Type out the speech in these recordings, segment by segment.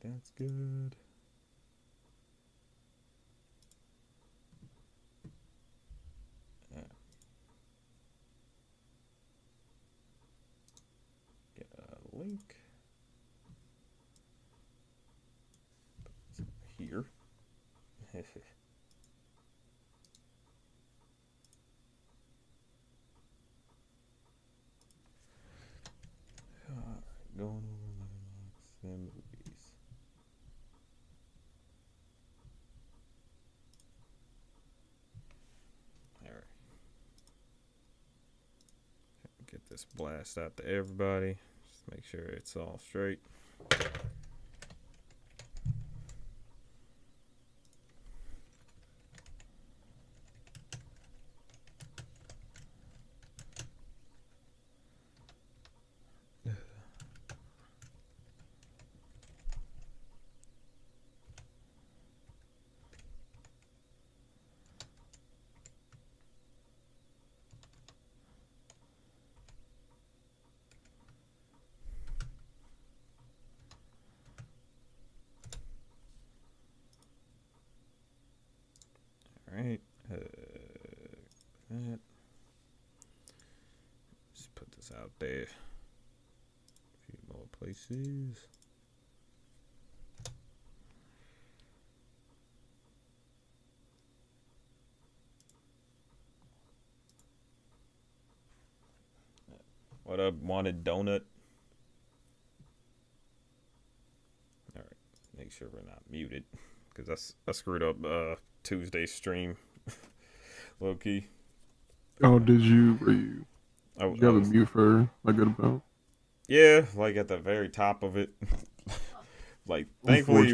That's good. Get a link. Here. Alright, going over Letterboxd and movies. Alright. Get this blast out to everybody. Just make sure it's all straight. Alright. That. Just put this out there. A few more places. What up, wanted donut? Alright. Make sure we're not muted. Because I screwed up Tuesday's stream. Low key. Oh, did you? Were you? You got a mute for a good amount. Yeah, like at the very top of it. Like, thankfully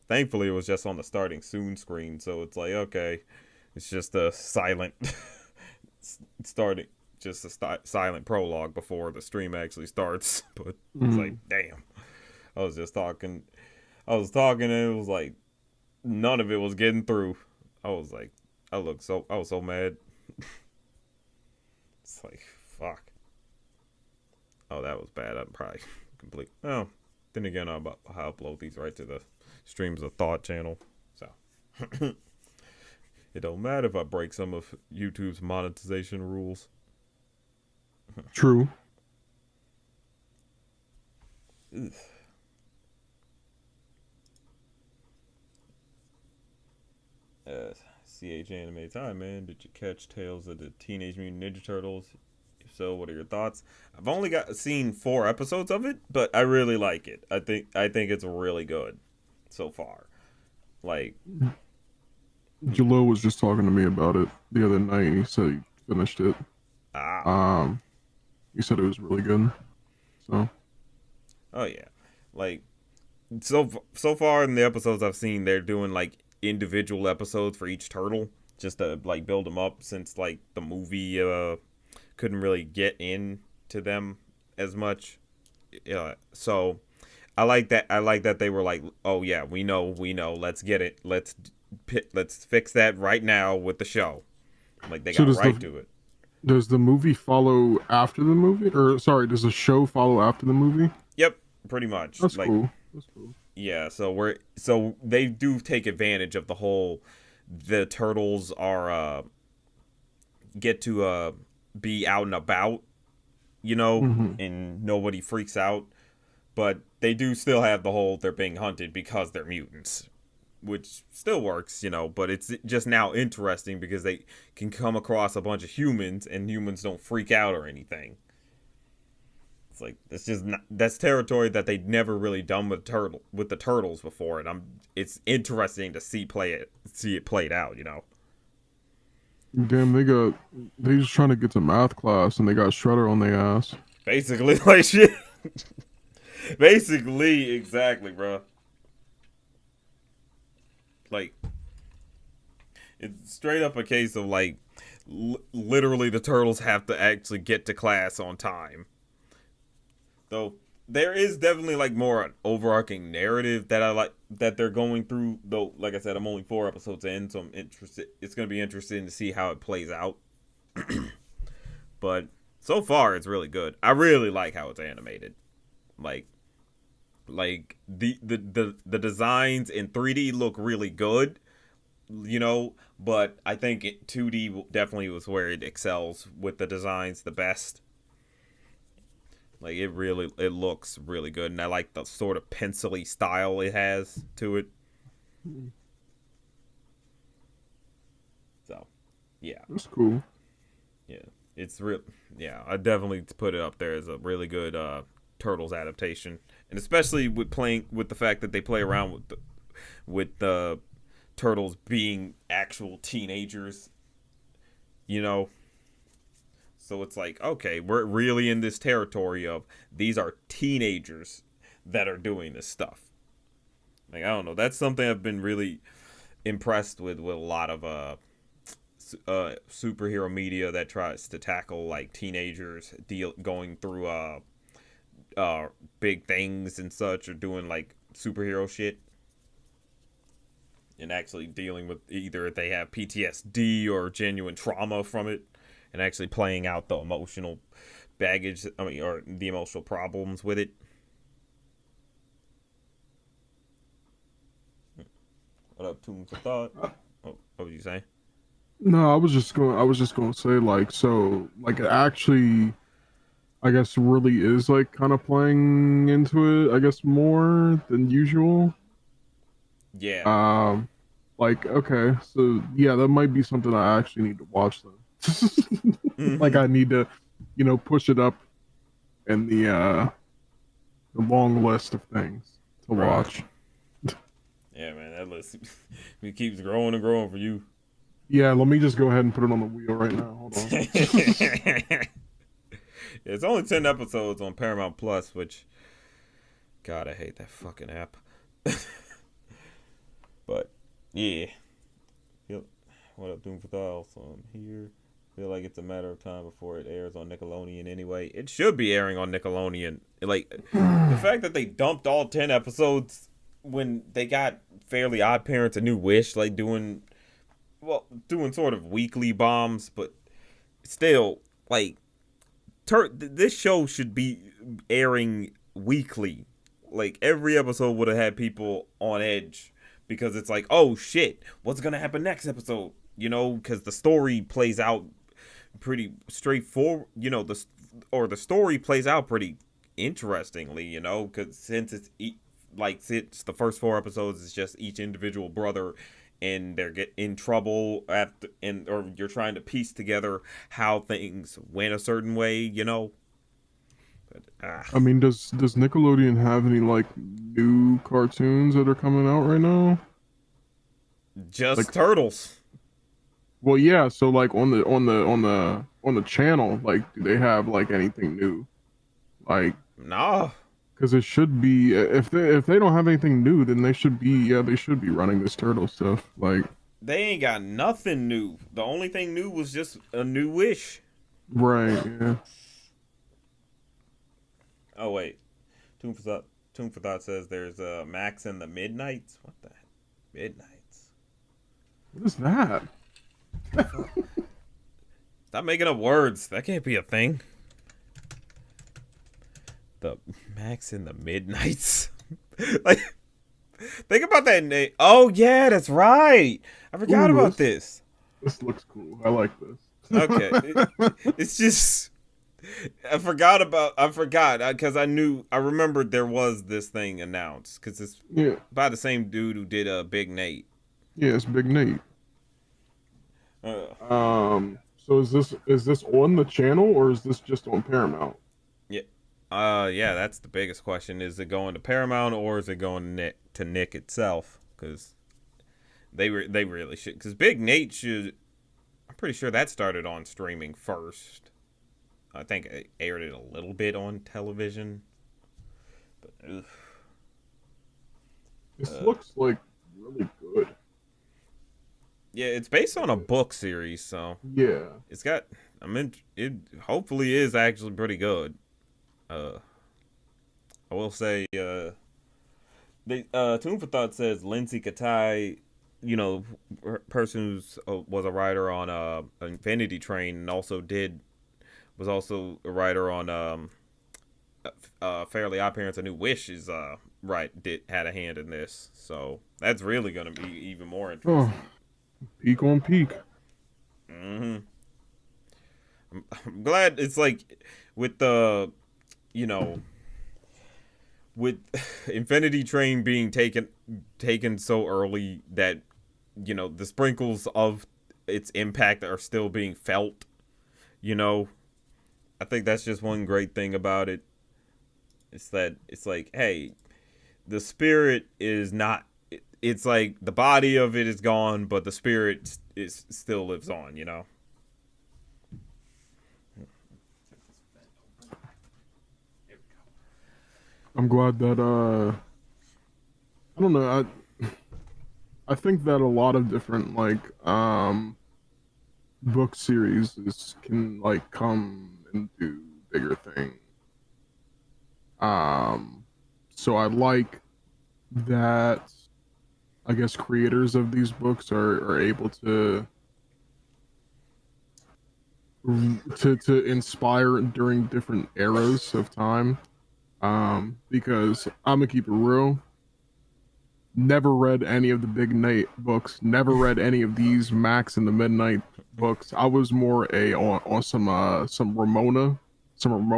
thankfully it was just on the starting soon screen, so it's like, okay, it's just a silent starting, just a silent prologue before the stream actually starts. But it's like, damn, I was talking, and it was like none of it was getting through. I was like, I was so mad. It's like, fuck. Oh, that was bad. I'm probably complete. Oh, then again, I'll upload these right to the Streams of Thought channel. So, it don't matter if I break some of YouTube's monetization rules. True. CH Anime Time, man. Did you catch Tales of the Teenage Mutant Ninja Turtles? If so, what are your thoughts? I've only seen 4 episodes of it, but I really like it. I think it's really good so far. Like, Jalil was just talking to me about it the other night. He said he finished it. He said it was really good. So. Oh yeah, like so far in the episodes I've seen, they're doing like individual episodes for each turtle just to like build them up, since like the movie couldn't really get into them as much. So I like that they were like, oh yeah, we know, let's get it, let's fix that right now with the show. Like, they got right to it. Does the movie follow after the movie, or sorry, does the show follow after the movie? Yep, pretty much. That's cool. That's cool. Yeah, so they do take advantage of the whole, the turtles are get to be out and about, and nobody freaks out, but they do still have the whole they're being hunted because they're mutants, which still works, but it's just now interesting because they can come across a bunch of humans and humans don't freak out or anything. It's like, that's territory that they'd never really done with the turtles before, and it's interesting to see it played out, Damn, they just trying to get to math class and they got Shredder on their ass. Basically, like, shit. Basically, exactly, bro. Like, it's straight up a case of like, literally the turtles have to actually get to class on time. Though there is definitely like more an overarching narrative that I like that they're going through. Though, like I said, I'm only 4 episodes in, so I'm interested. It's gonna be interesting to see how it plays out. But so far, it's really good. I really like how it's animated. Like, Like the designs in 3D look really good, but I think 2D definitely was where it excels with the designs the best. Like it looks really good, and I like the sort of pencily style it has to it. So, yeah, That's cool. yeah, it's real. Yeah, I definitely put it up there as a really good Turtles adaptation, and especially with playing with the fact that they play around with the Turtles being actual teenagers. You know, so it's like, okay, we're really in this territory of these are teenagers that are doing this stuff. Like, I don't know, that's something I've been really impressed with a lot of superhero media that tries to tackle like teenagers going through big things and such, or doing like superhero shit, and actually dealing with either if they have PTSD or genuine trauma from it, and actually playing out the emotional baggage, or the emotional problems with it. What up, Tune for Thought? Oh, what was you saying? No, I was just going to say like so like it actually I guess really is like kind of playing into it, I guess more than usual. Yeah. Um like okay, so yeah, that might be something I actually need to watch then. Like Mm-hmm. I need to, push it up in the long list of things to Right. watch. Yeah, man, that list it keeps growing and growing for you. Yeah, let me just go ahead and put it on the wheel right now. Hold on. It's only 10 episodes on Paramount Plus, which, God, I hate that fucking app. But yeah, what up, Doom for Thoughts on here? Feel like it's a matter of time before it airs on Nickelodeon anyway. It should be airing on Nickelodeon. Like, the fact that they dumped all 10 episodes when they got Fairly Odd Parents, A New Wish, like doing sort of weekly bombs, but still, like, this show should be airing weekly. Like, every episode would have had people on edge, because it's like, oh shit, what's gonna happen next episode? Because the story plays out pretty straightforward. The story plays out pretty interestingly. Because since the first four episodes is just each individual brother, and they're get in trouble or you're trying to piece together how things went a certain way. But I mean, does Nickelodeon have any like new cartoons that are coming out right now? Like, just Turtles. well, yeah. So like on the channel, like, do they have like anything new? Like, Nah, because it should be if they don't have anything new, then they should be running this turtle stuff. Like, they ain't got nothing new. The only thing new was just A New Wish. right, yeah. Oh wait, Tomb for Thought says there's Max and the Midnights. What the Midnights? What is that? The fuck? Stop making up words. That can't be a thing. The Max and the Midnights. Like, think about that name. Oh yeah, that's right. I forgot Ooh, about this this. this looks cool. I like this. Okay, it's just I forgot because I remembered there was this thing announced, because it's Yeah, by the same dude who did Big Nate. yeah. It's Big Nate. Uh, So is this on the channel or is this just on Paramount? yeah, yeah. That's the biggest question: is it going to Paramount, or is it going to Nick itself? Because they really should. Because Big Nate should. I'm pretty sure that started on streaming first. I think it aired it a little bit on television, but This uh, looks like really good. yeah, it's based on a book series, so Yeah. it's got. I mean, it hopefully is actually pretty good. Uh, I will say, Tune for Thought says Lindsay Katai, person who's was a writer on Infinity Train, and was also a writer on Fairly Odd Parents: A New Wish is had a hand in this, so that's really gonna be even more Oh, interesting. peak on peak. hmm I'm glad it's like with the you know with Infinity Train being taken so early that the sprinkles of its impact are still being felt. You know, I think that's just one great thing about it. It's that it's like, hey, the spirit is not. It's like the body of it is gone, but the spirit is still lives on. I'm glad that I don't know. I think that a lot of different like book series can like come and do bigger things. Um, so I like that. I guess creators of these books are able to inspire during different eras of time. Because I'm gonna keep it real. Never read any of the Big Night books. Never read any of these Max and the Midnight books. I was more on some Ramona, some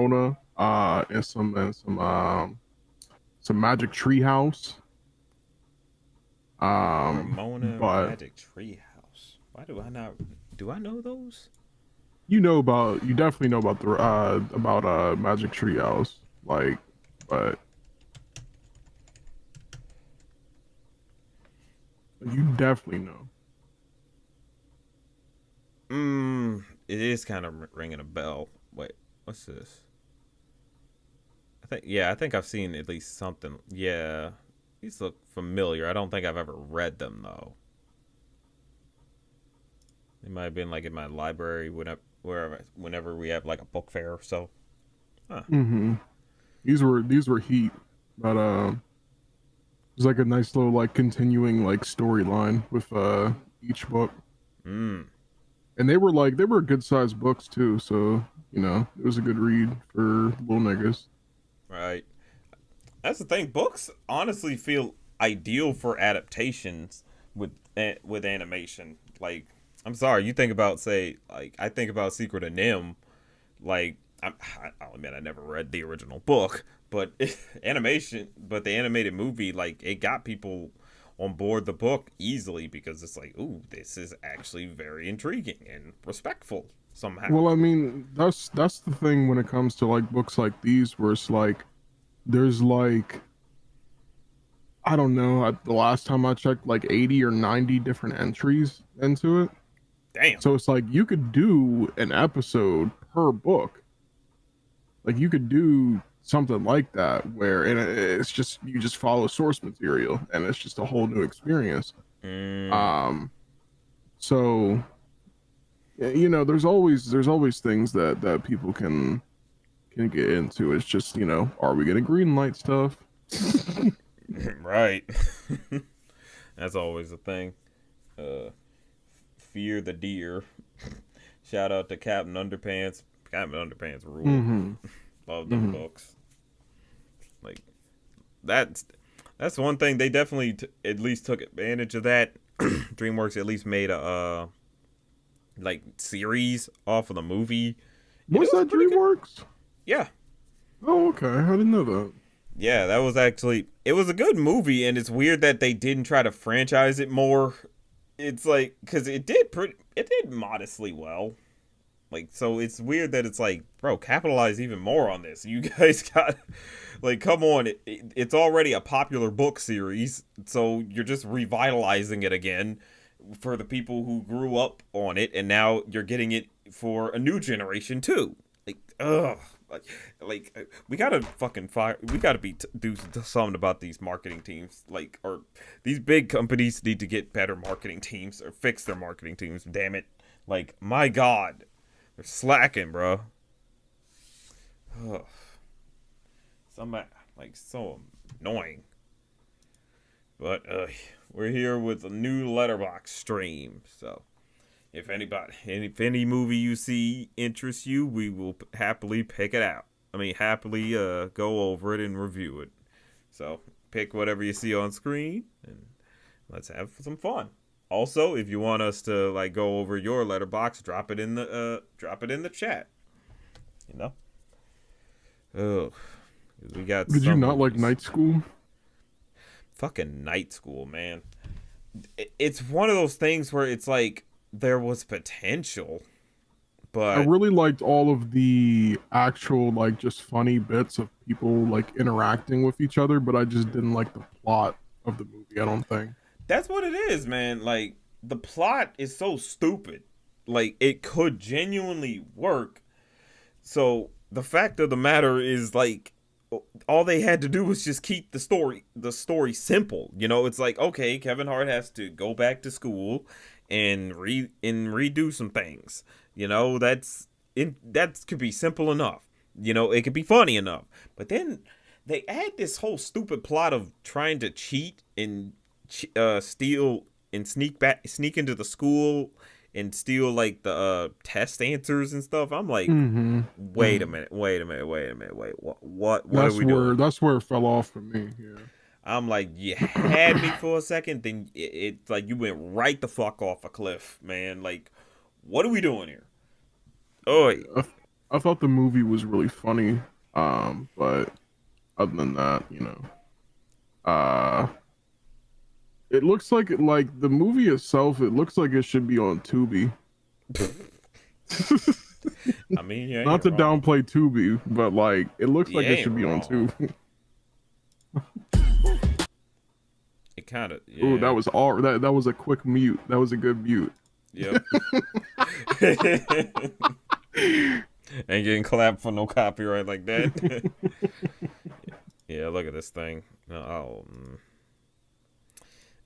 Magic Treehouse. Ramona But Magic Treehouse. Why do I not? Do I know those? you definitely know about the Magic Treehouse. Like, but you definitely know. It is kind of ringing a bell. Wait, what's this? I think I've seen at least something. Yeah, these look familiar. I don't think I've ever read them though. They might have been like in my library whenever we have like a book fair or so. Huh. Mm-hmm. These were heat, but it was like a nice little like continuing like storyline with each book, Mm. and they were good sized books too. So it was a good read for little niggas. Right. That's the thing. Books honestly feel ideal for adaptations with animation. Like, I'm sorry, you think about say like I think about Secret of Nim. Like, I'll admit I never read the original book, but the animated movie, like, it got people on board the book easily because it's like, ooh, this is actually very intriguing and respectful somehow. Well, I mean, that's the thing when it comes to like books like these, where it's like there's like I don't know. The last time I checked, like 80 or 90 different entries into it. Damn. So it's like you could do an episode per book. Like you could do something like that where and it's just you just follow source material and it's just a whole new experience. Mm, Um, so there's always things that people can get into. It's just are we gonna green light stuff? right. That's always a thing. Uh, Fear the Deer. Shout out to Captain Underpants. Captain Underpants rule. Mm-hmm. Love them Mm-hmm. books. Like, that's that's one thing they definitely at least took advantage of that. DreamWorks at least made a like series off of the movie, and it Was was that pretty good. DreamWorks? Yeah, Oh, okay. I didn't know that. yeah, that was actually it was a good movie, and it's weird that they didn't try to franchise it more. It's like because it did modestly well. Like, so it's weird that it's like, bro, capitalize even more on this. You guys got, like, come on. It's already a popular book series, so you're just revitalizing it again for the people who grew up on it, and now you're getting it for a new generation, too. Like, ugh. We gotta fucking fire. We gotta do something about these marketing teams. Like, or these big companies need to get better marketing teams or fix their marketing teams. Damn it! Like, my God, they're slacking, bro. Ugh. Somebody like so annoying. But we're here with a new Letterboxd stream. So if any movie you see interests you, we will happily pick it out. happily go over it and review it. So pick whatever you see on screen and let's have some fun. Also, if you want us to like go over your letterbox, drop it in the chat. You know. Oh, we got Did you some not like movies. Night School? Fucking Night School, man. It's one of those things where it's like there was potential, I but really liked all of the actual like just funny bits of people like interacting with each other, but I just didn't like the plot of the movie, I don't think. that's what it is, man. Like the plot is so stupid. Like it could genuinely work. So the fact of the matter is like all they had to do was just keep the story simple. It's like, okay, Kevin Hart has to go back to school and redo some things. That could be simple enough. It could be funny enough. But then they add this whole stupid plot of trying to cheat and steal and sneak into the school and steal like the test answers and stuff. I'm like, Mm-hmm. wait a Mm-hmm. minute, wait a minute, wait a minute, wait. What are we doing? That's where it fell off for me. Yeah. I'm like, you had me for a second, then it's like you went right the fuck off a cliff, man. Like, what are we doing here? Oh, I thought the movie was really funny. But other than that, uh, it looks like the movie itself. It looks like it should be on Tubi. you Not ain't to wrong. downplay Tubi, but like it looks You like it ain't should be on wrong. Tubi. It kind of, Ooh, that yeah, was all. That was a quick mute. That was a good mute. yep. Ain't getting clapped for no copyright like that. Yeah, look at this thing. Oh,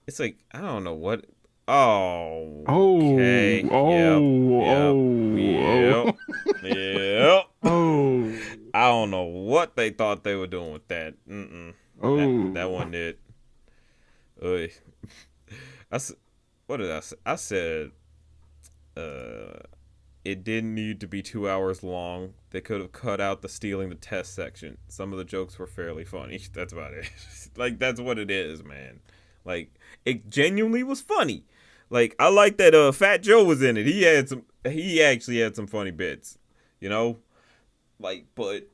it's like I don't know what. Oh, Oh, okay. Yep. oh, Yep. oh, Yep. oh, Yep. oh, I don't know what they thought they were doing with that. Mm-mm. That oh. wasn't it. Oy. What did I say? I said uh, it didn't need to be 2 hours long. They could have cut out the stealing the test section. Some of the jokes were fairly funny. That's about it. Like that's what it is, man. Like it genuinely was funny. Like I like that Fat Joe was in it. He actually had some funny bits. You know? Like but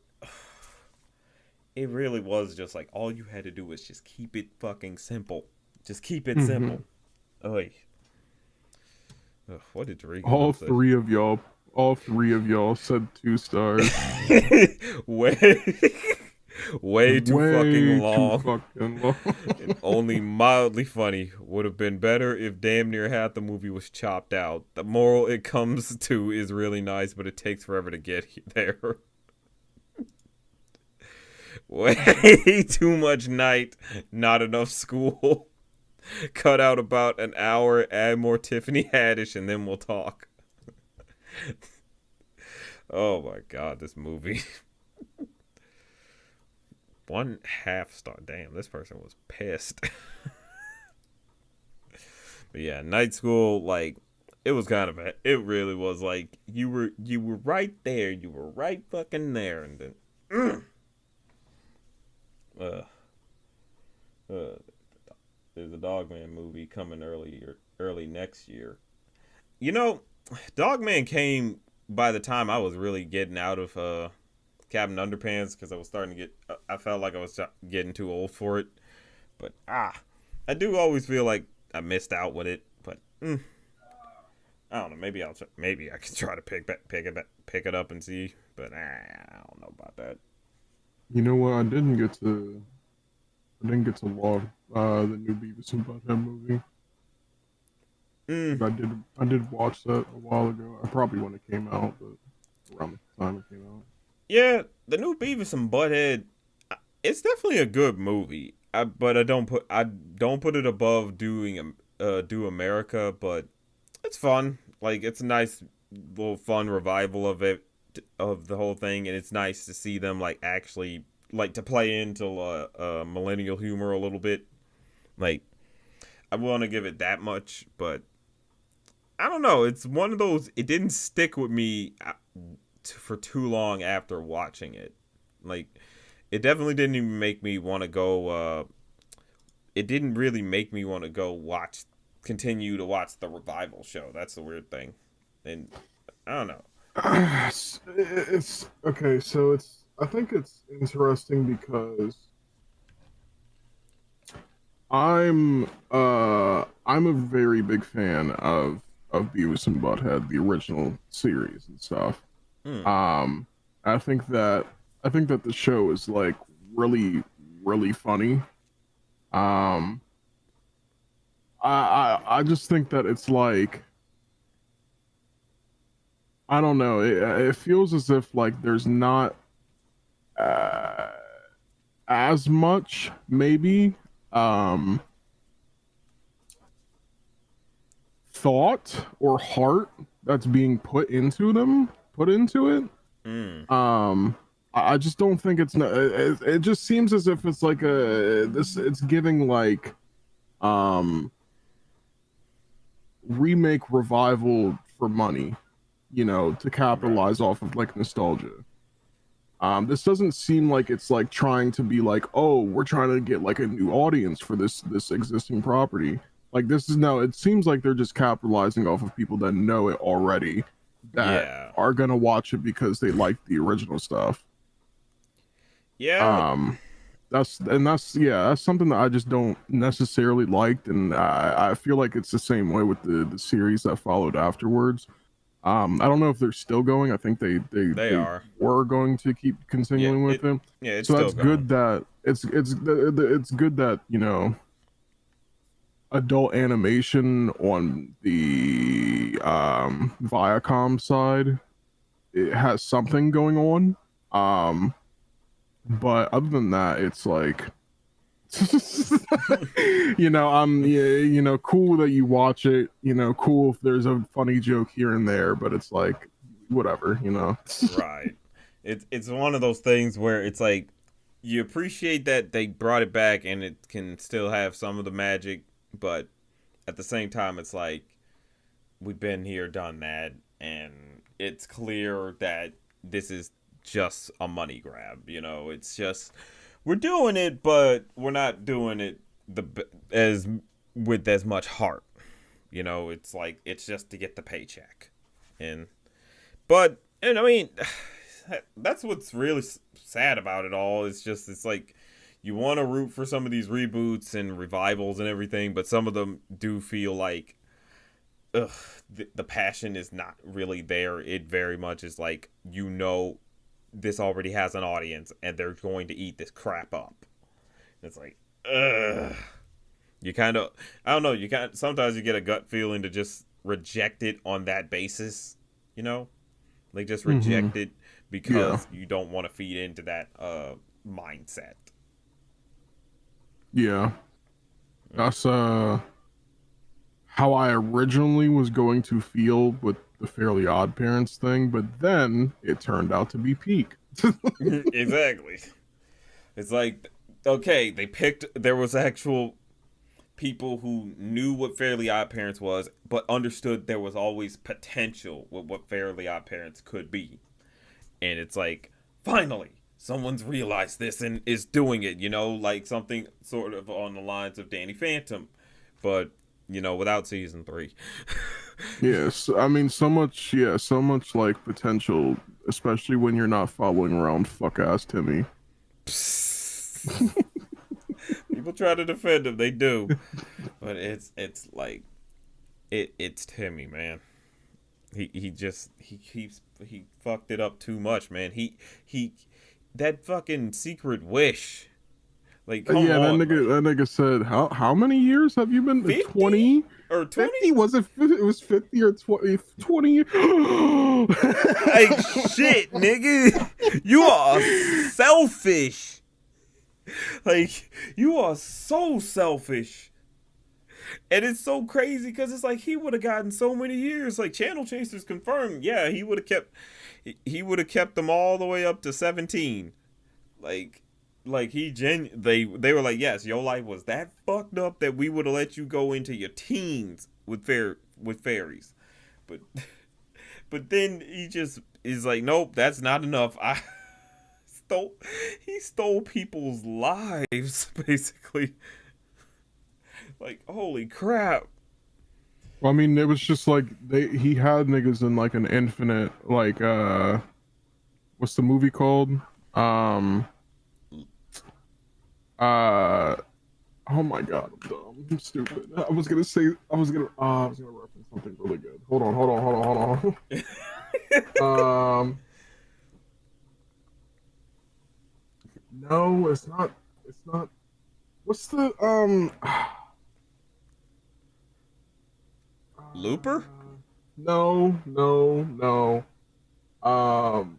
it really was just like all you had to do was just keep it fucking simple. Just keep it Mm-hmm. simple. Oy. What did All Rico say? three of y'all, all three of y'all said 2 stars. way, way too fucking Way too long. fucking long. And only mildly funny. Would have been better if damn near half the movie was chopped out. The moral it comes to is really nice, but it takes forever to get there. Way too much night, not enough school. Cut out about an hour, add more Tiffany Haddish, and then we'll talk. Oh my god, this movie. 1/2 star. Damn, this person was pissed. But yeah, Night School, like, it was kind of it really was like you were right there, you were right fucking there, and then uh, uh, there's a Dogman movie coming early next year. You know, Dogman came by the time I was really getting out of Cabin Underpants because I was starting to get. I felt like I was getting too old for it, but I do always feel like I missed out with it. But I don't know. Maybe I could try to pick it up and see. But I don't know about that. You know what? I didn't get to log the new Beavis and Butthead movie. Mm, But I did watch that a while ago. I probably when it came out, but around the time it came out. yeah, the new Beavis and Butthead. It's definitely a good movie. But I don't put it above doing Do America, but it's fun. Like it's a nice little fun revival of the whole thing, and it's nice to see them like actually like to play into millennial humor a little bit. Like I want to give it that much, but I don't know. It's one of those. It didn't stick with me for too long after watching it. Like, it definitely didn't even make me want to go. It didn't really make me want to go continue to watch the revival show. That's the weird thing, and I don't know. It's okay. So I think it's interesting because I'm a very big fan of Beavis and Butthead, the original series and stuff. Hmm. Um, I think that I think that the show is like really funny. Um, I just think that it's like I don't know. It feels as if like there's not uh, as much maybe um thought or heart that's being put into it. Hmm. I just don't think it's not. It just seems as if it's like a this. It's giving like um remake revival for money, to Right. capitalize off of like nostalgia. This doesn't seem like it's like trying to be like, oh, we're trying to get like a new audience for this existing property. Like this is no, it seems like they're just capitalizing off of people that know it already, that Yeah. are gonna watch it because they like the original stuff. Yeah. Um, that's something that I just don't necessarily liked, and I feel like it's the same way with the series that followed afterwards. I don't know if they're still going. I think They they are. were going to keep Yeah. continuing with It. them. Yeah. It's So still that's going. good that it's good that adult animation on the Viacom side, it has something going on. Um, but other than that, it's like cool that you watch it. Cool if there's a funny joke here and there, but it's like whatever. Right. It's one of those things where it's like you appreciate that they brought it back and it can still have some of the magic, but at the same time, it's like we've been here, done that, and it's clear that this is just a money grab. It's just we're doing it, but we're not doing it the as with as much heart. It's like it's just to get the paycheck, and I mean, that's what's really sad about it all. It's like you want to root for some of these reboots and revivals and everything, but some of them do feel like ugh, the passion is not really there. It very much is like this already has an audience and they're going to eat this crap up. It's like ugh. You kind of I don't know. You kind sometimes you get a gut feeling to just reject it on that basis. You know, like just Hmm. reject it Yeah, because you don't want to feed into that mindset. yeah. Mm. That's how I originally was going to feel with the Fairly Odd Parents thing, but then it turned out to be peak. Exactly. It's like okay, they picked. There was actual people who knew what Fairly Odd Parents was, but understood there was always potential with what Fairly Odd Parents could be. And it's like, finally, someone's realized this and is doing it, like something sort of on the lines of Danny Phantom, but, without season three. Yes, I mean so much, yeah, so much like potential, especially when you're not following around fuck ass Timmy. People try to defend him, they do. But it's like it's Timmy, man. He fucked it up too much, man. He that fucking secret wish. Like, come Yeah, that on, nigga, like that nigga said, how many years have you been? 50 20? or 50? 20? Was it? It was 50 or 20? 20? Like shit, nigga. You are selfish. Like you are so selfish. And it's so crazy because it's like he would have gotten so many years. Like Channel Chasers confirmed, yeah, he would have kept them all the way up to 17. Like they were like, yes, your life was that fucked up that we would have let you go into your teens with fairies. But but then he just is like, nope, that's not enough. I he stole people's lives basically. Like, holy crap. Well, I mean, it was just like he had niggas in like an infinite like what's the movie called? Um uh oh my god, I'm dumb. I'm stupid. I was gonna reference something really good. Hold on. Um no, it's not what's the Looper? no. Um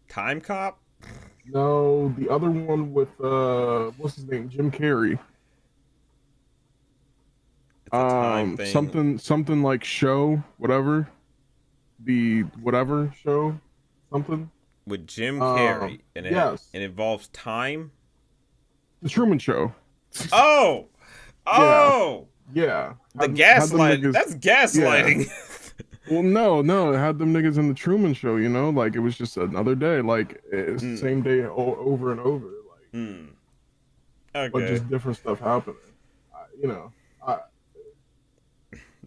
Time Cop? no, the other one with what's his name? Jim Carrey. It's a time thing Something like show, whatever. The whatever show, something. with Jim Carrey, and Yes, it involves time. the Truman Show. Oh, Yeah, oh, yeah. the Had them gaslight. niggas. That's Yeah. gaslighting. Well, no, it had them niggas in the Truman Show. You know, like it was just another day. Like it's the mm, same day over and over. Like, mm. but Okay. just different stuff happening. You know.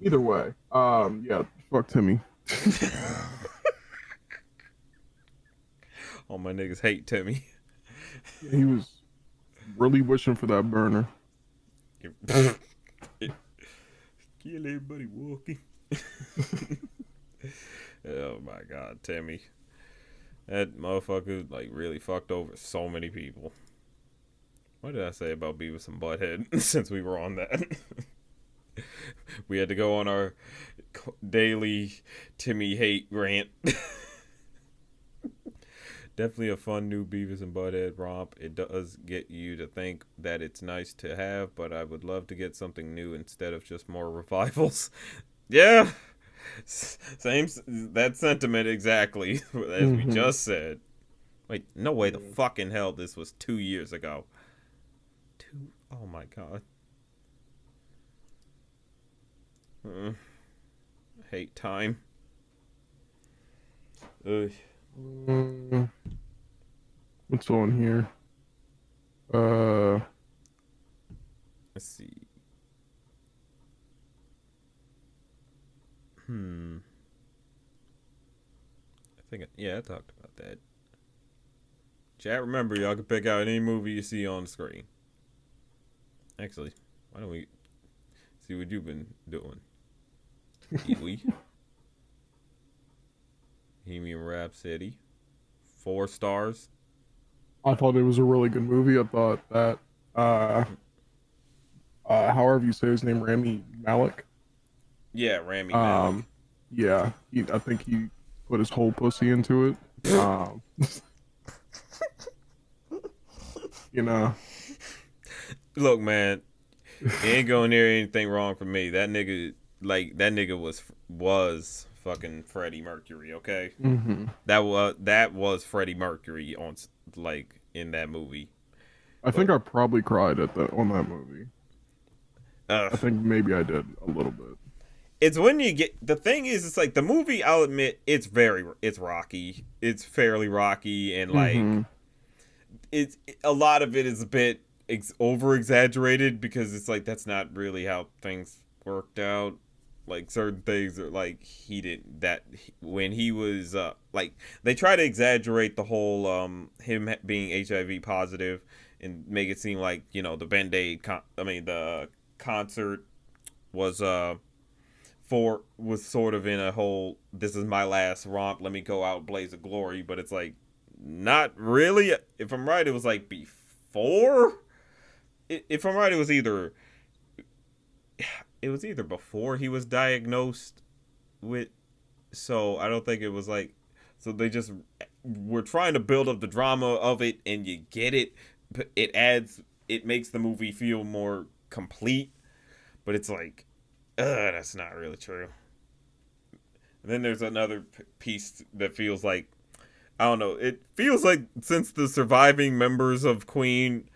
Either way, yeah. Fuck Timmy. All my niggas hate Timmy. He was really wishing for that burner. Kill everybody walking. Oh my god, Timmy. That motherfucker like really fucked over so many people. What did I say about Beavis and Butthead since we were on that? We had to go on our daily Timmy hate rant. Definitely a fun new Beavis and Butthead romp. It does get you to think that it's nice to have, but I would love to get something new instead of just more revivals. Yeah, same that sentiment exactly as we just said. Wait, no way the fucking hell this was 2 years ago. Oh my god. Hate time. Ugh. What's on here? Let's see. I talked about that. Chat, remember, y'all can pick out any movie you see on the screen. Actually, why don't we see what you've been doing? Kiwi. Bohemian Rhapsody. 4 stars. I thought it was a really good movie. I thought that, however you say his name, Rami Malek. Yeah, Rami Malek. Yeah, I think he put his whole pussy into it. You know. Look, man, he ain't going near anything wrong for me. That nigga was fucking Freddie Mercury. Okay, that was Freddie Mercury in that movie. I think I probably cried on that movie. I think maybe I did a little bit. It's when you get the thing is, it's like the movie. I'll admit it's rocky. It's fairly rocky, and like it's a lot of it is a bit over exaggerated because it's like that's not really how things worked out. Like certain things are like he didn't that when he was like they try to exaggerate the whole him being HIV positive and make it seem like the Band-Aid the concert was was sort of in a whole this is my last romp, let me go out blaze of glory, but it's like not really. If I'm right, it was like before. If I'm right, it was either before he was diagnosed with. So I don't think it was like. So they just were trying to build up the drama of it, and you get it. It makes the movie feel more complete, but it's like, that's not really true. And then there's another piece that feels like, I don't know. It feels like since the surviving members of Queen,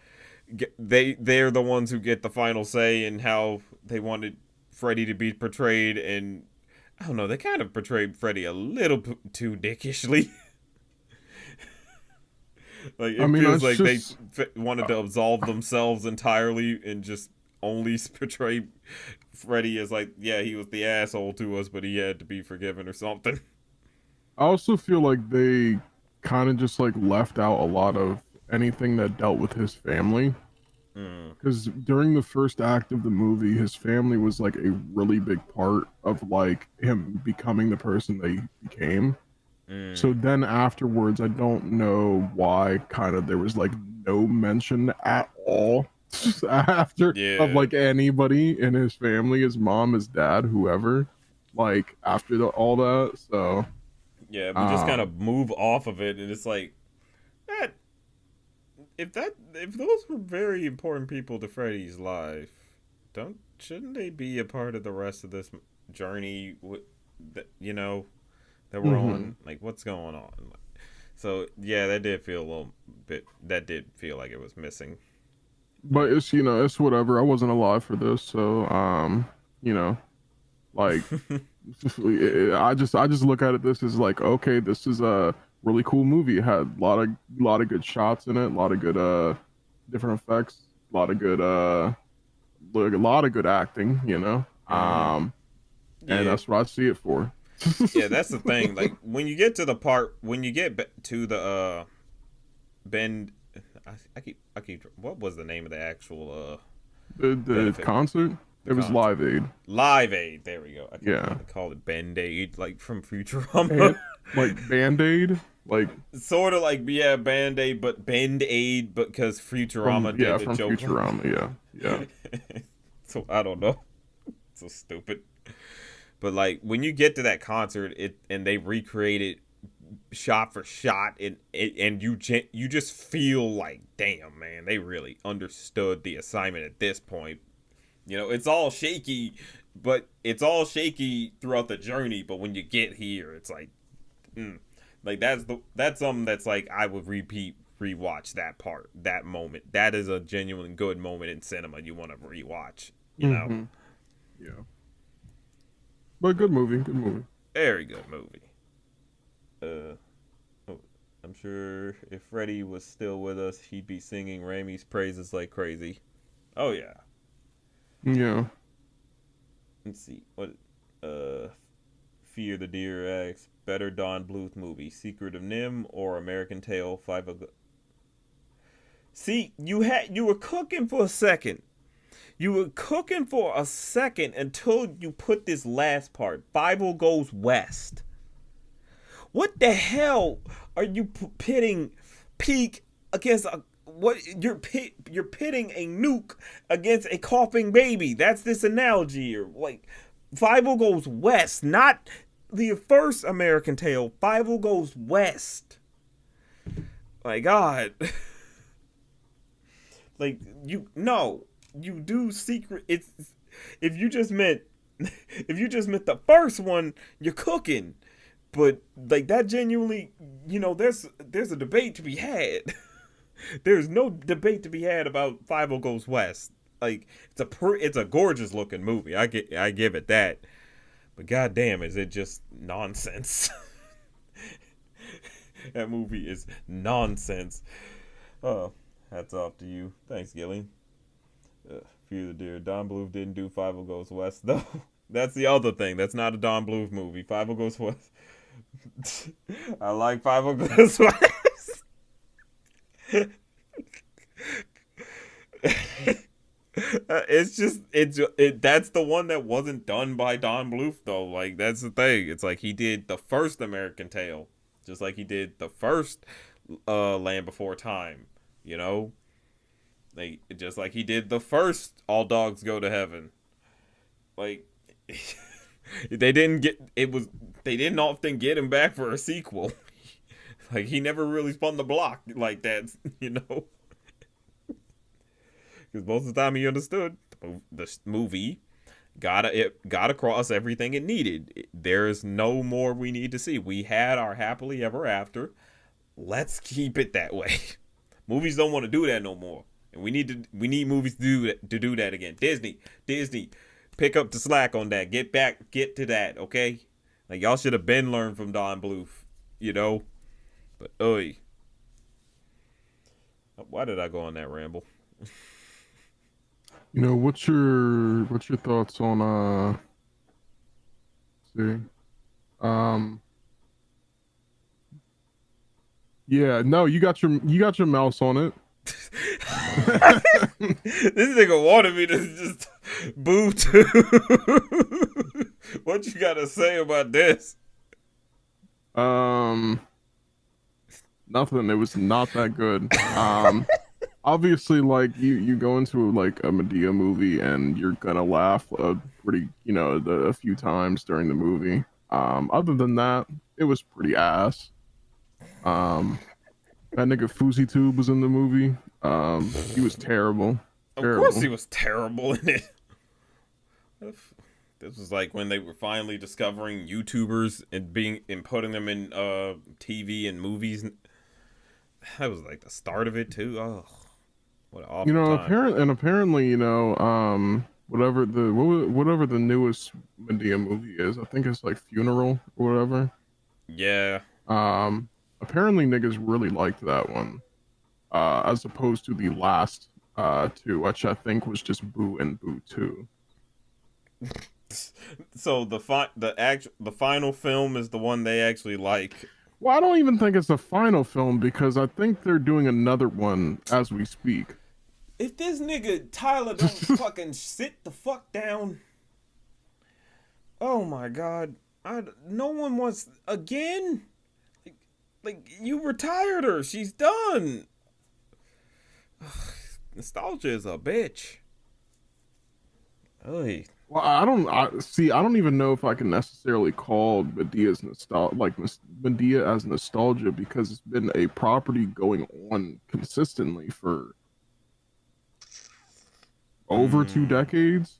they're the ones who get the final say in how they wanted Freddie to be portrayed, and I don't know. They kind of portrayed Freddie a little too dickishly. Like I it mean, feels it's like they just wanted to absolve themselves entirely and just only portray Freddy as like, yeah, he was the asshole to us, but he had to be forgiven or something. I also feel like they kind of just like left out a lot of anything that dealt with his family. Mm, Because during the first act of the movie, his family was like a really big part of like him becoming the person that he became. So mm, then afterwards, I don't know why kind of there was like no mention at all after of yeah, like anybody in his family, his mom, his dad, whoever, like after all that. So, yeah. We just kind um, of move off of it, and it's like that. If those were very important people to Freddy's life, don't shouldn't they be a part of the rest of this journey? That that we're mhm. on. Like, what's going on? So yeah, that did feel a little bit. That did feel like it was missing. But it's it's whatever. I wasn't alive for this, so you know, like I just look at it this as like okay, this is a really cool movie. It had a lot of good shots in it, a lot of good different effects, a lot of good look, a lot of good acting, Mm, and yeah, that's what I see it for. yeah. That's the thing. Like when you get to the part when you get to the bend. I keep. What was the name of the actual The benefit? concert, The it was concert. Live Aid. Live Aid. There we go. I kept Yeah, wanting to call it Band Aid, like from Futurama. and like Band Aid, like Sort of like, yeah, Band Aid, but Bend Aid, because from Futurama yeah did a from joke like Futurama. Yeah, yeah. that. So I don't know. So stupid. But like when you get to that concert, and they recreate it shot for shot, and you just feel like, damn man, they really understood the assignment at this point. It's all shaky, but it's all shaky throughout the journey. But when you get here, it's like, mm, like that's something that's like I would rewatch that part, that moment. That is a genuine good moment in cinema. You want to rewatch. Hmm. Yeah, but good movie, good movie. Very good movie. Uh, oh, I'm sure if Freddie was still with us, he'd be singing Raimi's praises like crazy. Oh yeah. Yeah. Let's see what. Uh, Fear the Deer asks, better Don Bluth movie, Secret of Nim or American Tail 5 of. See, you were cooking for a second. You were cooking for a second until you put this last part. Five goes west. What the hell are you pitting Peak against a what you're pitting a nuke against a coughing baby? That's this analogy here. Like Five goes west, not the first American Tale. Five goes west. My God, like you do secret. It's if you just meant if you just meant the first one, you're cooking. But like that genuinely, there's a debate to be had. There's no debate to be had about Five Goes West. Like it's a gorgeous looking movie. I give it that. But goddamn, is it just nonsense? That movie is nonsense. Oh, hats off to you. Thanks, Gillian. Fear the Deer. Don Bluth didn't do Five Goes West though. That's the other thing. That's not a Don Bluth movie. Five Goes West. I like Five Goes West. It's just that's the one that wasn't done by Don Bluth though. Like that's the thing. It's like he did the first American Tale, just like he did the first Land Before Time. You know, like just like he did the first All Dogs Go to Heaven. Like they didn't get it was they didn't often get him back for a sequel. Like he never really spun the block like that. You know. Because most of the time he understood the movie got across everything it needed. There's no more we need to see. We had our happily ever after. Let's keep it that way. Movies don't want to do that no more, and we need movies to do that again. Disney, pick up the slack on that. Get to that, okay? Like y'all should have been learned from Don Bluth, you know. But oi, Why did I go on that ramble? You know, what's your thoughts on see um yeah, no, you got your mouse on it. This nigga wanted me to just boo too. What you gotta say about this? um Nothing. It was not that good. Obviously, like you go into like a Medea movie and you're gonna laugh pretty, a few times during the movie. Other than that, it was pretty ass. Um, that nigga Fousey Tube was in the movie. He was terrible, Of course, he terrible. was terrible in it. This was like when they were finally discovering YouTubers and putting them in TV and movies. That was like the start of it too. Oh, what an awful time. Apparently, whatever the newest Medea movie is, I think it's like Funeral or whatever. Yeah. Um, Apparently niggas really liked that one, as opposed to the last two, which I think was just Boo and Boo 2. So the final film is the one they actually like. Well, I don't even think it's the final film because I think they're doing another one as we speak. If this nigga Tyler don't fucking sit the fuck down, oh my god, no one wants again. Like you retired her, she's done. Nostalgia is a bitch. Oy. Well, I don't even know if I can necessarily call Medea as nostalgia because it's been a property going on consistently for over 2 decades.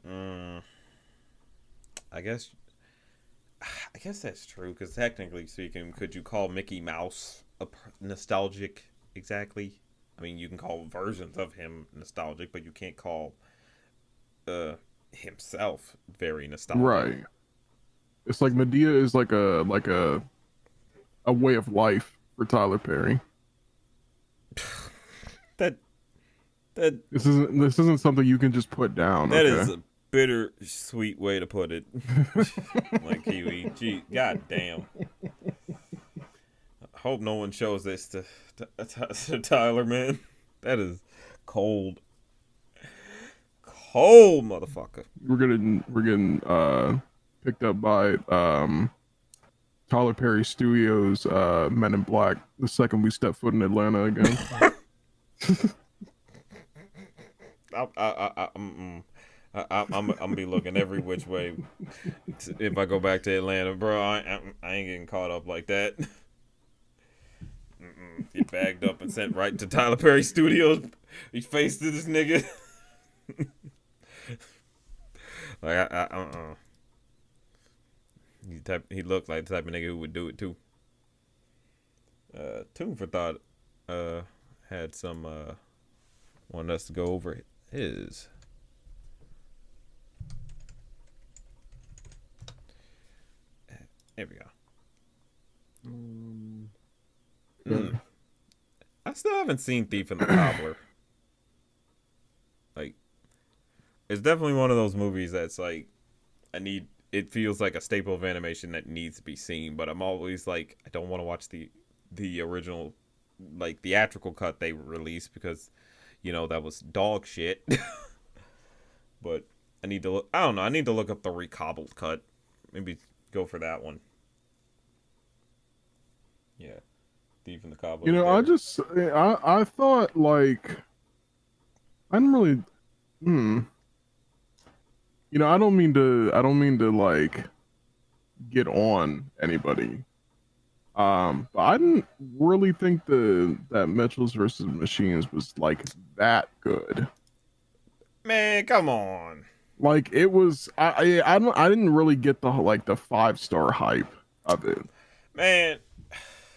Mm, I guess that's true because technically speaking, could you call Mickey Mouse nostalgic exactly? I mean, you can call versions of him nostalgic, but you can't call himself very nostalgic. Right. It's like Medea is like a way of life for Tyler Perry. that that this isn't something you can just put down. that Okay? is a bitter sweet way to put it. Like Kiwi, gee, god damn. I hope no one shows this to Tyler, man. That is cold, cold motherfucker. We're getting picked up by Tyler Perry Studios Men in Black the second we step foot in Atlanta again. I'm gonna be looking every which way if I go back to Atlanta, bro. I ain't getting caught up like that. Get bagged up and sent right to Tyler Perry Studios. He faced this nigga. Like he looked like the type of nigga who would do it too. Tune for Thought had some wanted us to go over his. There we go. I still haven't seen Thief and the Cobbler. Like, it's definitely one of those movies that's like, it feels like a staple of animation that needs to be seen, but I'm always like, I don't want to watch the original, like, theatrical cut they released because, that was dog shit. But I need to I don't know, I need to look up the recobbled cut. Maybe go for that one. Yeah. Thief and the Cobbler. I thought like I didn't really I don't mean to like get on anybody. But I didn't really think that Mitchells versus Machines was like that good. Man, come on. Like it was I didn't really get the 5-star hype of it. Man,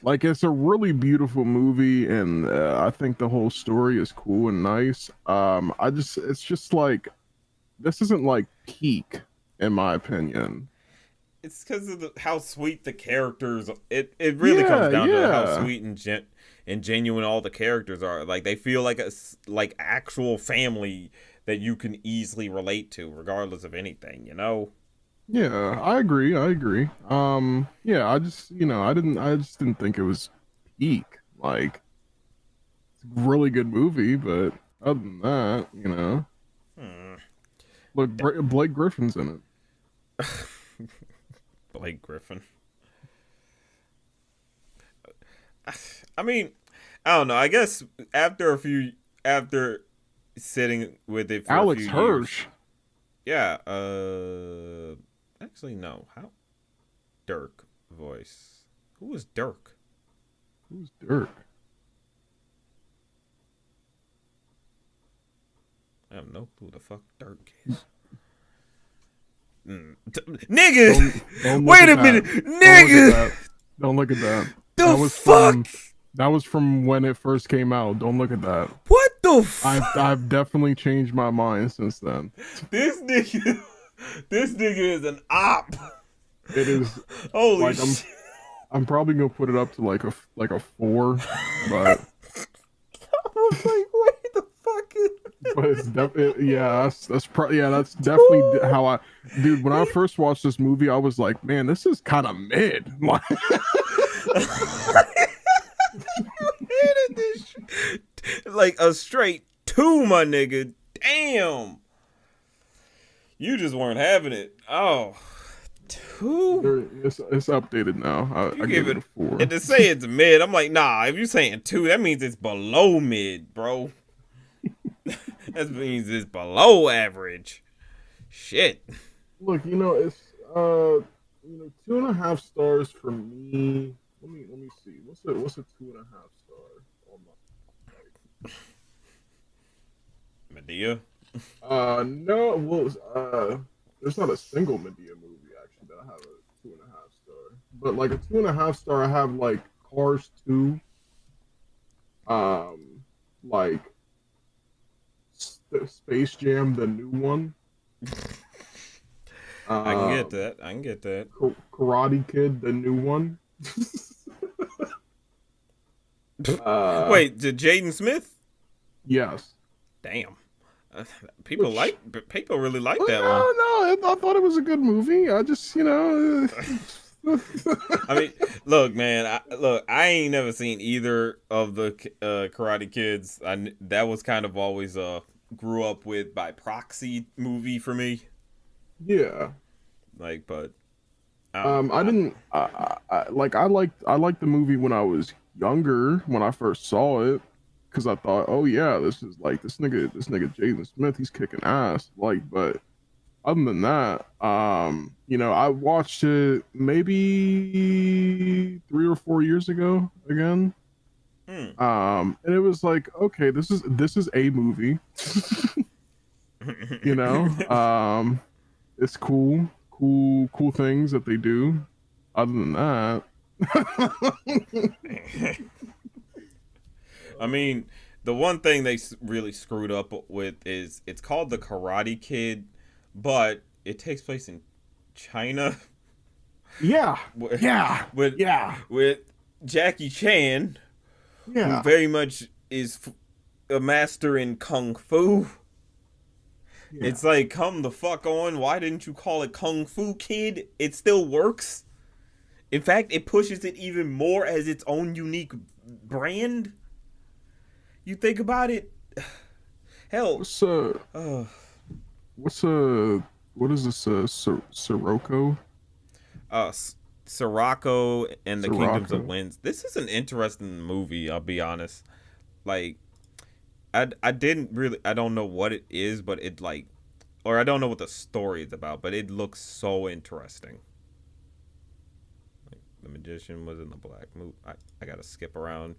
like it's a really beautiful movie and I think the whole story is cool and nice. It's just like this isn't like peak in my opinion. it's because of how sweet the characters. It really comes Yeah, down to how yeah. sweet and genuine all the characters are. Like they feel like like actual family that you can easily relate to, regardless of anything. You know. Yeah, I agree. I agree. Yeah, I just, I just didn't think it was peak. Like, it's a really good movie, but other than that, Hmm. look, Blake Griffin's in Blake Griffin. I mean, I don't know. I guess after sitting with it it. for a few Alex years, Hirsch. yeah. Actually, no. How Dirk voice? Who was Dirk? Who's Dirk? I have no clue the fuck Dirk is. Nigga, Don't look wait at a minute, that. Don't look at nigga. that. Don't look at that. The That was fuck? from that was from when it first came out. Don't look at that. What the I've definitely changed my mind since then. This nigga, this nigga is an op. It is Holy like shit. I'm probably gonna put it up to like a 4, but I was like, wait the fuck is it's definitely yeah, that's definitely how dude, when I first watched this movie, I was like, man, this is kind of mid. like a straight 2, my nigga. Damn. You just weren't having it. Oh, 2? It's updated now. You I give give it it, a 4. and to say it's mid, I'm like, nah, if you saying 2, that means it's below mid, bro. That means it's below average. Shit. Look, it's 2.5 stars for me. Let me see. What's a 2.5 star? Oh my. Medea? No, well, there's not a single Medea movie actually that I have a 2.5 star. But like a 2.5 star, I have like Cars 2, like Space Jam, the new one. I can get Um, that. I can get that. Karate Kid, the new one. uh, Wait, did Jaden Smith? yes. Damn. Uh, Which people really like no, that one. I thought it was a good movie. I just, I mean, look, man. I ain't never seen either of the Karate Kids. That was kind of always a grew up with by proxy movie for me. yeah. Like, but I don't know. I didn't. I liked the movie when I was younger when I first saw it because I thought, oh yeah, this is like this nigga Jaden Smith, he's kicking ass. Like, but other than that, I watched it maybe 3 or 4 years ago again. Hmm. And it was like, okay, this is a movie. you know, it's cool things that they do. Other than that, I mean, the one thing they really screwed up with is it's called the Karate Kid, but it takes place in China yeah, with yeah, with, yeah, with Jackie Chan, who yeah, very much is a master in kung fu. yeah. It's like, come the fuck on. Why didn't you call it Kung Fu Kid? It still works. In fact, it pushes it even more as its own unique brand. You think about it. Hell. What's Uh, what's what is this? Sirocco? uh, Sirocco and the Kingdoms of Sirocco. Winds. This is an interesting movie, I'll be honest. Like, I didn't really, I don't know what it is, but it like, or I don't know what the story is about, but it looks so interesting. Like, the magician was in the black movie. I gotta skip around,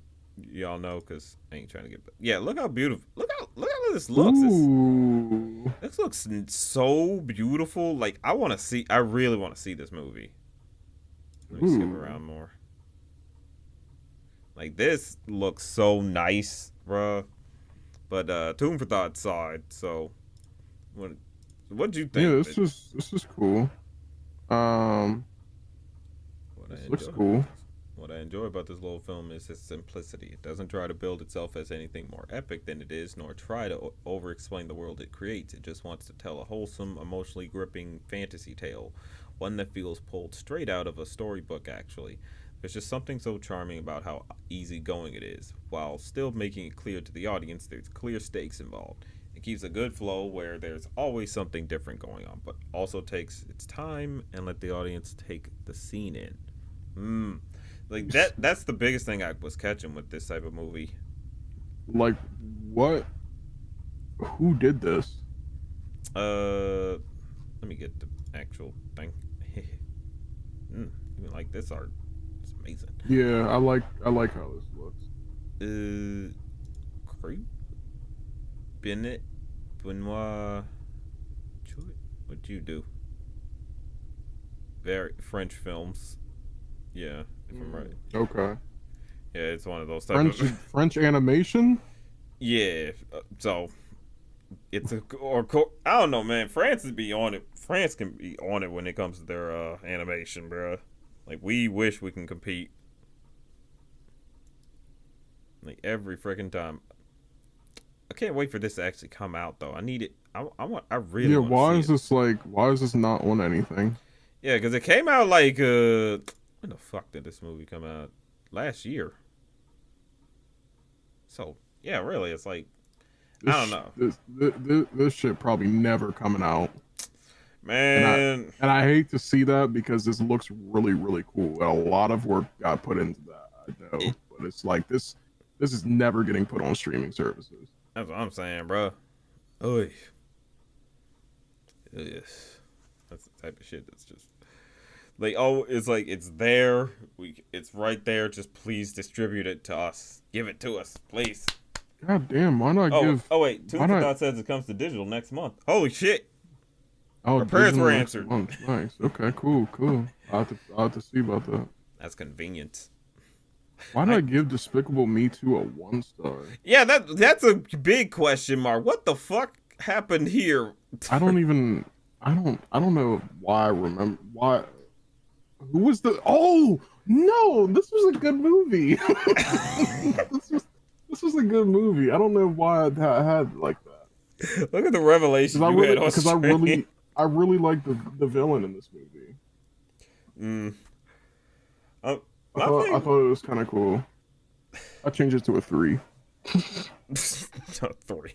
y'all know, because I ain't trying to get. Yeah, look how beautiful. Look how this looks. Ooh. This looks so beautiful. Like I want to see. I really want to see this movie. Let me skip Ooh. around more. Like this looks so nice, bruh. But Tomb for Thought saw it, so what'd you Yeah, think of this it? is cool. Um, What I This looks enjoy cool. what I enjoy about this little film is its simplicity. It doesn't try to build itself as anything more epic than it is, nor try to over-explain the world it creates. It just wants to tell a wholesome, emotionally gripping fantasy tale, one that feels pulled straight out of a storybook. Actually, there's just something so charming about how easygoing it is, while still making it clear to the audience there's clear stakes involved. It keeps a good flow where there's always something different going on, but also takes its time and let the audience take the scene in. Like that's the biggest thing I was catching with this type of movie. Like, what? Who did this? Let me get the actual thing. Even like this art, it's amazing. Yeah, I like how this looks. Creep Bennett Benoit. What'd you do? Very French films. Yeah, if I'm right. Okay. Yeah, it's one of those type of. French animation. Yeah, so it's a or I don't know, man. France would be on it. France can be on it when it comes to their animation, bro. Like we wish we can compete. Like every freaking time. I can't wait for this to actually come out though. I need it. I want. I really Yeah, want to see it. why is this not on anything? Yeah, because it came out like when the fuck did this movie come out? Last year. So yeah, really, it's like I don't know, This shit probably never coming out. man. And I hate to see that because this looks really cool. And a lot of work got put into that. I know, It, but it's like this is never getting put on streaming services. that's what I'm saying, bro. Oy. Yes. That's the type of shit that's just like, oh, it's like it's there. It's right there. Just please distribute it to us. Give it to us, please. God damn, why not give? Oh wait, Tune Why for not? Thought says it comes to digital next month. Holy shit! Oh, Our prayers digital were next answered. month. Nice. Okay, cool. I'll have to see about that. That's convenient. Why not give Despicable Me 2 a 1 star? Yeah, that's a big question mark. What the fuck happened here? I don't even. I don't know why I remember why. Who was the? Oh no! This was a good movie. This was a good movie. I don't know why I had like that. Look at the revelation you had on Because screen. I really like the villain in this movie. Mm. I thought it was kind of cool. I changed it to a 3. Three.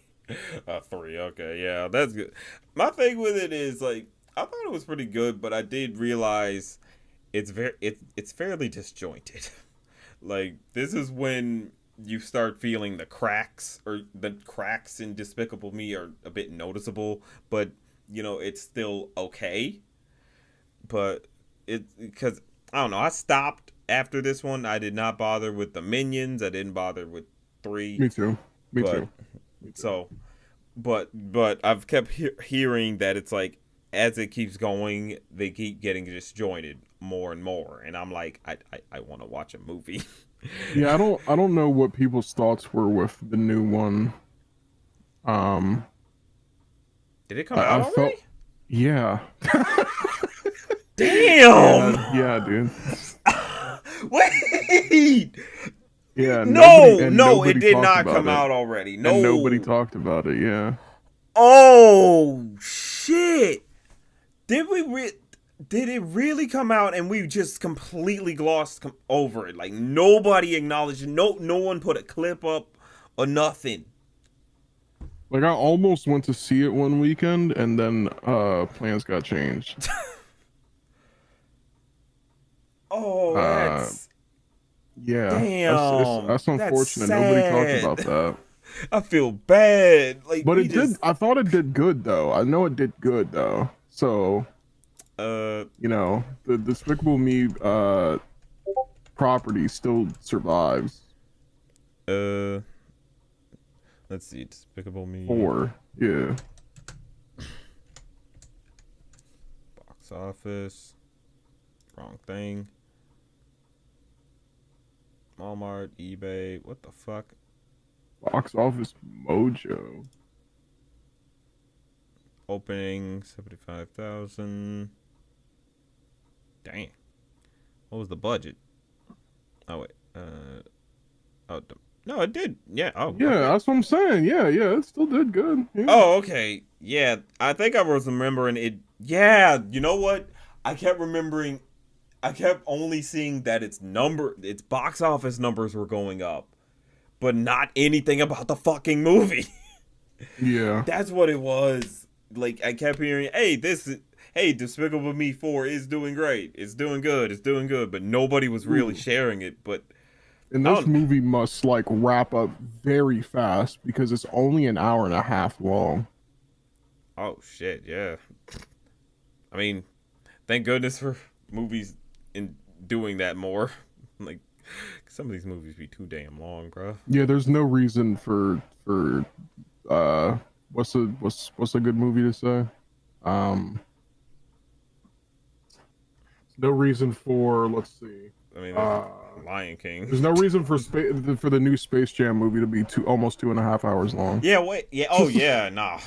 Three. Okay, yeah, that's good. My thing with it is like I thought it was pretty good, but I did realize it's fairly disjointed. Like this is when you start feeling the cracks, or the cracks in Despicable Me are a bit noticeable, but you know it's still okay. But it because I don't know, I stopped after this one. I did not bother with the Minions. I didn't bother with three, Me too. Me but too. Me too. so but I've kept hearing that it's like as it keeps going, they keep getting disjointed more and more, and I'm like, I want to watch a movie. Yeah, I don't know what people's thoughts were with the new one. Um, Did it come out I felt, already? yeah, Damn! yeah, dude. Wait! Yeah, No, it nobody did talked not about come it, out already. and nobody No. talked about it. Yeah, Oh shit! Did it really come out and we just completely glossed over it? Like nobody acknowledged it. No one put a clip up or nothing. like I almost went to see it one weekend, and then plans got changed. Oh, Uh, that's yeah, damn. that's That's unfortunate. Nobody talked sad. about that. I feel bad. Like But we it did. just I thought it did good though. I know it did good though. So uh you know, the Despicable Me property still survives. uh let's see, Despicable Me 4, yeah. box office. Wrong thing. Walmart, eBay, what the fuck? Box office mojo. Opening 75,000. Dang. What was the budget? Oh wait. Oh no, it did. Yeah. Oh, Yeah, okay. that's what I'm saying. Yeah, yeah, it still did good. Yeah. Oh, okay. Yeah, I think I was remembering it. Yeah, you know what? I kept remembering. I kept only seeing that its box office numbers were going up, but not anything about the fucking movie. Yeah. That's what it was. Like I kept hearing, hey, Despicable Me 4 is doing great. It's doing good. It's doing good, but nobody was really Ooh. sharing it. But And I this don't. movie must like wrap up very fast because it's only an hour and a half long. Oh shit, yeah. I mean, thank goodness for movies in doing that more. Like some of these movies be too damn long, bro. Yeah, there's no reason for uh what's a good movie to say? Um no reason for let's see. I mean, there's Uh Lion King. there's no reason for for the new Space Jam movie to be almost 2.5 hours long. Yeah, wait. Yeah. Oh, yeah. Nah.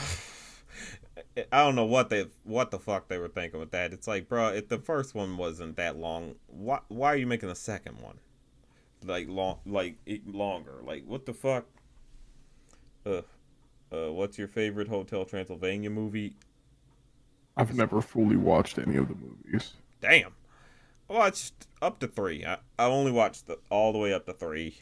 I don't know what the fuck they were thinking with that. It's like, bro, if the first one wasn't that long, why are you making the second one like longer? Like, what the fuck? Uh, what's your favorite Hotel Transylvania movie? I've never fully watched any of the movies. Damn, I watched up to three. I only watched all the way up to three.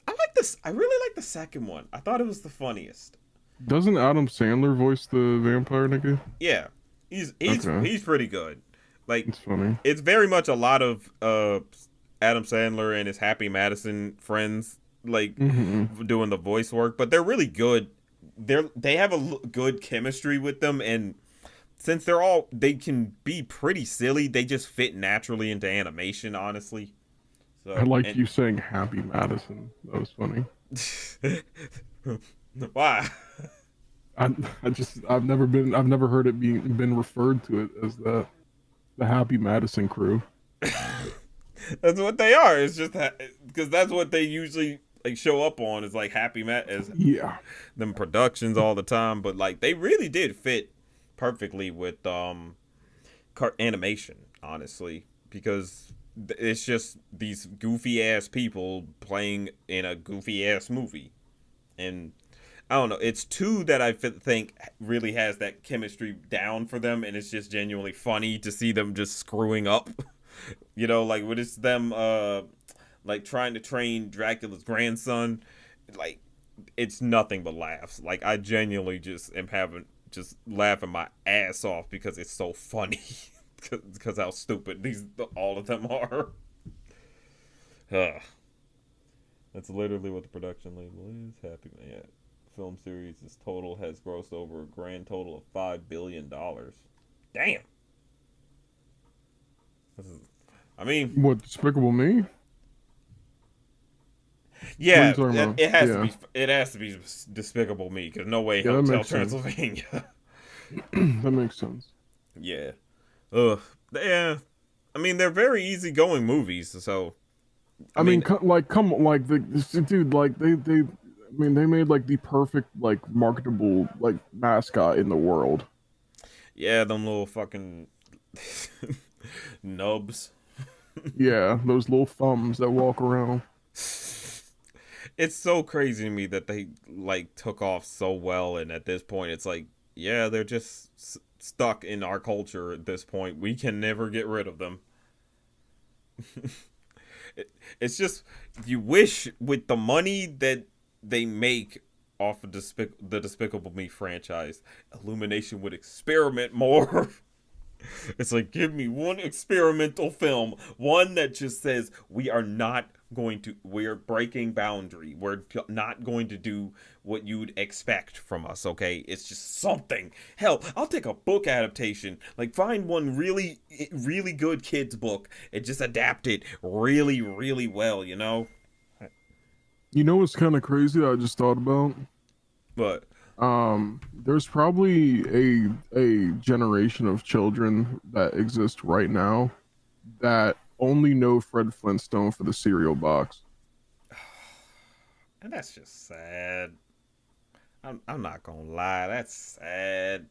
I like this. I really like the second one. I thought it was the funniest. Doesn't Adam Sandler voice the vampire nigga? Yeah, Okay, he's pretty good. Like it's funny. it's very much a lot of Adam Sandler and his Happy Madison friends like Hmm. doing the voice work, but they're really good. They have a good chemistry with them, and since they can be pretty silly, they just fit naturally into animation. Honestly, I so like and you saying Happy Madison. That was funny. why? I, I've never heard it been referred to it as the Happy Madison crew. That's what they are. It's just because that's what they usually like show up on is like Happy Matt as Yeah. them productions all the time. But like they really did fit perfectly with animation, honestly, because it's just these goofy ass people playing in a goofy ass movie, and I don't know. It's two that I think really has that chemistry down for them, and it's just genuinely funny to see them just screwing up. You know, like when it's them like trying to train Dracula's grandson, like it's nothing but laughs. Like I genuinely just am having just laughing my ass off because it's so funny. Because how stupid these all of them are. That's literally what the production label is. Happy Man. Film series this total has grossed over a grand total of $5 billion. Damn. This is, I mean, What, Despicable Me? What are you yeah, talking about? it has to Yeah. be. It has to be Despicable Me because no way Yeah, that Hotel makes sense. Transylvania. That makes sense. Yeah. Ugh. Yeah. I mean, they're very easygoing movies. So I I mean, mean, come on, like dude, like I mean, they made like the perfect like marketable like mascot in the world. yeah, them little fucking nubs. Yeah, those little thumbs that walk around. It's so crazy to me that they like took off so well, and at this point, it's like, yeah, they're just stuck in our culture at this point. We can never get rid of them. It's just you wish with the money that they make off of the Despicable Me franchise, Illumination would experiment more. It's like, give me one experimental film, one that just says we're breaking boundary. We're not going to do what you'd expect from us, okay? It's just something. Hell, I'll take a book adaptation. Like, find one really, really good kids' book and just adapt it really, really well, you know? You know what's kind of crazy that I just thought about? But, There's probably a generation of children that exist right now that only know Fred Flintstone for the cereal box. and that's just sad. I'm not gonna lie, that's sad.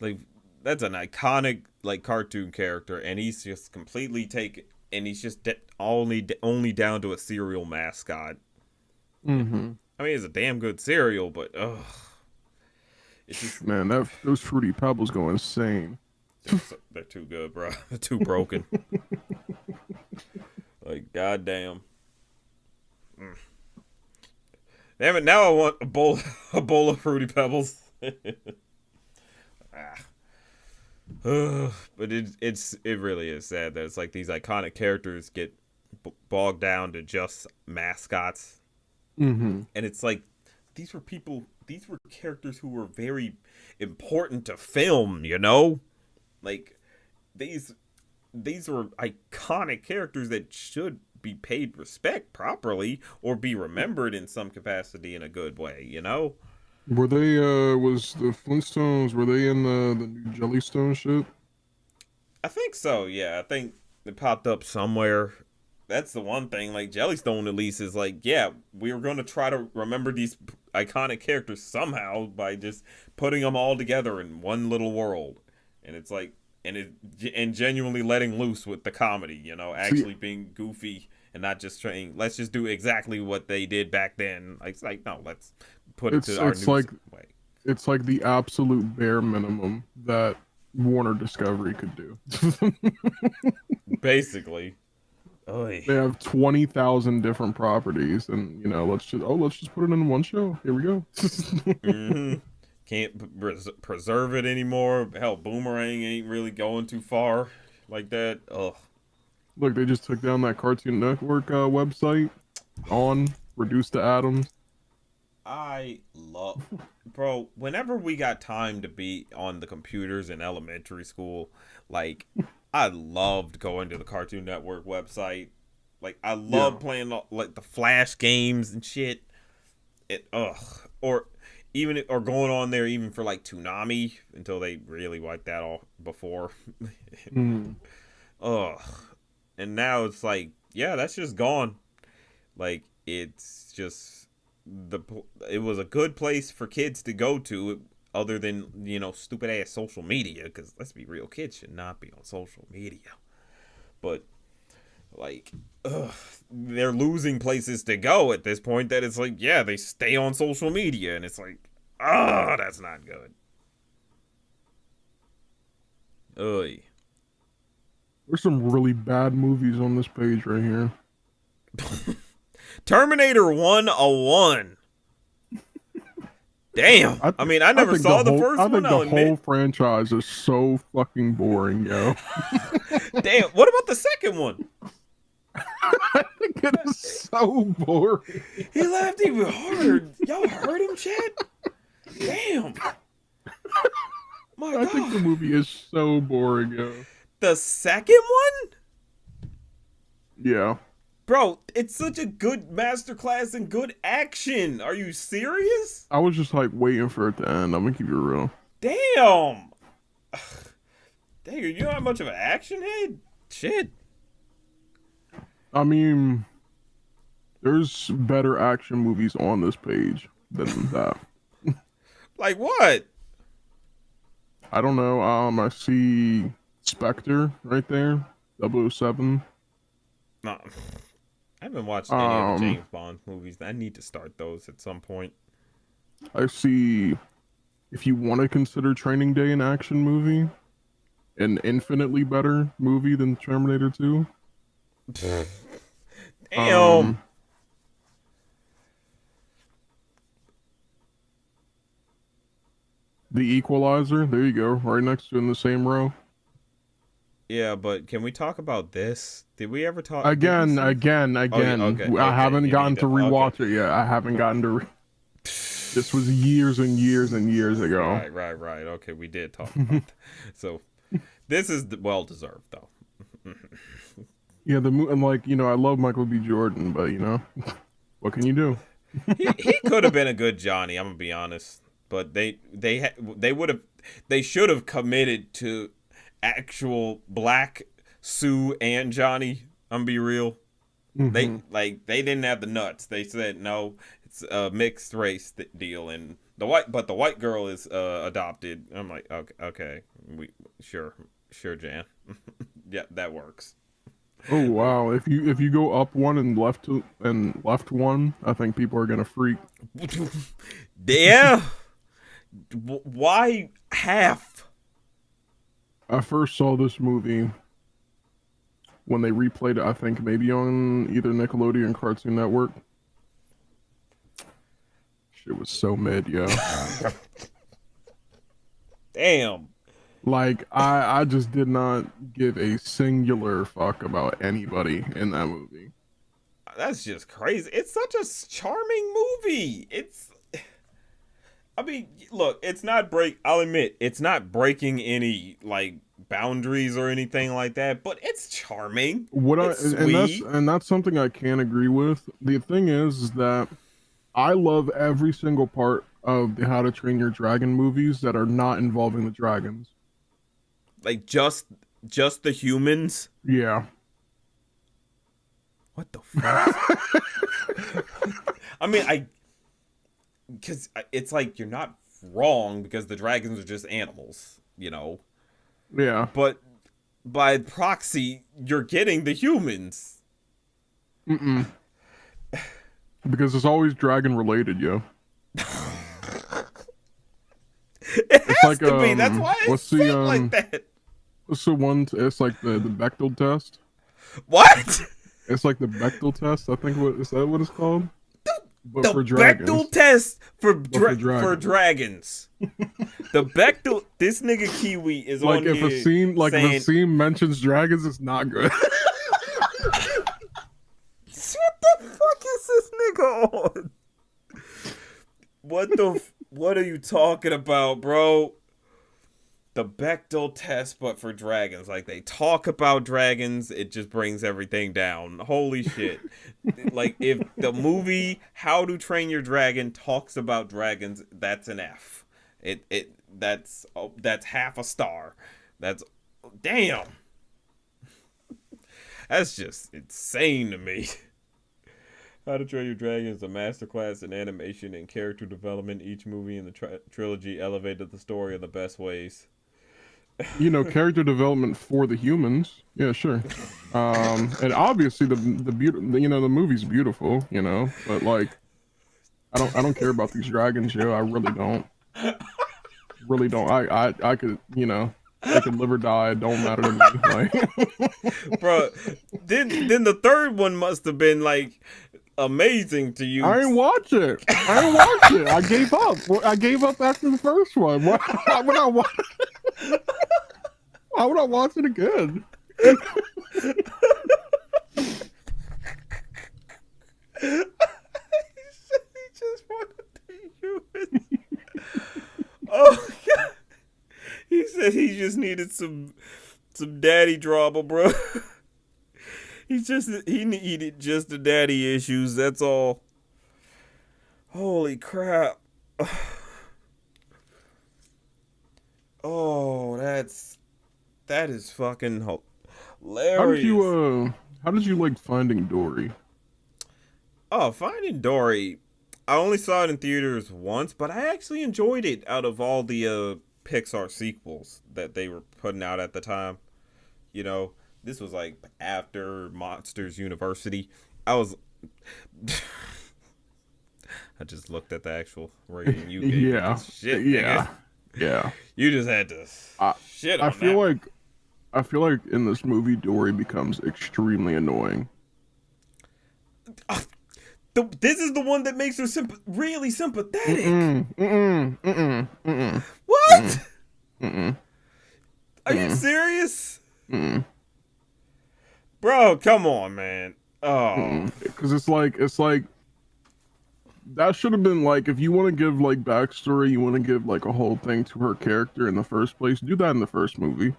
Like that's an iconic like cartoon character, and he's just completely taken. and he's just only down to a cereal mascot. Mm-hmm. I mean, it's a damn good cereal, but ugh, it's just Man, that those fruity pebbles go insane. they're too good, bro. They're too broken. Like goddamn. Mm. Damn it! Now I want a bowl of fruity pebbles. Ah. But it really is sad that it's like these iconic characters get bogged down to just mascots, Mm-hmm. and it's like these were characters who were very important to film, you know, like these these were iconic characters that should be paid respect properly or be remembered in some capacity in a good way, you know. Were they was the Flintstones, were they in the new Jellystone shit? I think so. Yeah, I think it popped up somewhere. That's the one thing. Like Jellystone, at least, is like, yeah, we were going to try to remember these iconic characters somehow by just putting them all together in one little world, and it's like, and genuinely letting loose with the comedy. You know, See, actually being goofy and not just saying, let's just do exactly what they did back then. Like, it's like, no, let's put it it's to our it's new like way. it's like the absolute bare minimum that Warner Discovery could do. Basically. Oy. They have 20,000 different properties, and let's just put it in one show. Here we go. Mm-hmm. Can't preserve it anymore. Hell, Boomerang ain't really going too far like that. Ugh. Look, they just took down that Cartoon Network website. On reduced to atoms. I love, bro. Whenever we got time to be on the computers in elementary school, like I loved going to the Cartoon Network website. Like I Yeah. loved playing like the Flash games and shit. It or even or going on there even for like Toonami until they really wiped that off before. Mm. Ugh. And now it's like, yeah, that's just gone. Like it's just the it was a good place for kids to go to other than, you know, stupid ass social media, cuz let's be real, kids should not be on social media. But like they're losing places to go at this point that it's like, yeah, they stay on social media and it's like, oh, that's not good. Oy. There's some really bad movies on this page right here. Terminator 101. Damn. I mean, I never saw the first I one, think I'll the whole admit. franchise is so fucking boring, yo. Damn. What about the second one? I think it is so boring. He laughed even harder. Y'all heard him, Chad? Damn. My I think the God. movie is so boring, yo. The second one? Yeah. Bro, it's such a good masterclass in good action. Are you serious? I was just like waiting for it to end. I'm gonna keep it real. Damn. Dang, you're not much of an action head? Shit. I mean, there's better action movies on this page than that. Like what? I don't know. I see Spectre right there, 007. No. I haven't watched any of the Um, James Bond movies. I need to start those at some point. I see. If you want to consider Training Day an action movie, an infinitely better movie than Terminator 2. Damn. The Equalizer. There you go, right next to in the same row. Yeah, but can we talk about this? Did we ever talk? Did we Again, see? again, Oh, yeah, again. okay, I okay. haven't You gotten need to okay. rewatch it yet. I haven't gotten to. This was years and years and years ago. Right. Okay, we did talk about that. So this is well deserved, though. Yeah, and like I love Michael B. Jordan, but what can you do? He could have been a good Johnny. I'm gonna be honest, but they should have committed to actual black Sue and Johnny. I'm gonna be real. Mm-hmm. They didn't have the nuts. They said no, it's a mixed race deal, and the white girl is adopted. I'm like, okay, we sure, Jan, yeah, that works. Oh wow! If you go up one and left one, I think people are gonna freak. Yeah. Why half? I first saw this movie when they replayed it. I think maybe on either Nickelodeon or Cartoon Network. Shit was so mid, yo. Damn. Like I just did not give a singular fuck about anybody in that movie. That's just crazy. It's such a charming movie. I mean, look, it's not break. I'll admit, it's not breaking any like boundaries or anything like that. But it's charming. What I It's and that's sweet. and that's something I can't agree with. The thing is that I love every single part of the How to Train Your Dragon movies that are not involving the dragons. Like just the humans. Yeah. What the fuck? I mean, because it's like you're not wrong because the dragons are just animals, you know. Yeah. But by proxy, you're getting the humans. Mm-mm. Because it's always dragon related, yo. It It's has like to be. That's why it's set like that. what's the one? It's like the Bechtel test. What? It's like the Bechtel test. I think what is that? What it's called? But The for dragons. Bechtel test But for for dragons. dragons. The Bechtel. This nigga Kiwi is Like on if here a scene, like saying, if a scene mentions dragons, it's not good. "What the fuck is this nigga on? What are you talking about, bro? The Bechdel test, but for dragons. Like they talk about dragons, it just brings everything down. Holy shit! Like if the movie How to Train Your Dragon talks about dragons, that's an F. That's half a star. That's damn. That's just insane to me. How to Train Your Dragon is a masterclass in animation and character development. Each movie in the trilogy elevated the story in the best ways. Character development for the humans. Yeah, sure. And obviously the beauty, the movie's beautiful, but like I don't care about these dragons, yo. I really don't. Really don't. I could, they could live or die. It don't matter to me. Like, Bro, then the third one must have been like amazing to you. I ain't watch it. I ain't watch it. I gave up. I gave up after the first one. Why would I watch? Why would I watch it again? He just wanted the humans. Oh God. He said he just needed some daddy drama, bro. He needed just the daddy issues. That's all. Holy crap. Oh, that is fucking hilarious. How did you like Finding Dory? Oh, Finding Dory. I only saw it in theaters once, but I actually enjoyed it out of all the Pixar sequels that they were putting out at the time. You know, this was like after Monsters University. I was I just looked at the actual rating you gave Yeah, this shit, yeah, nigga. yeah. You just had to I shit I on feel that. like I feel like in this movie Dory becomes extremely annoying. This is the one that makes her really sympathetic. Mm-mm, mm-mm, mm-mm, mm-mm, What? mm-mm, mm-mm, Are you serious? mm-mm, Bro, come on, man. Oh. mm-mm. Because it's like that should have been like if you want to give like backstory, you want to give like a whole thing to her character in the first place. Do that in the first movie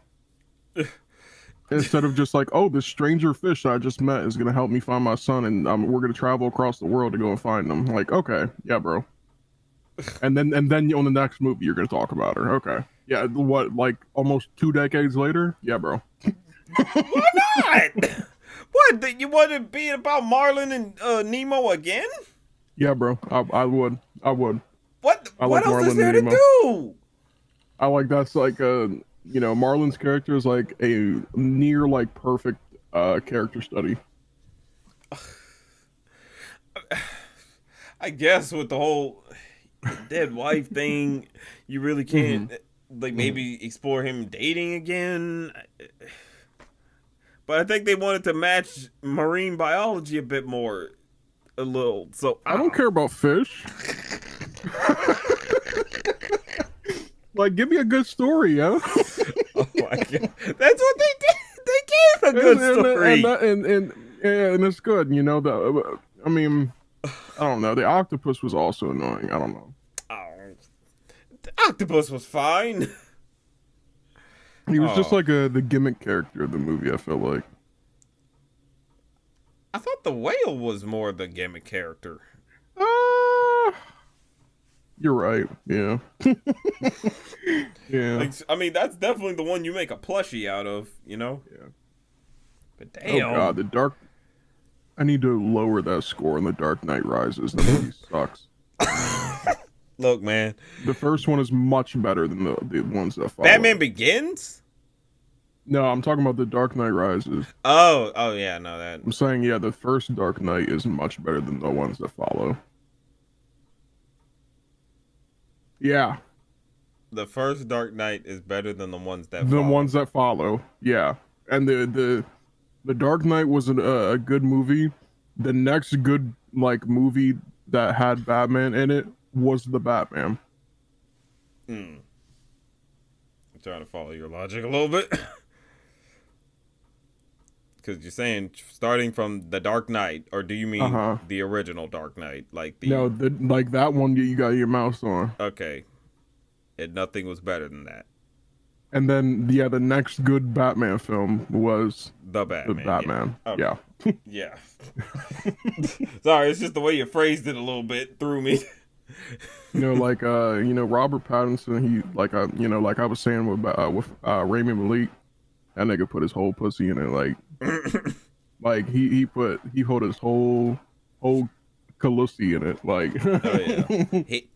instead of just like, oh, this stranger fish I just met is gonna help me find my son, and we're gonna travel across the world to go and find him. Like, okay, yeah, bro. And then on the next movie you're gonna talk about her. Okay, yeah, what like almost 2 decades later? Yeah, bro. Why not? What? You want to be about Marlin and Nemo again? Yeah, bro. I would. What? I What like else is Marlon there and to Nemo. do? I like that's like Marlon's character is like a near like perfect character study. I guess with the whole dead wife thing, you really Mm-hmm. can't like Mm-hmm. maybe explore him dating again. But I think they wanted to match marine biology a bit more, a little. So I I don't don't. care about fish. Like, give me a good story, yo. Oh my god, that's what they did. They gave a good story. And it's good. You know, I mean, I don't know. The octopus was also annoying. I don't know. Oh, the octopus was fine. He was just Oh, like the gimmick character of the movie. I felt like. I thought the whale was more the gimmick character. Uh, you're right. Yeah. Yeah. Like, I mean, that's definitely the one you make a plushie out of, Yeah. But Oh God, damn. the dark. I need to lower that score on The Dark Knight Rises. That movie sucks. Look, man, The first one is much better than the ones that Batman follow. Begins. No, I'm talking about The Dark Knight Rises. Oh yeah, no that I'm saying, yeah, the first Dark Knight is much better than the ones that follow. Yeah, the first Dark Knight is better than the ones that the follow. ones that follow. Yeah, and the Dark Knight was a good movie. The next good like movie that had Batman in it was the Batman. Hmm. I'm trying to follow your logic a little bit. Because you're saying starting from the Dark Knight, or do you Uh mean huh. the original Dark Knight? Like No, the the like that one you got your mouse on, okay, and nothing was better than that. and then yeah, the next good Batman film was The the Batman, yeah. Batman. Okay, Yeah. yeah. Sorry, it's just the way you phrased it a little bit threw me. Robert Pattinson, he like I was saying with Rami Malik, that nigga put his whole pussy in it. Like he put his whole Calusi in it. Like Oh yeah, he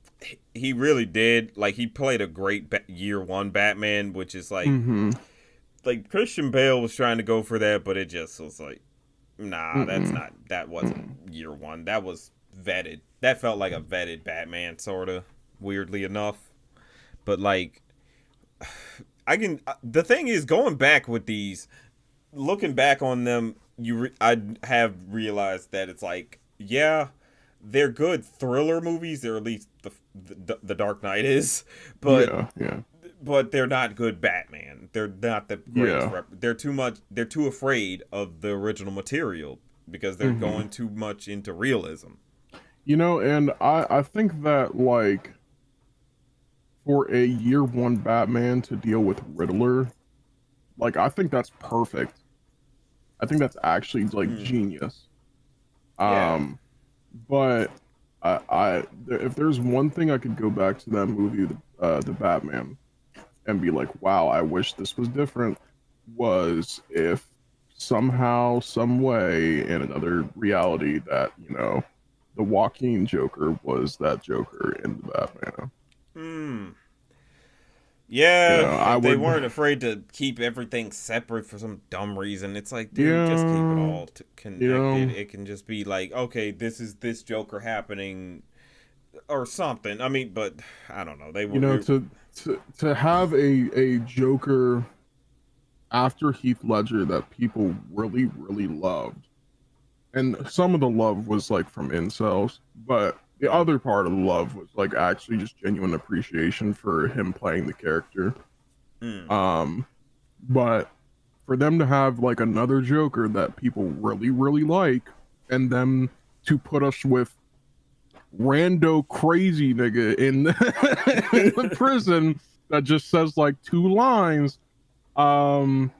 he really did. Like he played a great year one Batman, which is mm-hmm. like Christian Bale was trying to go for that, but it just was like, nah, Mm-mm. that wasn't Mm-mm. year one. That was vetted. That felt like a vetted Batman, sort of weirdly enough. But like, I can. The thing is, going back with these, looking back on them, I have realized that it's like, yeah, they're good thriller movies, or at least the Dark Knight is, but Yeah, yeah, they're not good Batman. They're not the greatest. yeah. They're too much. They're too afraid of the original material because they're Mm-hmm. going too much into realism. And I think that like for a year one Batman to deal with Riddler, like I think that's perfect. I think that's actually like Hmm. genius. Yeah. Um, but if there's one thing I could go back to that movie, the Batman, and be like, wow, I wish this was different, was if somehow, some way, in another reality that the Joaquin Joker was that Joker in the Batman. Hmm. You Yeah, know, I if they would, weren't afraid to keep everything separate for some dumb reason, it's like, dude, just keep it yeah, all you connected. know, It can just be like, okay, this is this Joker happening or something. I mean, but I don't know. They you were. know, to have a Joker after Heath Ledger that people really really loved, and some of the love was like from incels, but the Mm, other part of the love was like actually just genuine appreciation for him playing the character. mm. Um, but for them to have like another Joker that people really really like, and them to put us with rando crazy nigga in in the prison that just says like two lines, um,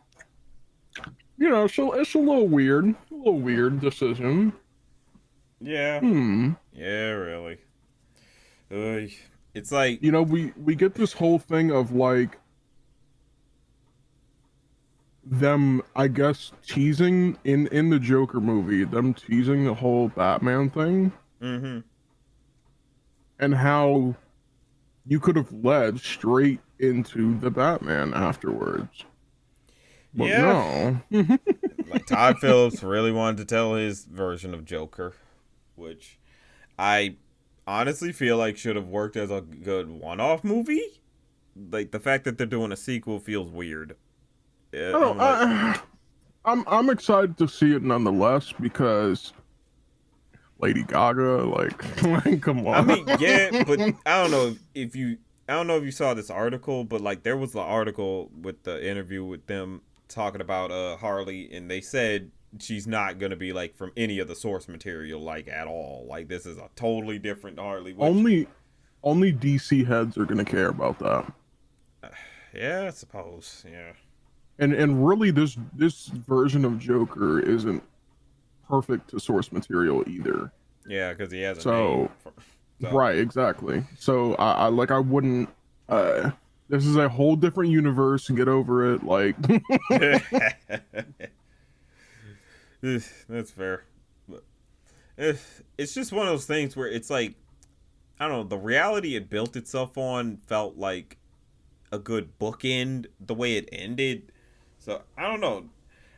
so it's a little weird decision. Yeah. Hmm. Yeah, really. Ugh. It's like, We get this whole thing of like them, I guess, teasing in the Joker movie, them teasing the whole Batman thing, mm-hmm. and how you could have led straight into the Batman afterwards, but Yeah. no. Like Todd Phillips really wanted to tell his version of Joker, which I honestly feel like should have worked as a good one-off movie. Like the fact that they're doing a sequel feels weird. I don't. I'm like, I'm excited to see it nonetheless because Lady Gaga, like come I on. mean, yeah, but I don't know if you, I don't know if you saw this article, but like there was the article with the interview with them talking about Harley, and they said she's not gonna be like from any of the source material like at all. Like this is a totally different Harley, which Only DC heads are gonna care about that. yeah, I suppose, yeah, And really, this version of Joker isn't perfect to source material either. yeah, because he has a name. So So right, exactly. So I like I wouldn't. Uh, this is a whole different universe. Get over it. Like, that's fair. But it's just one of those things where it's like I don't know. The reality it built itself on felt like a good bookend. The way it ended, so I don't know.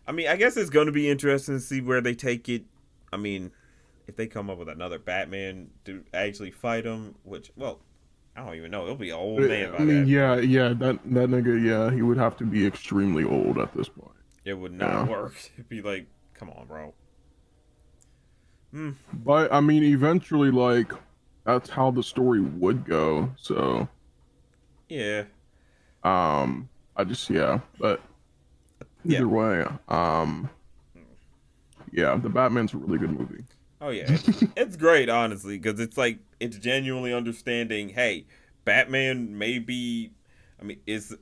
I mean, I guess it's going to be interesting to see where they take it. I mean, if they come up with another Batman to actually fight him, which, well, I don't even know. He'll be an old man I by mean, that yeah, point. yeah, that nigga, yeah, he would have to be extremely old at this point. It would not Yeah, work. It'd be like, come on, bro. Hmm. but I mean, eventually, like, that's how the story would go. So, Yeah. I just yeah, but Yeah. either way, yeah, the Batman's a really good movie. Oh yeah, it's great honestly because it's like it's genuinely understanding. Hey, Batman may be, I mean, is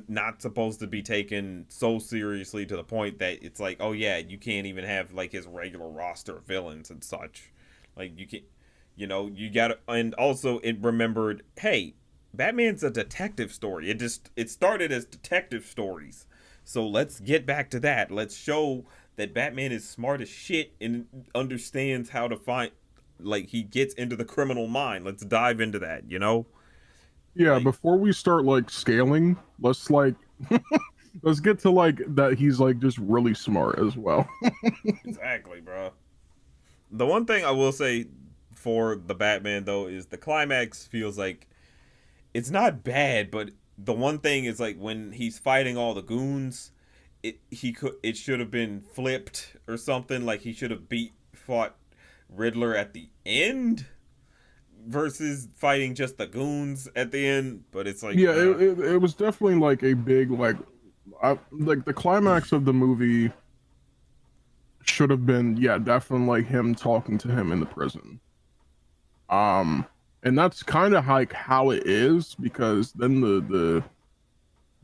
not supposed to be taken so seriously to the point that it's like, oh yeah, you can't even have like his regular roster of villains and such. Like you can, you got to, and also it remembered, hey, Batman's a detective story. It started as detective stories, so let's get back to that. Let's show that Batman is smart as shit and understands how to find, like he gets into the criminal mind. Let's dive into that. Yeah, Like before we start like scaling, let's like let's get to like that he's like just really smart as well. exactly, bro. The one thing I will say for the Batman though is the climax feels like it's not bad, but the one thing is like when he's fighting all the goons, it should have been flipped or something. Like he should have fought Riddler at the end versus fighting just the goons at the end. But it's like, Yeah, it was definitely like a big like the climax of the movie should have been, yeah, definitely like him talking to him in the prison. Um, and that's kind of like how it is because then the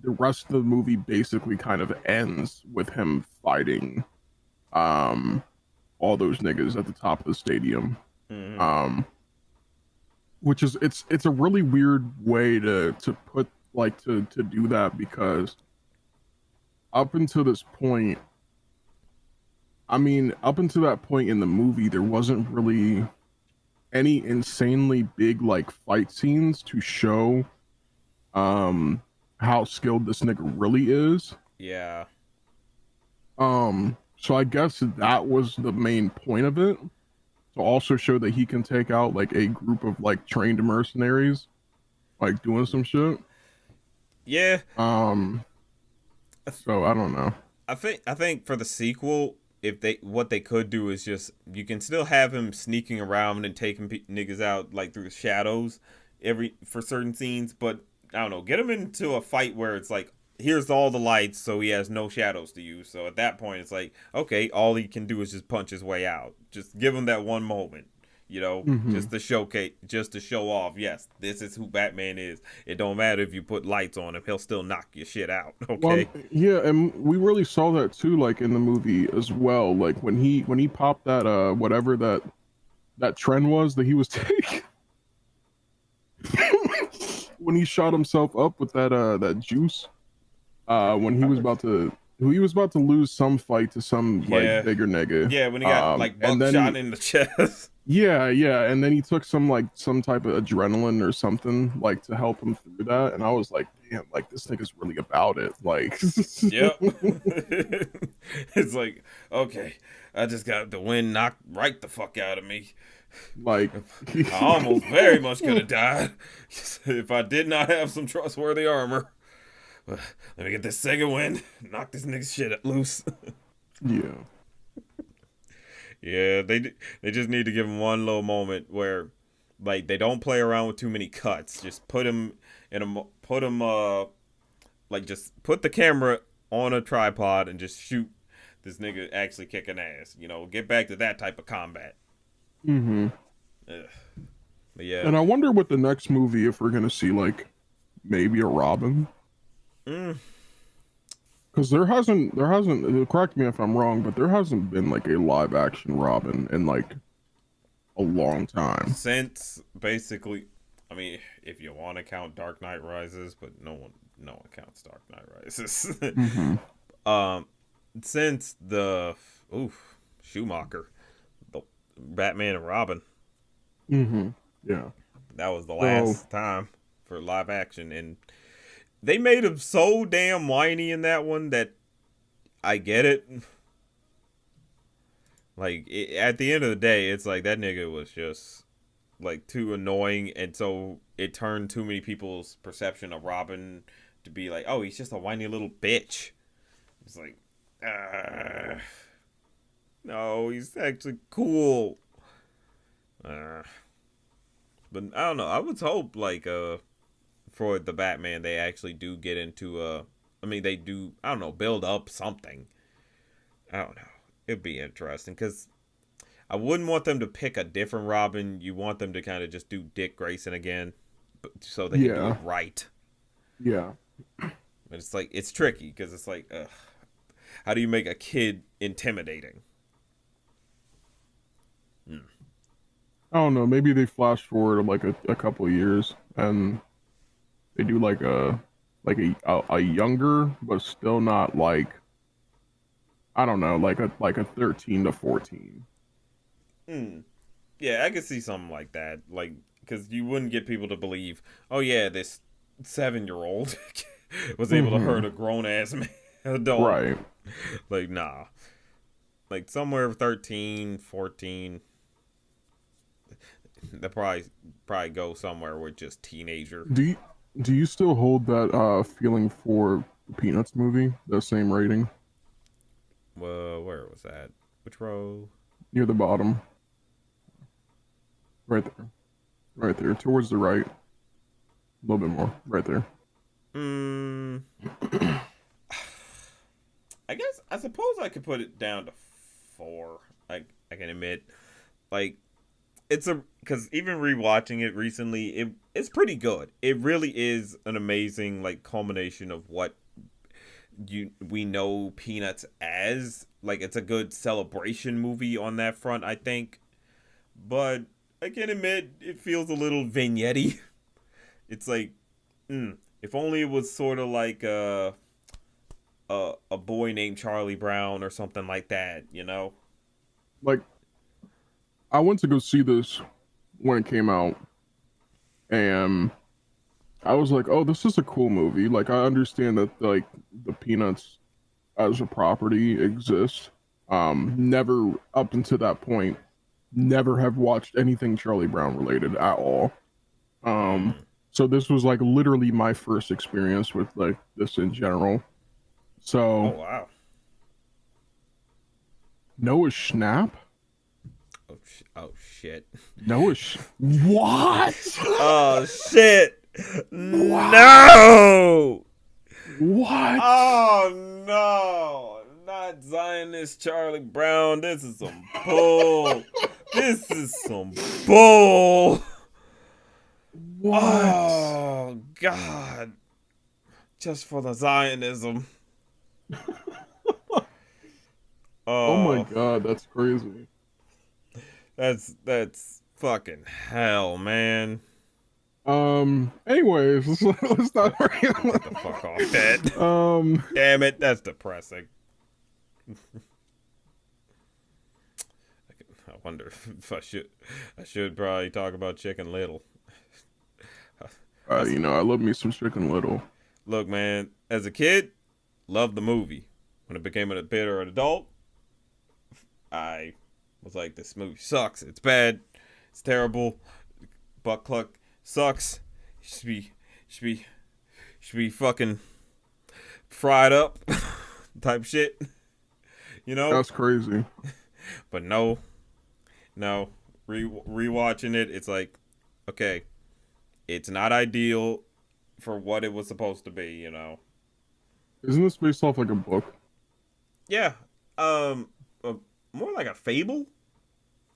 rest of the movie basically kind of ends with him fighting um all those niggas at the top of the stadium. mm-hmm. Um, which is it's a really weird way to put like to do that because up until this point, I mean, up until that point in the movie, there wasn't really any insanely big like fight scenes to show um how skilled this nigga really is. Yeah, So I guess that was the main point of it, to also show that he can take out like a group of like trained mercenaries like doing some shit. yeah. Um, so I don't know. I think for the sequel, if they what they could do is just you can still have him sneaking around and taking niggas out like through the shadows every for certain scenes, but I don't know, get him into a fight where it's like here's all the lights, so he has no shadows to use. So at that point, it's like okay, all he can do is just punch his way out. Just give him that one moment. Hmm. Just to showcase, just to show off. Yes, this is who Batman is. It don't matter if you put lights on him; he'll still knock your shit out. Well, Okay. yeah, and we really saw that too, like in the movie as well. Like when he popped that whatever that trend was that he was taking, when he shot himself up with that juice, when he I was for- about to. he was about to lose some fight to some like Yeah, bigger nigga. yeah. When he got like And then buckshot in the chest. yeah, and then he took some like some type of adrenaline or something like to help him through that, and I was like, damn, like this nigga's really about it. Like, Yep. It's like, okay, I just got the wind knocked right the fuck out of me. like, I almost very much could have died if I did not have some trustworthy armor. Let me get this second wind, knock this nigga shit loose. yeah, Yeah, they just need to give him one little moment where, like, they don't play around with too many cuts. Just put him in a put him like just put the camera on a tripod and just shoot this nigga actually kicking ass. You know, get back to that type of combat. mm-hmm. Ugh. But yeah, And I wonder what the next movie if we're gonna see like maybe a Robin. mm, Because there hasn't correct me if I'm wrong, but there hasn't been like a live action Robin in like a long time. since basically, I mean, if you want to count Dark Knight Rises, but no one counts Dark Knight Rises. Mm-hmm. um, since the Schumacher, the Batman and Robin, Mm-hmm. Yeah. that was the So last time for live action, and they made him so damn whiny in that one that I get it. Like at the end of the day, it's like that nigga was just like too annoying, and so it turned too many people's perception of Robin to be like, oh, he's just a whiny little bitch. It's like, no, he's actually cool. Uh, but I don't know. I would hope like for the Batman they actually do get into I mean they do, I don't know, build up something. I don't know. It'd be interesting because I wouldn't want them to pick a different Robin. You want them to kind of just do Dick Grayson again, but so they can do it yeah, right. yeah. But it's like it's tricky because it's like, how do you make a kid intimidating? Hmm. I don't know. Maybe they flash forward like a couple of years and they do like a younger, but still not like I don't know, like a 13 to 14. Hmm. Yeah, I could see something like that. Like, because you wouldn't get people to believe, oh yeah, this 7-year-old was able to hurt Mm-hmm. a grown ass man, adult. Right. Like, nah. Like somewhere 13, 14. They probably go somewhere with just teenager. Do you do you still hold that feeling for the Peanuts movie? That same rating Well, where was that? Which row? near the bottom, right there, right there, towards the right, a little bit more, right there. Hmm. I suppose I could put it down to 4. I can admit, like it's a because even rewatching it recently, it's pretty good. It really is an amazing like culmination of what we know Peanuts as. Like it's a good celebration movie on that front, I think. But I can admit it feels a little vignette-y. It's like, if only it was sort of like a boy named Charlie Brown or something like that, you know? Like I went to go see this when it came out, and I was like, "Oh, this is a cool movie." Like I understand that like the Peanuts as a property exists. Never up until that point, never have watched anything Charlie Brown related at all. Um, Mm. so this was like literally my first experience with like this in general. Oh So wow. Noah Schnapp, Oh shit. What? Oh shit. What? No. What? Oh no. Not Zionist Charlie Brown. This is some bull. This is some bull. What? Oh god. Just for the Zionism. Oh my Oh, God, that's crazy. that's fucking hell, man. Anyways, let's not. Get the fuck off that. um. Damn it, that's depressing. I wonder if I should. I should probably talk about Chicken Little. I love me some Chicken Little. Look, man, as a kid, loved the movie. When it became a bit of an adult, I was like, this movie sucks. It's bad. It's terrible. Butt Cluck sucks. Should be fucking fried up type shit. You know? That's crazy. But no. Rewatching it, it's like, okay, it's not ideal for what it was supposed to be, you know? Isn't this based off like a book? Yeah. More like a fable,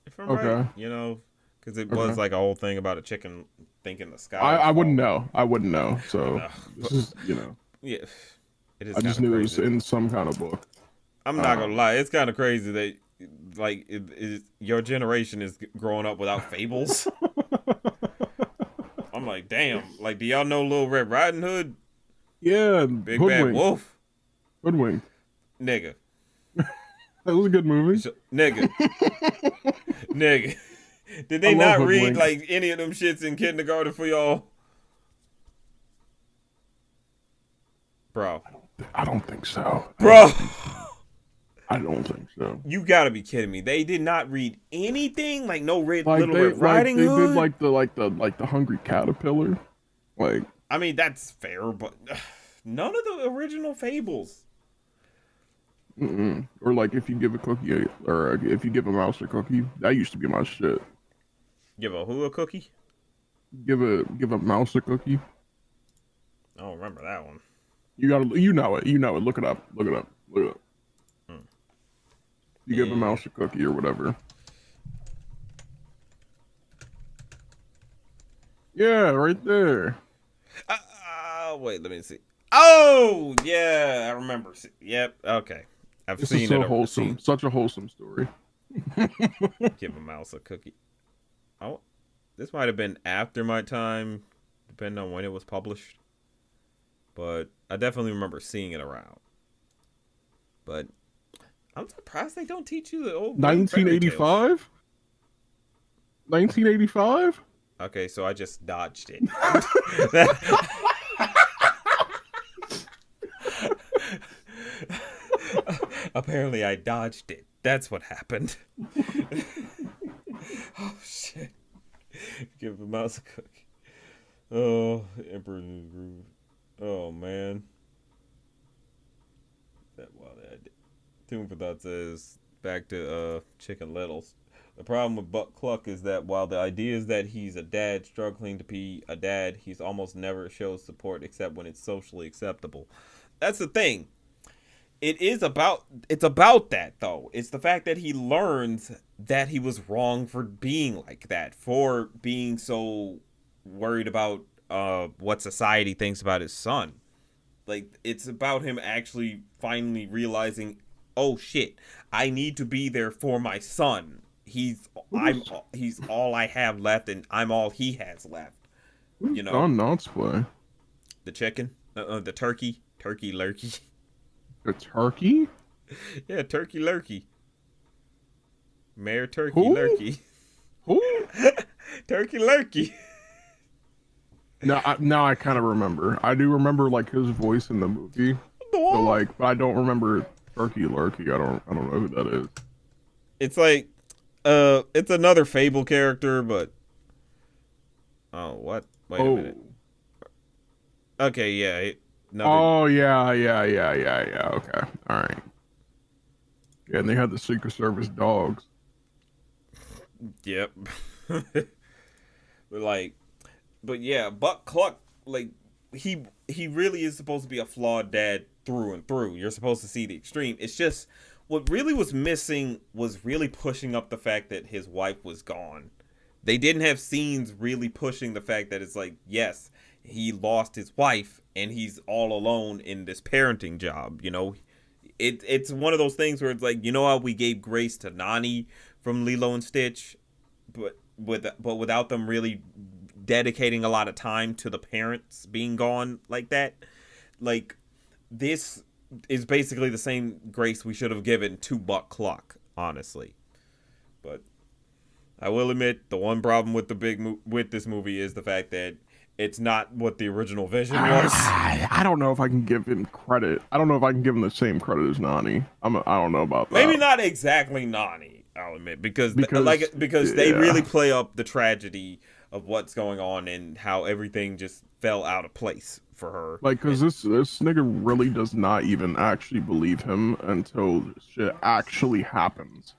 if I'm Okay. right. You know, because it was like a whole thing about a chicken thinking the sky. I wouldn't know. I wouldn't know. So this is, yeah, it is. I just knew crazy. it was in some kind of book. I'm not gonna lie, it's kind of crazy that like your generation is growing up without fables. I'm like, damn. Like, do y'all know Little Red Riding Hood? Yeah, Big Hoodwink. Bad Wolf. Hoodwink. Nigga. That was a good movie. Nigga. Nigga. Did they not read like any of them shits in kindergarten for y'all? Bro. I don't think so. Bro. I don't think so. You gotta be kidding me. They did not read anything? Like no Little Red Riding Hood? They did like the Hungry Caterpillar. Like, I mean, that's fair, but none of the original fables. Or like if you give a cookie or if you give a mouse a cookie, that used to be my shit. Give a who a cookie? Give a mouse a cookie. I don't remember that one. You know it. Look it up. You give a mouse a cookie or whatever. Yeah, right there. Wait, let me see. Oh, yeah, I remember. Yep, okay. I've seen it. Wholesome. Such a wholesome story. Give a mouse a cookie. Oh, this might have been after my time, depending on when it was published. But I definitely remember seeing it around. But I'm surprised they don't teach you the old 1985? 1985? Okay, so I just dodged it. Apparently I dodged it. That's what happened. Oh shit. Give the mouse a cookie. Oh, Emperor Groove. Oh man. That wild idea. Tune for Thought says back to Chicken Littles. The problem with Buck Cluck is that while the idea is that he's a dad struggling to be a dad, he's almost never shows support except when it's socially acceptable. That's the thing. It's about that though. It's the fact that he learns that he was wrong for being like that, for being so worried about what society thinks about his son. Like, it's about him actually finally realizing, oh shit, I need to be there for my son. He's all I have left, and I'm all he has left. You know, Don Knotts play the chicken, the turkey lurkey. The turkey? Yeah, turkey lurkey. Mayor Turkey Who? Lurkey. Who? Turkey lurkey. Now I kind of remember. I do remember like his voice in the movie. But I don't remember Turkey Lurkey. I don't know who that is. It's like it's another Fable character, but what? Wait a minute. Okay, yeah. Oh yeah. Okay, all right. Yeah, and they had the Secret Service dogs. Yep. But yeah, Buck Cluck, like he really is supposed to be a flawed dad through and through. You're supposed to see the extreme. It's just what really was missing was really pushing up the fact that his wife was gone. They didn't have scenes really pushing the fact that it's like, yes, he lost his wife and he's all alone in this parenting job. You know, it's one of those things where it's like, you know how we gave grace to Nani from Lilo and Stitch, but without them really dedicating a lot of time to the parents being gone like that. Like, this is basically the same grace we should have given to Buck Cluck, honestly. But I will admit, the one problem with with this movie is the fact that it's not what the original vision was. I don't know if I can give him credit. I don't know if I can give him the same credit as Nani. I don't know about that. Maybe not exactly Nani, I'll admit, because they really play up the tragedy of what's going on and how everything just fell out of place for her. Like, because this nigga really does not even actually believe him until shit actually happens.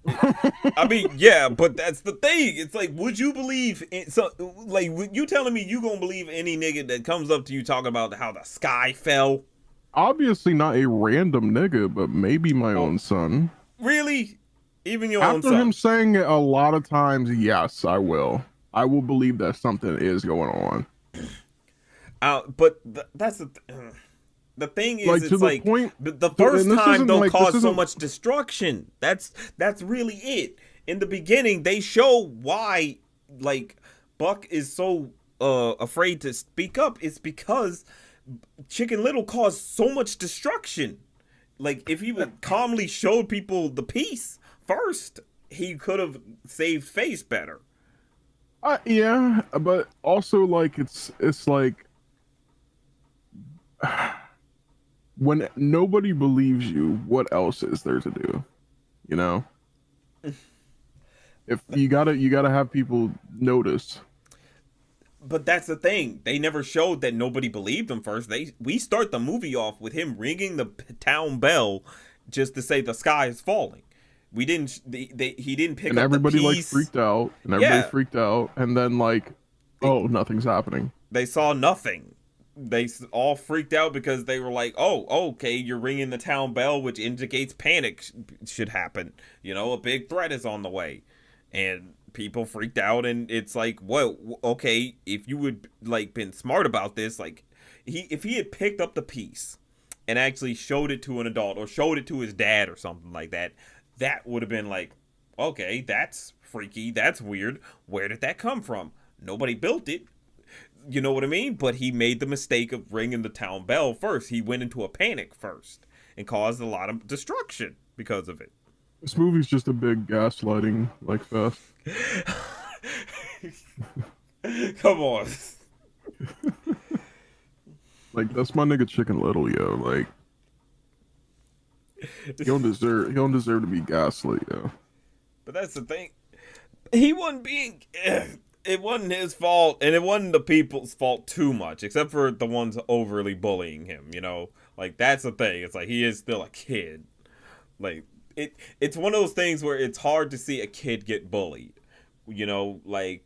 I mean, yeah, but that's the thing. It's like, would you believe you telling me you gonna believe any nigga that comes up to you talking about how the sky fell? Obviously not a random nigga, but maybe my own son. Really? Even your own son? After him saying it a lot of times, yes, I will. I will believe that something is going on. But that's the thing is, like, it's like the first time don't cause so much destruction. That's really it. In the beginning, they show why like Buck is so afraid to speak up. It's because Chicken Little caused so much destruction. Like, if he would calmly showed people the peace first, he could have saved face better. Yeah, but also like it's like when nobody believes you, what else is there to do? You know? If you gotta have people notice. But that's the thing. They never showed that nobody believed him first. We start the movie off with him ringing the town bell just to say the sky is falling. We didn't. He didn't pick and up everybody the like piece. freaked out, and everybody freaked out, and then like, oh, nothing's happening. They saw nothing. They all freaked out because they were like, oh, okay, you're ringing the town bell, which indicates panic should happen. You know, a big threat is on the way. And people freaked out, and it's like, well, okay, if you would like been smart about this, like if he had picked up the piece and actually showed it to an adult or showed it to his dad or something like that, that would have been like, okay, that's freaky, that's weird. Where did that come from? Nobody built it. You know what I mean? But he made the mistake of ringing the town bell first. He went into a panic first and caused a lot of destruction because of it. This movie's just a big gaslighting like fest. Come on. Like, that's my nigga Chicken Little, yo. Like, he don't deserve to be gaslit, yo. But that's the thing. He wasn't being. It wasn't his fault, and it wasn't the people's fault too much, except for the ones overly bullying him. You know, like that's the thing. It's like he is still a kid. Like it's one of those things where it's hard to see a kid get bullied. You know, like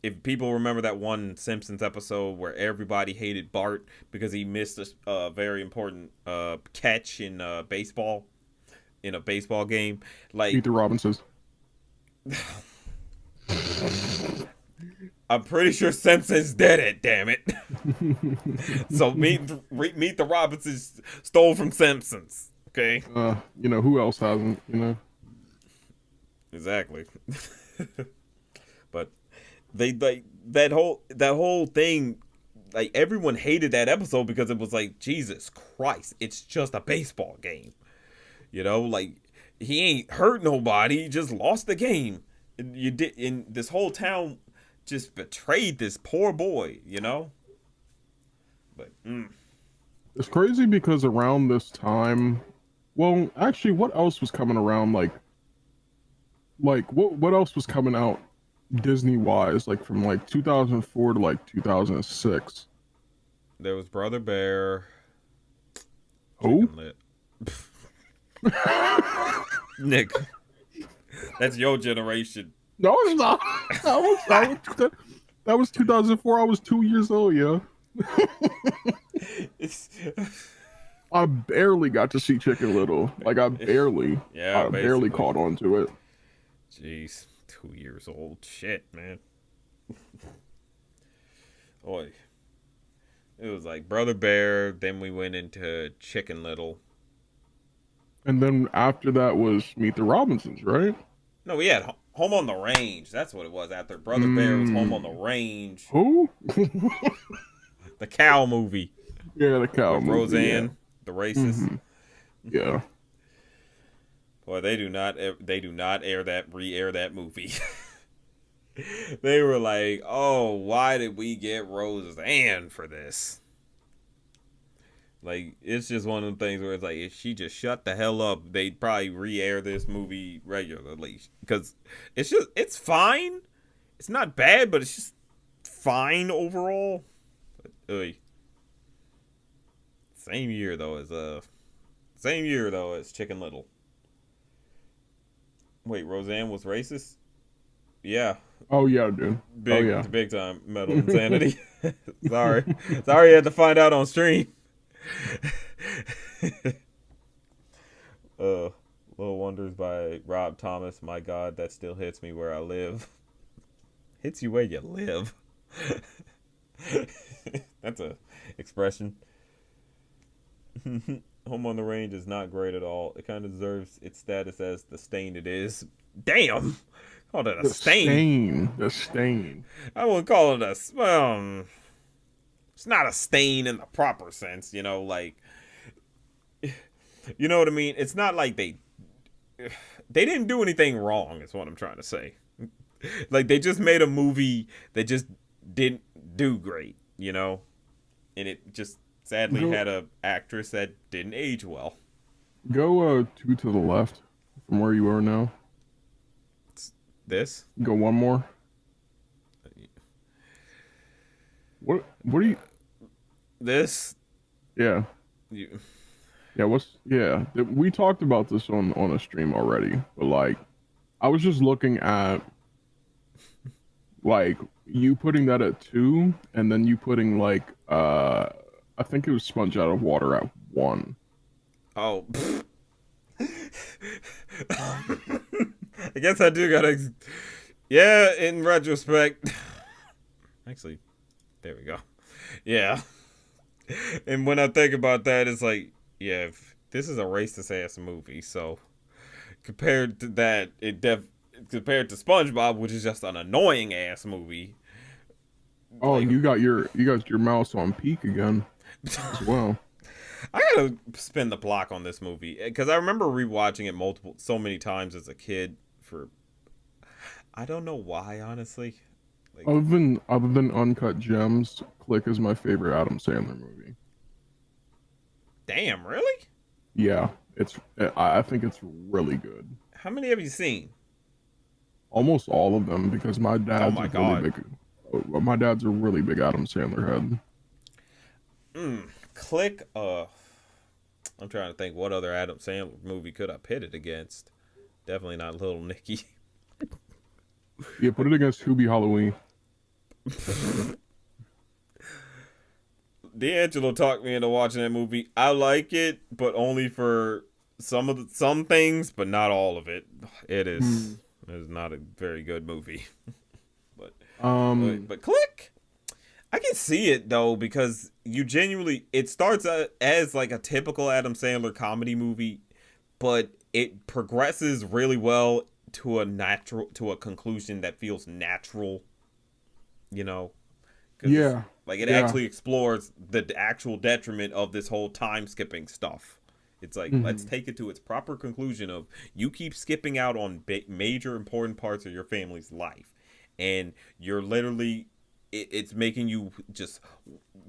if people remember that one Simpsons episode where everybody hated Bart because he missed a very important catch in baseball, in a baseball game. Like Meet the Robinsons. I'm pretty sure Simpsons did it, damn it. So Meet the Robinsons stole from Simpsons, okay? You know, who else hasn't, you know? Exactly. But they like that whole thing, like everyone hated that episode because it was like, Jesus Christ, it's just a baseball game. You know, like he ain't hurt nobody, he just lost the game. You did, in this whole town just betrayed this poor boy, you know? But It's crazy because around this time, well, actually, what else was coming around? Like what else was coming out Disney wise? Like from like 2004 to like 2006. There was Brother Bear. Who? Nick, that's your generation. No, it's not. That was 2004. I was 2 years old, yo. I barely got to see Chicken Little. Like, I barely caught on to it. Jeez, 2 years old. Shit, man. Boy. It was like Brother Bear, then we went into Chicken Little. And then after that was Meet the Robinsons, right? No, we had Home on the Range. That's what it was. After Brother Bear was Home on the Range, Who? the cow movie Yeah, the cow with movie. Yeah. Roseanne, the racist. Yeah. Boy, they do not re-air that movie. They were like, "Oh, why did we get Roseanne for this?" Like, it's just one of them things where it's like, if she just shut the hell up, they'd probably re-air this movie regularly. Because it's fine. It's not bad, but it's just fine overall. But, same year though as Chicken Little. Wait, Roseanne was racist? Yeah. Oh yeah, dude. Big time metal insanity. Sorry you had to find out on stream. Little Wonders by Rob Thomas. My God, that still hits me where I live. Hits you where you live. That's a expression. Home on the Range is not great at all. It kind of deserves its status as the stain it is. Damn! Called it a stain. The stain. I wouldn't call it a... it's not a stain in the proper sense, like... You know what I mean? It's not like they didn't do anything wrong, is what I'm trying to say. Like, they just made a movie that just didn't do great, And it just sadly had a actress that didn't age well. Go 2 to the left from where you are now. This? Go 1 more. What are you... This? Yeah. We talked about this on a stream already, but like, I was just looking at like you putting that at 2, and then you putting like I think it was Sponge Out of Water at 1. Oh. I guess I do gotta. Yeah, in retrospect. Actually, there we go. Yeah. And when I think about that, it's like, yeah, this is a racist ass movie. So compared to that, compared to SpongeBob, which is just an annoying ass movie. Oh, like, you got your mouse on peak again as well. I gotta spin the block on this movie because I remember rewatching it so many times as a kid. I don't know why, honestly. Like, other than Uncut Gems, Click is my favorite Adam Sandler movie. Damn, really? Yeah, I think it's really good. How many have you seen? Almost all of them, because my dad's my dad's a really big Adam Sandler head. Click. I'm trying to think what other Adam Sandler movie could I pit it against. Definitely not Little Nicky. Yeah, put it against Hubie Halloween. D'Angelo talked me into watching that movie. I like it, but only for some things, but not all of it. It is not a very good movie. but Click, I can see it though, because it starts as like a typical Adam Sandler comedy movie, but it progresses really well to a conclusion that feels natural. Yeah. Like, it actually explores the actual detriment of this whole time skipping stuff. It's like, let's take it to its proper conclusion of, you keep skipping out on major important parts of your family's life. And you're literally, it's making you just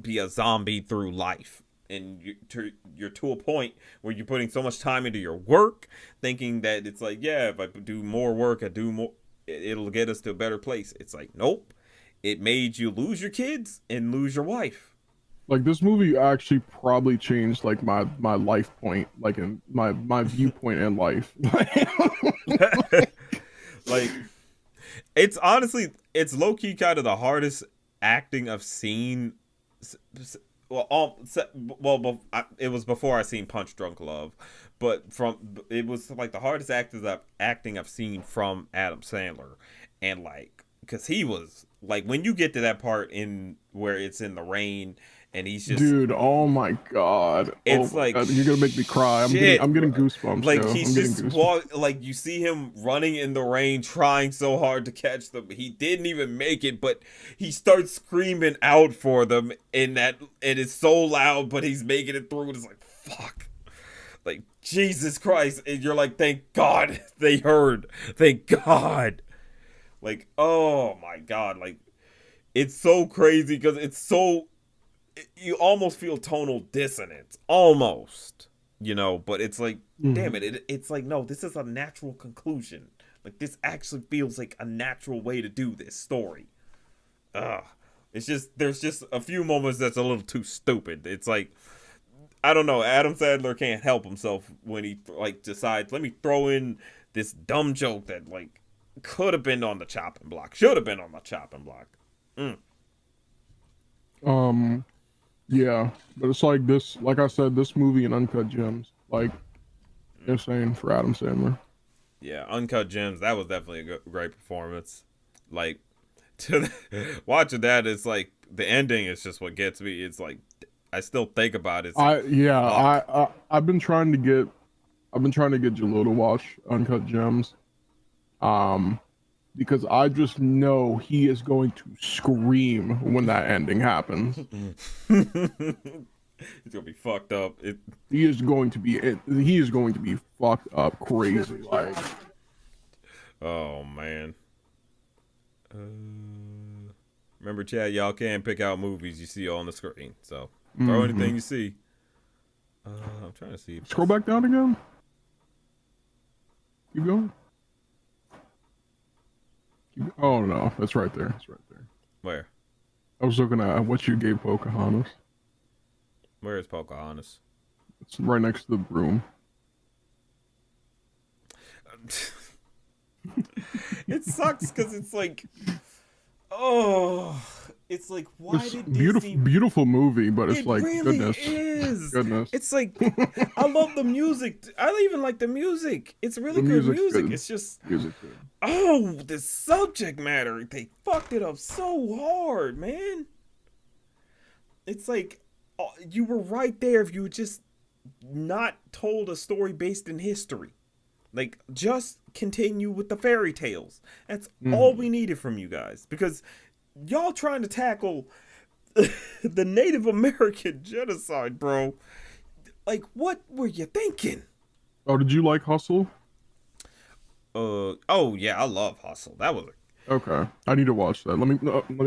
be a zombie through life. And you're to a point where you're putting so much time into your work, thinking that it's like, yeah, if I do more work, it'll get us to a better place. It's like, nope. It made you lose your kids and lose your wife. Like, this movie actually probably changed like my life point, like in my viewpoint in life. Like, it's honestly, it's low key kind of the hardest acting I've seen. It was before I seen Punch Drunk Love, but it was like the hardest acting I've seen from Adam Sandler, and like, because he was like when you get to that part in where it's in the rain and he's just, Dude, oh my god. Oh it's my like god. You're gonna make me cry. I'm shit, getting bro. goosebumps, Like yo. he's I'm getting just goosebumps. like you see him running in the rain, trying so hard to catch them. He didn't even make it, but he starts screaming out for them, and that it is so loud, but he's making it through. It's like fuck, like Jesus Christ, and you're like, thank God they heard, thank God. Like oh my God, like it's so crazy because it's so you almost feel tonal dissonance, almost, but it's like, damn Mhm. it's like, no, this is a natural conclusion. Like, this actually feels like a natural way to do this story. Ugh. It's just, there's just a few moments that's a little too stupid. It's like, I don't know, Adam Sandler can't help himself when he, like, decides, let me throw in this dumb joke that, like, could have been on the chopping block, should have been on the chopping block. Mm. Um, yeah, but it's like this. Like I said, this movie and Uncut Gems, like insane for Adam Sandler. Yeah, Uncut Gems. That was definitely a great performance. Like, watching that, it's like the ending is just what gets me. It's like I still think about it. It's like I yeah, fuck. I've been trying to get Jalil to watch Uncut Gems. Um, because I just know he is going to scream when that ending happens. It's gonna be fucked up. He is going to be fucked up crazy. Like, Oh man. Remember, Chad, y'all can pick out movies you see on the screen. So throw mm-hmm. anything you see. I'm trying to see. Scroll back down again. Keep going. Oh no, that's right there. It's right there. Where? I was looking at what you gave Pocahontas. Where is Pocahontas? It's right next to the broom. It sucks because it's like, oh, it's like, why It's did beautiful, Disney? beautiful movie, but it's It like really goodness, is. goodness. It's like, I love the music. I even like the music. It's really The good music's music. good. It's just, Music's good. oh, the subject matter. They fucked it up so hard, man. It's like, you were right there if you had just not told a story based in history. Like, just continue with the fairy tales. That's all Mm-hmm. we needed from you guys. Because y'all trying to tackle the Native American genocide, bro. Like, what were you thinking? Oh, did you like Hustle? Oh yeah, I love Hustle. That was Okay, I need to watch that. Let me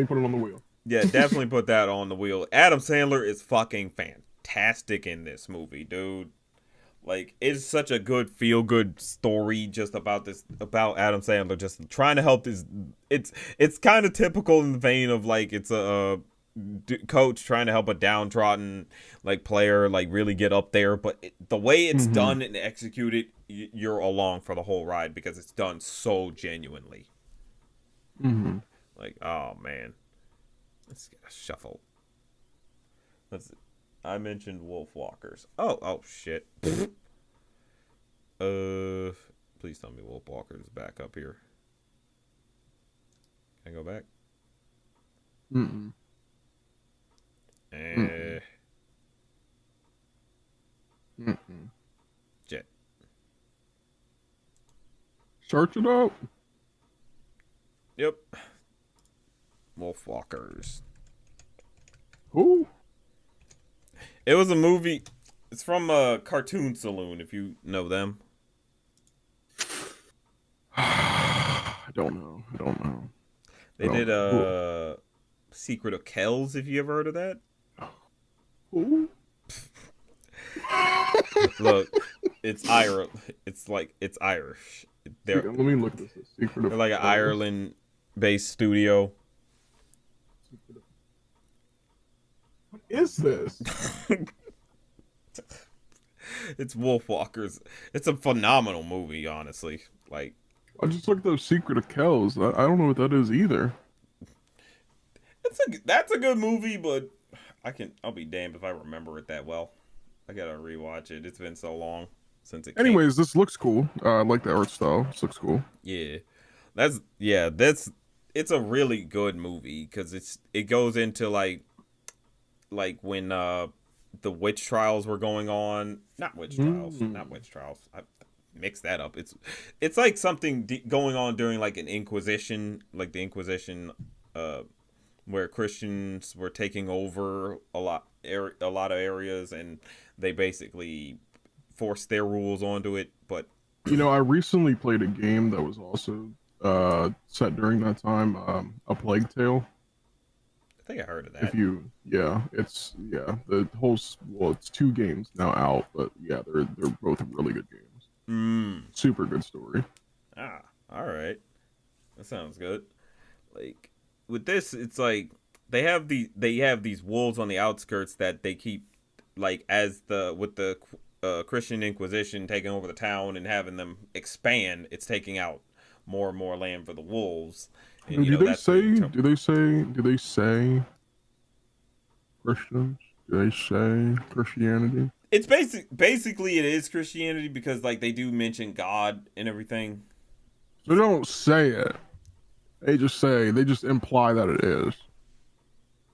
put it on the wheel. yeah, definitely put that on the wheel. Adam Sandler is fucking fantastic in this movie, dude. Like, it's such a good feel good story just about Adam Sandler just trying to help this. It's kind of typical in the vein of like it's a coach trying to help a downtrodden like player like really get up there, but the way it's Mm-hmm. done and executed, you're along for the whole ride because it's done so genuinely. Mm-hmm. Like, oh man, let's get a shuffle. Let's. I mentioned Wolf Walkers. Oh shit. Please tell me Wolf Walkers is back up here. Can I go back? Mm-mm. Eh, Mm-mm. Mm-mm. jet. Search it up. Yep. Wolf Walkers. Who? It was a movie. It's from a Cartoon Saloon, if you know them. I don't know. I don't know. I They did don't know. Secret of Kells, if you ever heard of that. Who? Look, it's Irish. It's Irish. They're Let me look at this. Secret they're of like an Kells. Ireland-based studio. What is this? It's Wolf Walkers. It's a phenomenal movie, honestly. Like, I just looked up Secret of Kells. I don't know what that is either. that's a good movie, but I'll be damned if I remember it that well. I gotta rewatch it. It's been so long since it came. Anyways, this looks cool. I like the art style. This looks cool. Yeah, that's it's a really good movie because it goes into like when the witch trials were going on. Not Mm. witch trials. I mixed that up. It's like something going on during like an Inquisition, like the Inquisition, uh, where Christians were taking over a lot of areas, and they basically forced their rules onto it. But I recently played a game that was also set during that time, A Plague Tale. I think I heard of If that. you, yeah, the whole, well, it's two games now out, but yeah, they're both really good games. Mm. Super good story. Ah, all right. That sounds good. Like with this, it's like they have these wolves on the outskirts that they keep like as the with the Christian Inquisition taking over the town and having them expand. It's taking out more and more land for the wolves, and Do they that's when say? Do they say Christians? Do they say Christianity? it's basically it is Christianity because like they do mention God and everything. They don't say it. They just imply that it is.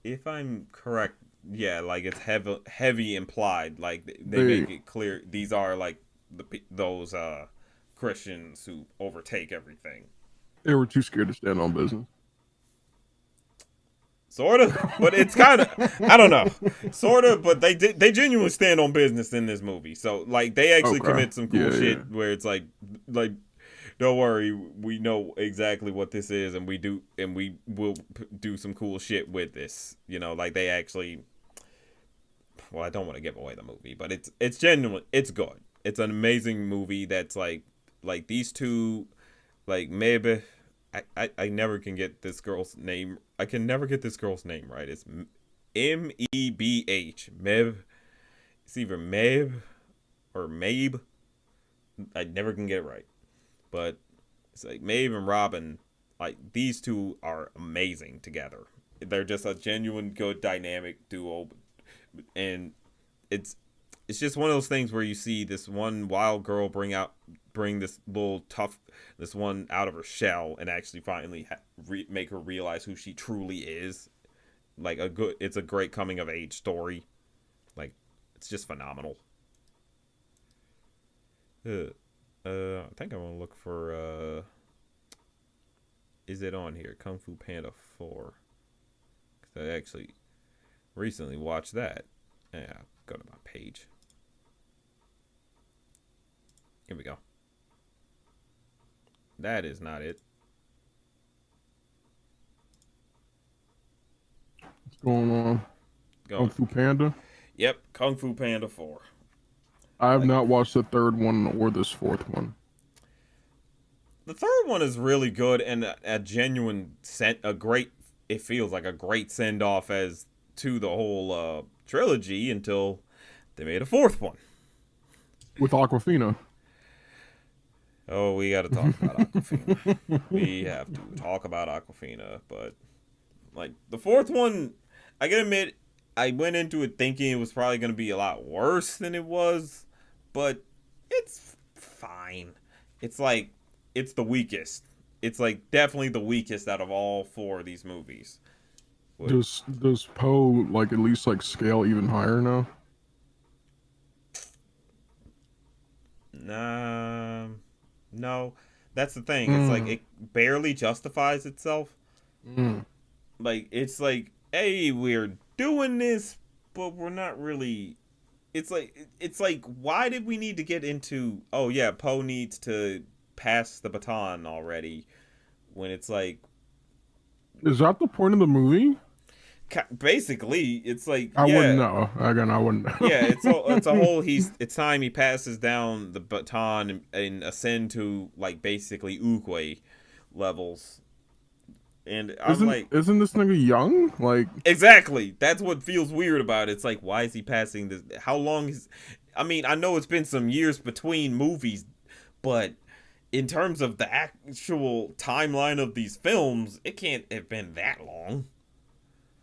If I'm correct, yeah, like it's heavy implied. Like they They make it clear these are like those Christians who overtake everything. they were too scared to stand on business. Sort of, but it's kind of I don't know, sort of, but they genuinely stand on business in this movie. So like they actually Okay. commit some cool Yeah, yeah. shit where it's like don't worry, we know exactly what this is, and we will do some cool shit with this. Like they actually. Well, I don't want to give away the movie, but it's genuinely it's good. It's an amazing movie that's like these two like maybe I never can get this girl's name. I can never get this girl's name right. It's Mebh. Meb. It's either Meb or Mabe. I never can get it right. But it's like Maeve and Robin, like these two are amazing together. They're just a genuine good dynamic duo, and it's it's just one of those things where you see this one wild girl bring this little tough this one out of her shell and actually finally make her realize who she truly is. Like it's a great coming of age story. Like it's just phenomenal. I think I want to look for. Is it on here? Kung Fu Panda 4. Cause I actually recently watched that. Yeah, go to my page. Here we go. That is not it. What's going on? Kung Going. Fu Panda. Yep, Kung Fu Panda 4. I have Like not watched the third one or this fourth one. the third one is really good and a genuine a great. It feels like a great send off as to the whole trilogy until they made a fourth one. With Aquafina. Oh, we got to talk about Aquafina. We have to talk about Aquafina, but like the fourth one, I gotta admit, I went into it thinking it was probably gonna be a lot worse than it was, but it's fine. It's like it's the weakest. It's like definitely the weakest out of all four of these movies. What? Does Poe like at least like scale even higher now? Nah, no. That's the thing. It's like Mm. it barely justifies itself. Mm. Like it's like, hey, we're doing this, but we're not really. It's like why did we need to get into? Oh yeah, Poe needs to pass the baton already. When it's like Is that the point of the movie? basically it's like I wouldn't yeah know. Again, I wouldn't yeah it's a know. whole it's time he passes down the baton and ascend to like basically Uguay levels. And I'm isn't like, isn't this nigga young? Like, exactly. That's what feels weird about it. It's like, why is he passing this? How long is? I mean, I know it's been some years between movies, but in terms of the actual timeline of these films, it can't have been that long.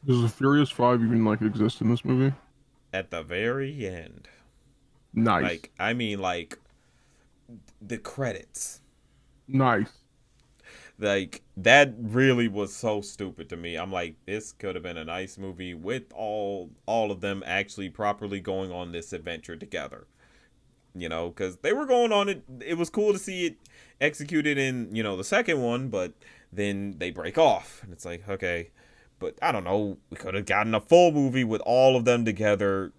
does the Furious Five even like exist in this movie? At the very end, Nice, like the credits. nice. Like that really was so stupid to me. I'm like, this could have been a nice movie with all of them actually properly going on this adventure together. Because they were going on it. It was cool to see it executed in the second one, but then they break off, and it's like, okay, but I don't know. We could have gotten a full movie with all of them together.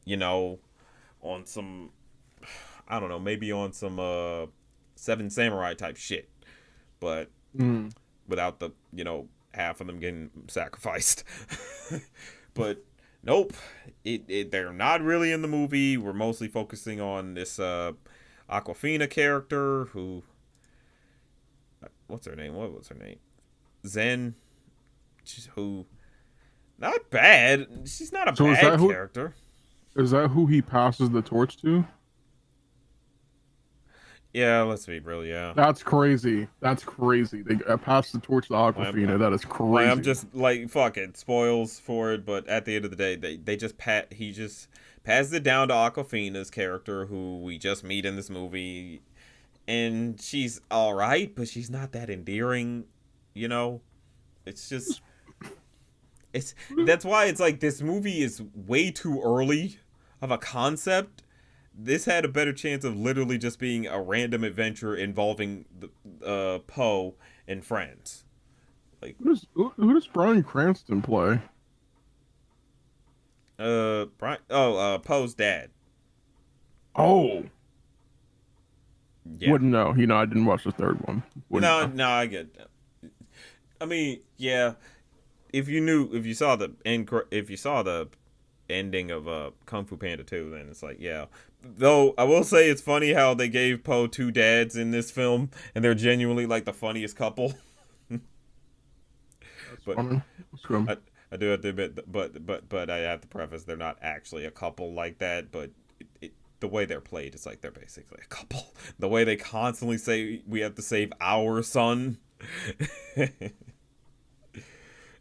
You know, on some, I don't know, maybe on some Seven Samurai type shit, but Mm. without the half of them getting sacrificed. But nope, they're not really in the movie. We're mostly focusing on this Aquafina character who, what's her name? What was her name? Zen. Who, not bad. She's not a So bad character. is that who he passes the torch to? Yeah, let's be real. Yeah, That's crazy. That's crazy. They passed the torch to Aquafina. That is crazy. I'm just like, fuck it, spoils for it. But at the end of the day, they just he just passes it down to Aquafina's character, who we just meet in this movie, and she's all right, but she's not that endearing. It's just that's why it's like this movie is way too early of a concept. This had a better chance of literally just being a random adventure involving the Poe and friends. Like, who does Bryan Cranston play? Poe's dad. Oh, Yeah. wouldn't know. I didn't watch the third one. No, I get that. I mean, yeah. If you saw the ending of Kung Fu Panda 2, then it's like, yeah. Though I will say it's funny how they gave Poe two dads in this film, and they're genuinely like the funniest couple. That's But funny. I do have to admit, but I have to preface, they're not actually a couple like that. But the way they're played, it's like they're basically a couple. The way they constantly say we have to save our son.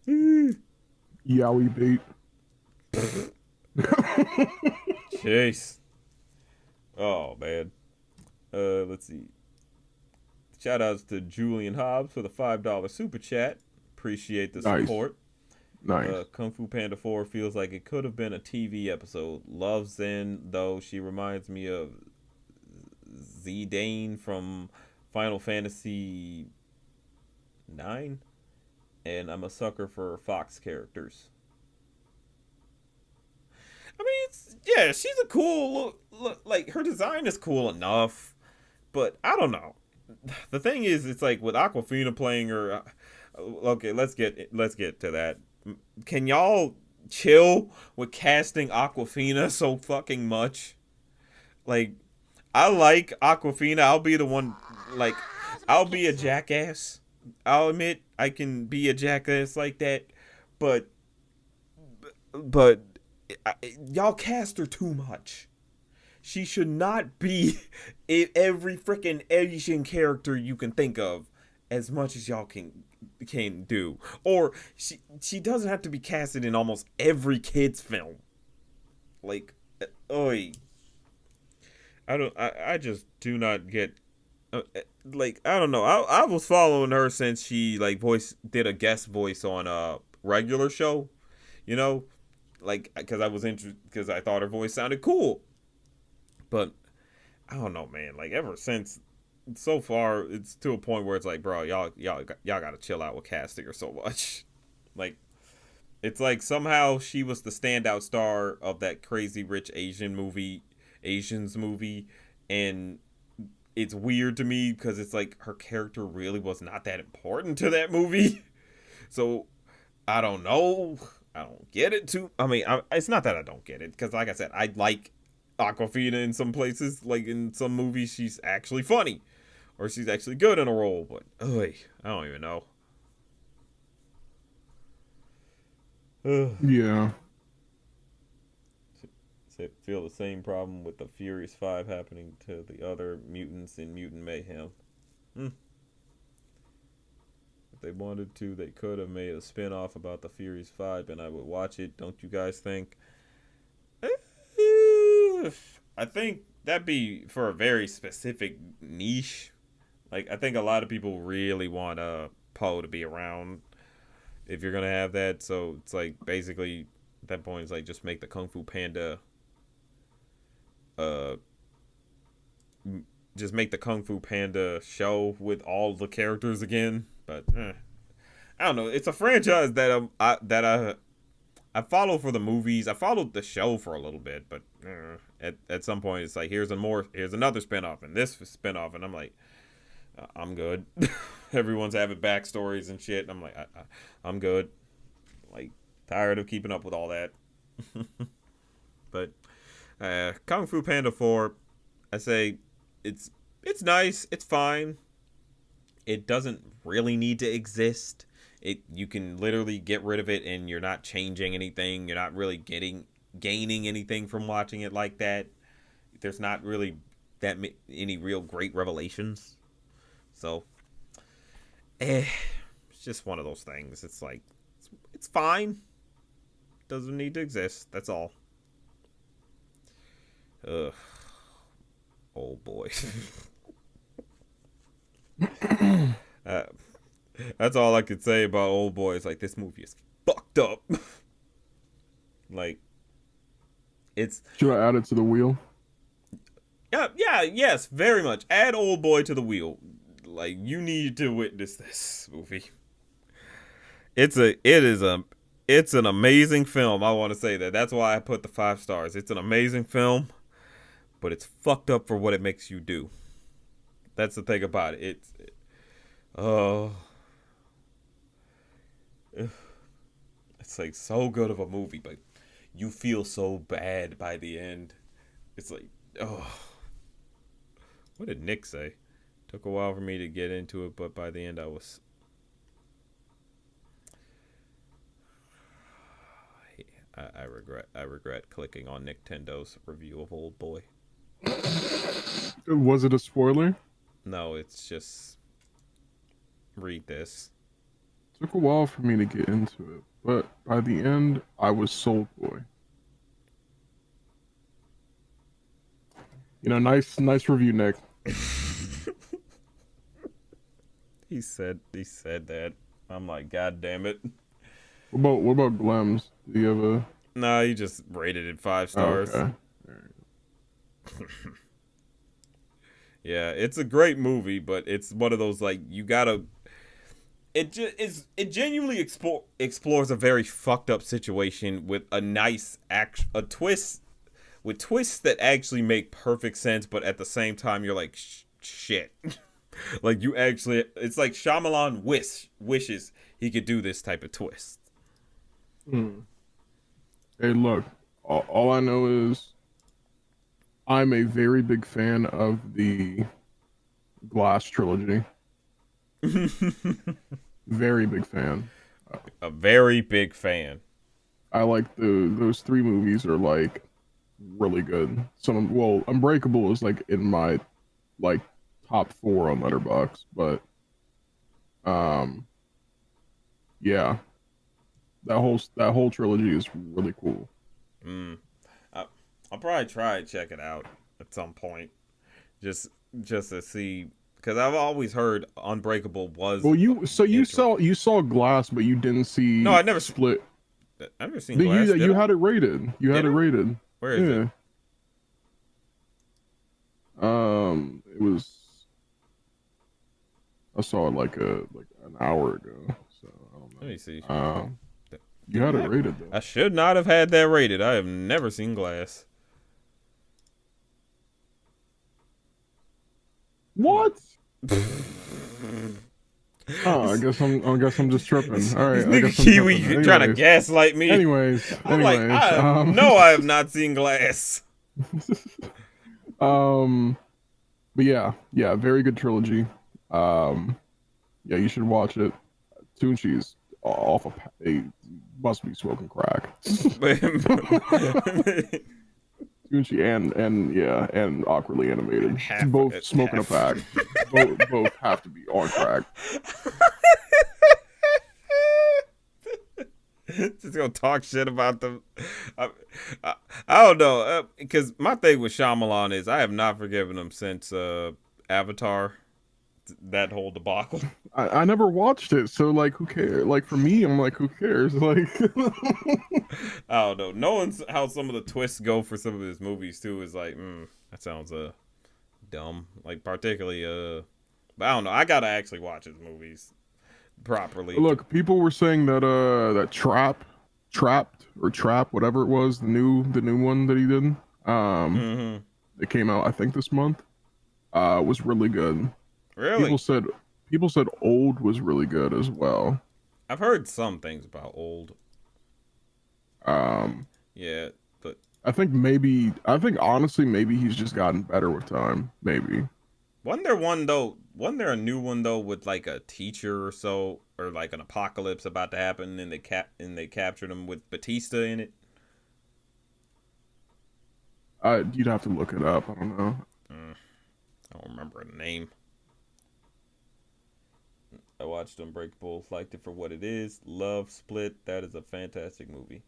Yowie bait. Jeez. Oh man. Let's see. Shout outs to Julian Hobbs for the $5 super chat. Appreciate the support. Nice. Kung Fu Panda 4 feels like it could have been a TV episode. Love Zen, though she reminds me of Zidane from Final Fantasy 9. And I'm a sucker for Fox characters. I mean, she's a cool look. Like, her design is cool enough, but I don't know. The thing is, it's like with Aquafina playing her. Okay, let's get to that. Can y'all chill with casting Aquafina so fucking much? Like, I like Aquafina. I'll be the one. Like, I'll be a jackass. I'll admit I can be a jackass like that, but y'all cast her too much. She should not be every freaking Asian character you can think of, as much as y'all can do. Or she doesn't have to be casted in almost every kid's film. Like, oi. I just do not get. Like, I don't know. I was following her since she like did a guest voice on a regular show, like, because I was interested, because I thought her voice sounded cool. But I don't know, man. Like, ever since, so far, it's to a point where it's like, bro, y'all gotta chill out with casting her so much. Like, it's like somehow she was the standout star of that Crazy Rich Asians movie, and it's weird to me because it's like her character really was not that important to that movie. So I don't know. I don't get it too. I mean, it's not that I don't get it, because like I said, I like Aquafina in some places. Like, in some movies, she's actually funny, or she's actually good in a role. But I don't even know. Yeah. Feel the same problem with the Furious 5 happening to the other mutants in Mutant Mayhem. If they wanted to, they could have made a spin-off about the Furious 5, and I would watch it. Don't you guys think? I think that'd be for a very specific niche. Like I think a lot of people really want Poe to be around if you're gonna have that. So it's like basically at that point it's like just make the Kung Fu Panda uh just make the Kung Fu Panda show with all the characters again. But I don't know. It's a franchise that I follow for the movies. I followed the show for a little bit, but at some point it's like here's another spinoff and this spinoff, and I'm like, I'm good. Everyone's having backstories and shit. And I'm like, I'm good. Like tired of keeping up with all that. But Kung Fu Panda 4, I say it's nice. It's fine. It doesn't really need to exist. You can literally get rid of it and you're not changing anything. You're not really gaining anything from watching it like that. There's not really any real great revelations. So, it's just one of those things. It's like, it's fine. Doesn't need to exist. That's all. Ugh. Oh boy. That's all I could say about Old Boy. It's like, this movie is fucked up. Like, it's... Should I add it to the wheel? Yes, very much. Add Old Boy to the wheel. Like, you need to witness this movie. It's an amazing film. I want to say that. That's why I put the 5 stars. It's an amazing film, but it's fucked up for what it makes you do. That's the thing about it. It's like so good of a movie, but you feel so bad by the end. It's like, what did Nick say? Took a while for me to get into it, but by the end I was... I regret clicking on Nintendo's review of Old Boy. Was it a spoiler? No, it's just... Read this. Took a while for me to get into it, but by the end, I was sold, boy. You know, nice review, Nick. He said that. I'm like, God damn it. What about Glems? Do you have a... Nah, he just rated it 5 stars. Oh, okay. Yeah, it's a great movie, but it's one of those like you gotta. It genuinely explores a very fucked up situation with a nice a twist, with twists that actually make perfect sense, but at the same time you're like shit. Like you actually, it's like Shyamalan wishes he could do this type of twist. Hey, look, all I know is I'm a very big fan of the Glass trilogy. Very big fan. A very big fan. I like those 3 movies are like really good. Unbreakable is like in my like top 4 on Letterboxd, but yeah, that whole trilogy is really cool. I'll probably try and check it out at some point, just to see, because I've always heard Unbreakable was. Well, you saw Glass, but you didn't see. No, I never Split. I've never seen Glass. You had it rated. You had it rated. Where is it? It was. I saw it like an hour ago. So I don't know. Let me see. You had it rated though. I should not have had that rated. I have never seen Glass. What? I guess I'm just tripping. All right, I guess I'm Kiwi trying to gaslight me. Anyways, no, I have not seen Glass. But yeah, very good trilogy. Yeah, you should watch it. Tunchi's off a must be smoking crack. Tunchi and awkwardly animated. Both smoking a pack. both have to be on crack. Just gonna talk shit about them. I don't know, because my thing with Shyamalan is I have not forgiven him since Avatar. that whole debacle. I never watched it, so like, who cares? Like for me, I'm like, who cares? Like, I don't know. Knowing how some of the twists go for some of his movies too is like, that sounds dumb. Like particularly but I don't know. I gotta actually watch his movies properly. look, people were saying that that Trapped or Trap, whatever it was, the new one that he did, um, Mm-hmm. it came out I think this month, was really good. People Really, said people said Old was really good as well. I've heard some things about old. Um, Yeah, but I think honestly maybe he's just gotten better with time. Maybe. wasn't there one though? Wasn't there a new one though with like a teacher or so, or like an apocalypse about to happen, and they captured him with Batista in it? You'd have to look it up. I don't know. Mm, I don't remember the name. I watched Unbreakable, liked it for what it is. Love Split, that is a fantastic movie.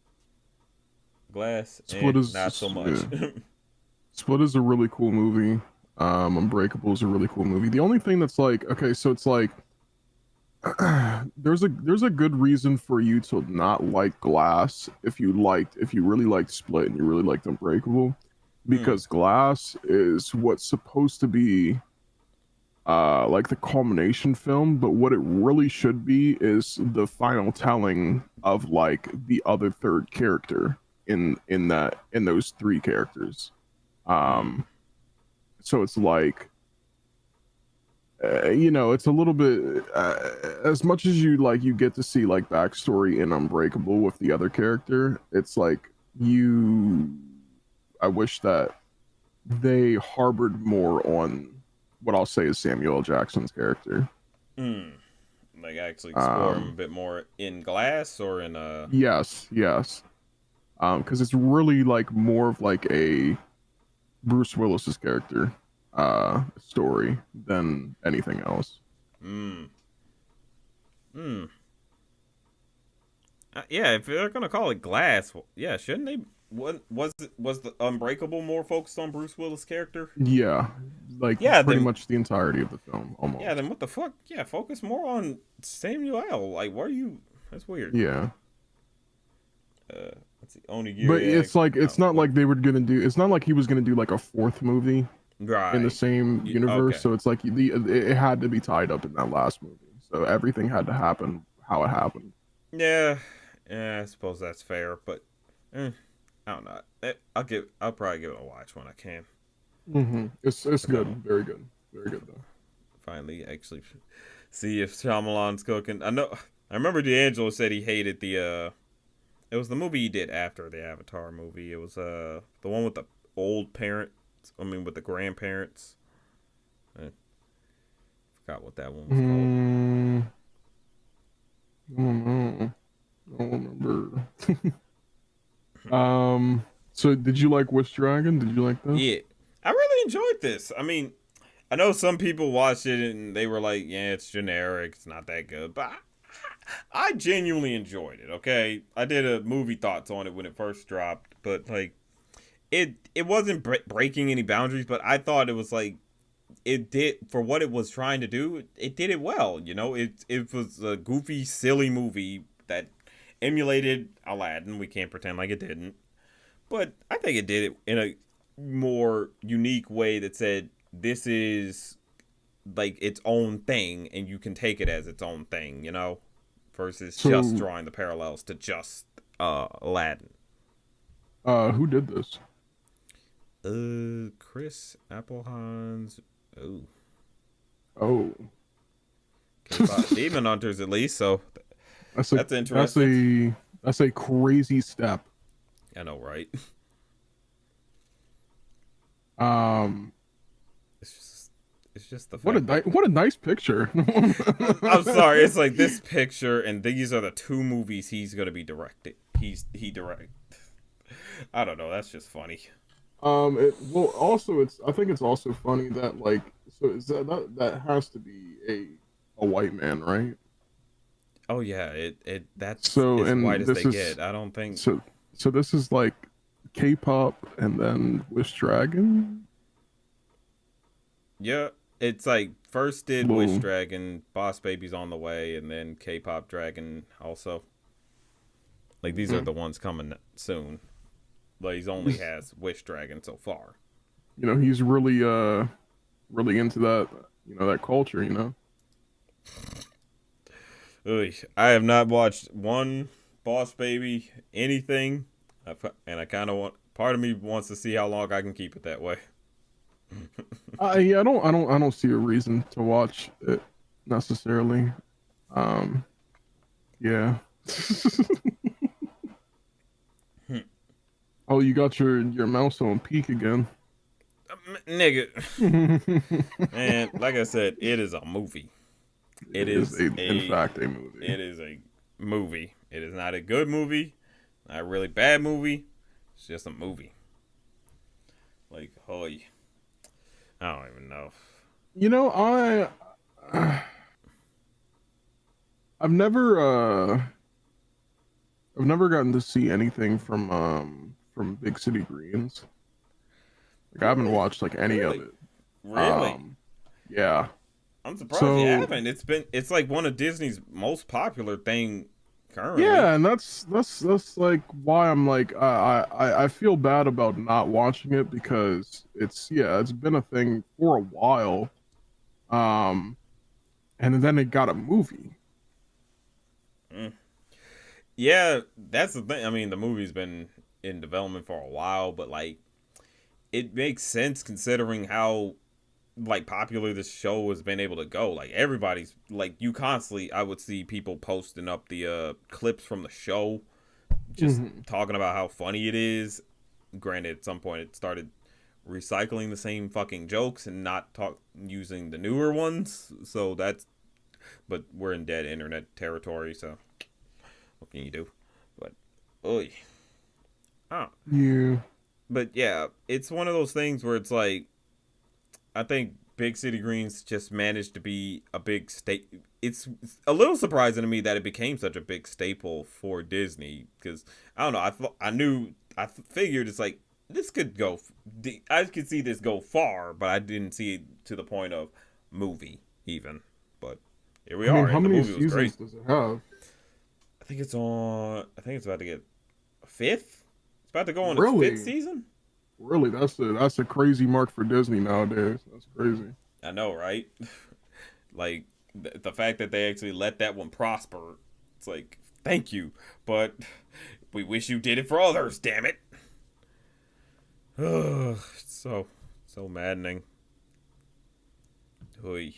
Glass, Split not so is much. yeah. Split is a really cool movie. Unbreakable is a really cool movie. The only thing that's like, okay, so it's like there's a good reason for you to not like Glass if you really liked Split and you really liked Unbreakable, Hmm. because Glass is what's supposed to be like the culmination film, but what it really should be is the final telling of like the other third character in those three characters. Hmm. um so it's like it's a little bit as much as you get to see like backstory in Unbreakable with the other character, it's like you I wish that they harbored more on what I'll say is Samuel L. Jackson's character. Hmm. Like actually explore him a um bit more in Glass or in yes, because it's really like more of like a Bruce Willis's character story than anything else. Hmm. Hmm. Yeah, if they're gonna call it Glass, yeah, shouldn't they? What was the Unbreakable more focused on Bruce Willis' character? Yeah, like Yeah, pretty then much the entirety of the film, yeah, almost. then what the fuck? Yeah, focus more on Samuel L. Like, what are you? That's weird. Yeah, Uh, let's see, but Onigiri. it's Oh, not what? like they were gonna do. It's not like he was gonna do like a fourth movie in the Right. same universe. Okay. So it's like it had to be tied up in that last movie. So everything had to happen how it happened. Yeah. Yeah, I suppose that's fair, but eh, I don't know. I'll probably give it a watch when I can. It's Cause I good, don't very good though. finally actually see if Shyamalan's cooking. I remember D'Angelo said he hated the it was the movie he did after the Avatar movie. It was the one with the old parents. I mean with the grandparents. I forgot what that one was called. Mm, I don't know. I don't remember. So did you like Wish Dragon? Did you like this? Yeah. I really enjoyed this. I mean, I know some people watched it and they were like, "Yeah, it's generic. It's not that good." But I genuinely enjoyed it. Okay, I did a movie thoughts on it when it first dropped, but like it wasn't breaking any boundaries. But I thought it was like it did for what it was trying to do. It did it well. You know, it was a goofy, silly movie that emulated Aladdin. We can't pretend like it didn't, but I think it did it in a more unique way that said this is like its own thing and you can take it as its own thing, you know, versus just So, drawing the parallels to just Aladdin. who did this? Chris Applehans. Oh, Oh, K-pop Demon Hunters at least, so that's a that's that's interesting. a that's a crazy step. I know, right? Um, It's just it's just the fact that what a nice picture. I'm sorry, it's like this picture and these are the two movies he's gonna be directed. He direct. I don't know. That's just funny. Well, also I think it's also funny that like, so is that has to be a white man, right? Oh yeah, it that's So, as white and as this they is get. I don't think. so so this is like K-pop and then Wish Dragon. Yeah, It's like first did Wish Well, Dragon, Boss Baby's on the way, and then K-pop Dragon also. Like these are mm, the ones coming soon. But he's only he's has Wish Dragon so far. he's really into that that culture. Ugh, I have not watched one Boss Baby anything, and I kind of want. Part of me wants to see how long I can keep it that way. Yeah, I don't see a reason to watch it necessarily. Um, yeah. Oh, you got your mouse on peak again. Nigga, It man, like I said, it is a movie. It is is in fact a movie. it is a movie. It is not a good movie, not a really bad movie. It's just a movie. Like, holy, I don't even know. You know, I've never I've never gotten to see anything from Big City Greens. Like I haven't Really, watched like any of really, it. really. Um, yeah. I'm surprised you So haven't. It's like one of Disney's most popular thing currently. yeah, and that's like why I'm like I feel bad about not watching it because it's been a thing for a while. Um, and then it got a movie. Mm. Yeah, that's the thing. I mean, the movie's been in development for a while, but like it makes sense considering how like popular this show has been able to go. Like everybody's like you constantly I would see people posting up the clips from the show just Hmm. talking about how funny it is. Granted, at some point it started recycling the same fucking jokes and not talk using the newer ones. So that's but we're in dead internet territory, so what can you do? But oh, oh. Yeah. But yeah, it's one of those things where it's like I think Big City Greens just managed to be a big state. It's a little surprising to me that it became such a big staple for Disney because I don't know. I figured it's like this could go. I could see this go far, but I didn't see it to the point of movie even. But here we I mean, are, how and the many movie was great. seasons does it have? I think it's on. I think it's about to get a fifth. It's about to go on its fifth Really? season. Really? That's a crazy mark for Disney nowadays. That's crazy. I know, right? Like the fact that they actually let that one prosper, it's like thank you, but we wish you did it for others. Damn it! It's so maddening. Oy.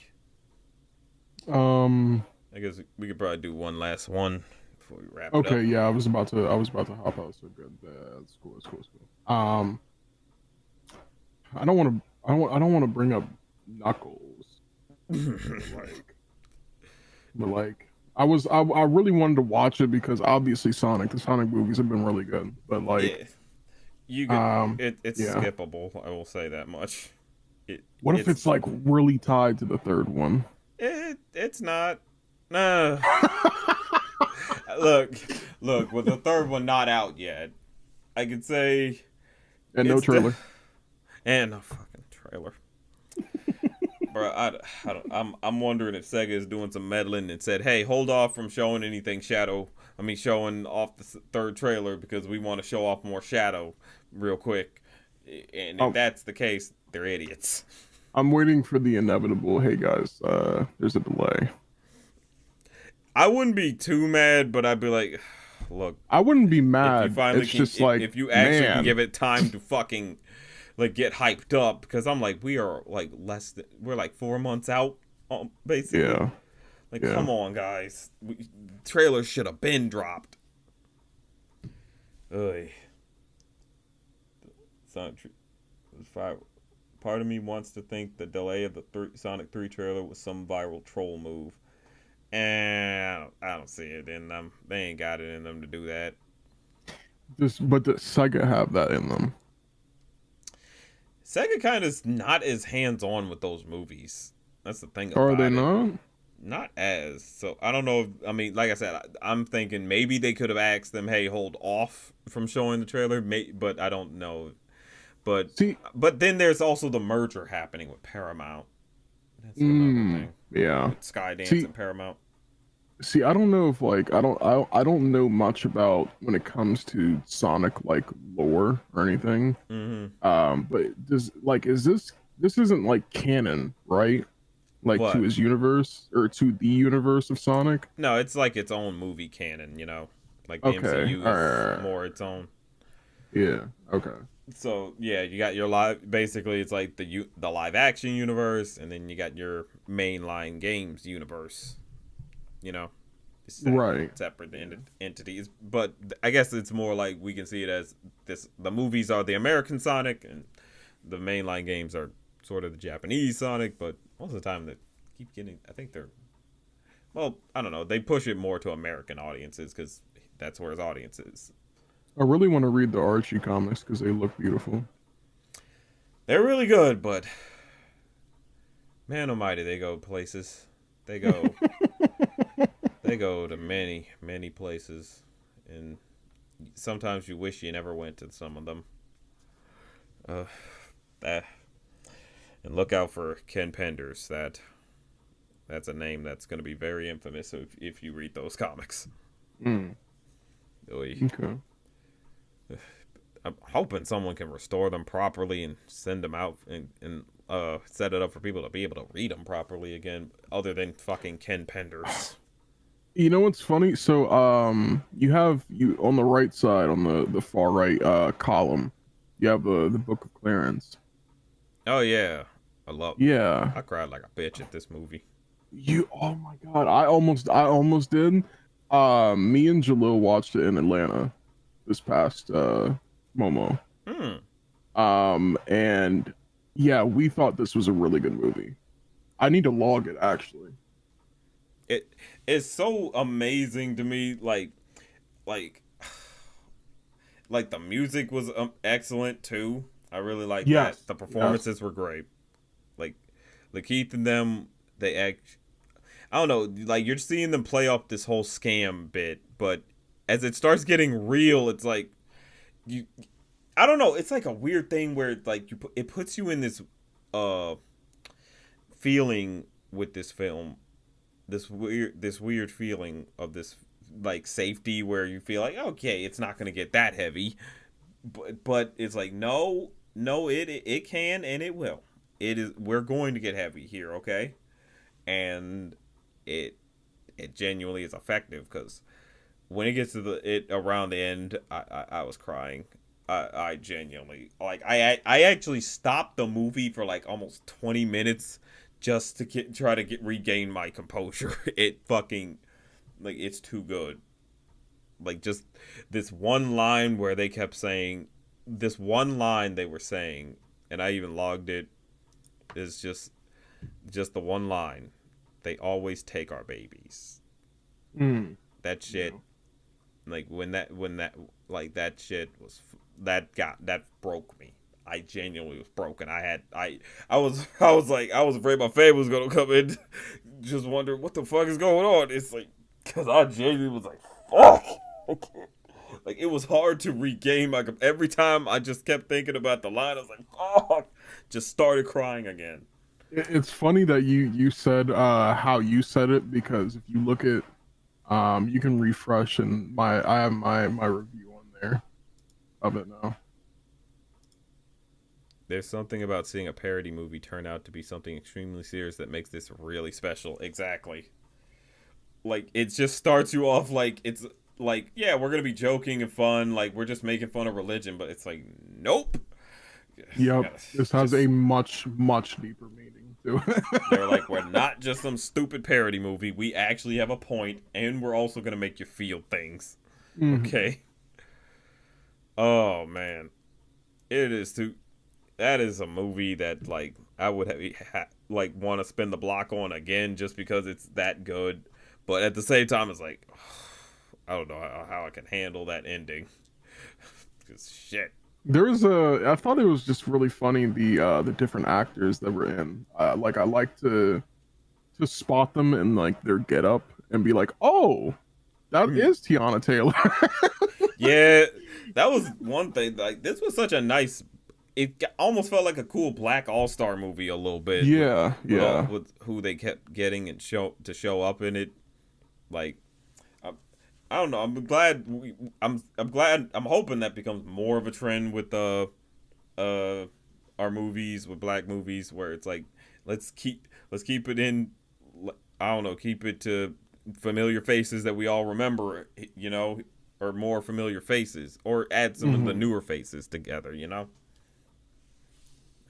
Um. I guess we could probably do one last one before we wrap it Okay. up. Yeah, I was about to hop out. So good. That's cool. That's cool. That's cool. I don't want to bring up Knuckles, but like I really wanted to watch it because obviously the Sonic movies have been really good. But like, Yeah, you could. um, It's yeah. skippable. I will say that much. What if It's it's like really tied to the third one? it's not. Nah. look, look. With the third one not out yet, I could say And no it's the trailer. and a fucking trailer, bro. I'm wondering if Sega is doing some meddling and said, "Hey, hold off from showing anything Shadow. I mean, showing off the third trailer because we want to show off more Shadow real quick." And if Um, that's the case, they're idiots. I'm waiting for the inevitable. Hey guys, there's a delay. I wouldn't be too mad, but I'd be like, "Look, I wouldn't be if you mad. finally It's can, just like, if you actually can man, give it time to fucking like get hyped up, because I'm like, we are like we're like 4 months out, basically. yeah, Like, yeah. come on, guys. Trailers should have been dropped. Ugh. Sonic Five. Part of me wants to think the delay of the Sonic 3 trailer was some viral troll move. And I don't see it in them. They ain't got it in them to do that. But the Sega have that in them. Sega kind of not as hands on with those movies. That's the thing Are they about it. not? Not as. So I don't know. I mean, like I said, I'm thinking maybe they could have asked them, "Hey, hold off from showing the trailer." But I don't know. But See, but then there's also the merger happening with Paramount. That's another thing Yeah. with Skydance See, and Paramount. see, I don't know if like I don't know much about when it comes to Sonic like lore or anything. Mm-hmm. But does like is this isn't like canon, right? Like to What? his universe or to the universe of Sonic? No, it's like its own movie canon. Like the Okay. MCU All is right. more its own. Yeah. Okay. So yeah, you got your live. Basically, it's like the live action universe, and then you got your mainline games universe. You know, Right. separate entities. But I guess it's more like we can see it as this: the movies are the American Sonic, and the mainline games are sort of the Japanese Sonic. But most of the time, they keep getting. I think they're. Well, I don't know. They push it more to American audiences because that's where his audience is. I really want to read the Archie comics because they look beautiful. They're really good, but man almighty, they go places. They go they go to many, many places, and sometimes you wish you never went to some of them. Uh, that and look out for Ken Penders. That's a name that's going to be very infamous if you read those comics. Mm, Oy. okay. I'm hoping someone can restore them properly and send them out and set it up for people to be able to read them properly again, other than fucking Ken Penders. You know what's funny? So you have you on the right side on the far right column, you have the Book of Clarence. Oh yeah, I love. Yeah. I cried like a bitch at this movie. You oh my god, I almost did. Me and Jalil watched it in Atlanta this past Momo. Hmm. And yeah, we thought this was a really good movie. I need to log it actually. It is so amazing to me. Like, like the music was excellent too. I really like Yes. that. The Yes. performances were great. Like, Lakeith and them, they act. I don't know. Like you're seeing them play off this whole scam bit, but as it starts getting real, it's like you. I don't know. It's like a weird thing where like it puts you in this uh feeling with this film, this weird feeling of this like safety where you feel like okay, it's not gonna get that heavy, but it's like no, it can and it will. It is we're going to get heavy here, okay, and it it genuinely is effective because when it gets to it around the end, I was crying. I genuinely like I actually stopped the movie for like almost 20 minutes just to try to regain my composure. It fucking like it's too good. Like just this one line where they kept saying this one line they were saying, and I even logged it. Is just the one line. They always take our babies. Mm. That shit Yeah. like when that like that shit was that broke me. I genuinely was broken. I was afraid my family was gonna come in, just wondering what the fuck is going on. It's like because I genuinely was like fuck. I can't. Like it was hard to regain my every time I just kept thinking about the line. I was like fuck, just started crying again. It's funny that you said how you said it because if you look at you can refresh and I have my review on there of it now. There's something about seeing a parody movie turn out to be something extremely serious that makes this really special. Exactly. Like it just starts you off like it's like yeah we're gonna be joking and fun like we're just making fun of religion but it's like nope. Yep, this has a Just much deeper meaning to it. they're like we're not just some stupid parody movie, we actually have a point and we're also gonna make you feel things. Mhm. Okay. Oh man, it is too. That is a movie that like I would like want to spend the block on again just because it's that good. But at the same time, it's like I don't know how I can handle that ending. Cause shit. I thought it was just really funny the different actors that were in. Like I like to spot them in like their get up and be like, "Oh, that is Tiana Taylor." Yeah, that was one thing. Like this was such a nice almost felt like a cool Black All-Star movie a little bit Yeah, yeah. with who they kept getting and show up in it. Like, I don't know. I'm glad. I'm hoping that becomes more of a trend with uh our movies, with black movies, where it's like let's keep it in. I don't know. Keep it to familiar faces that we all remember. Or more familiar faces, or add some of the Hmm. newer faces together.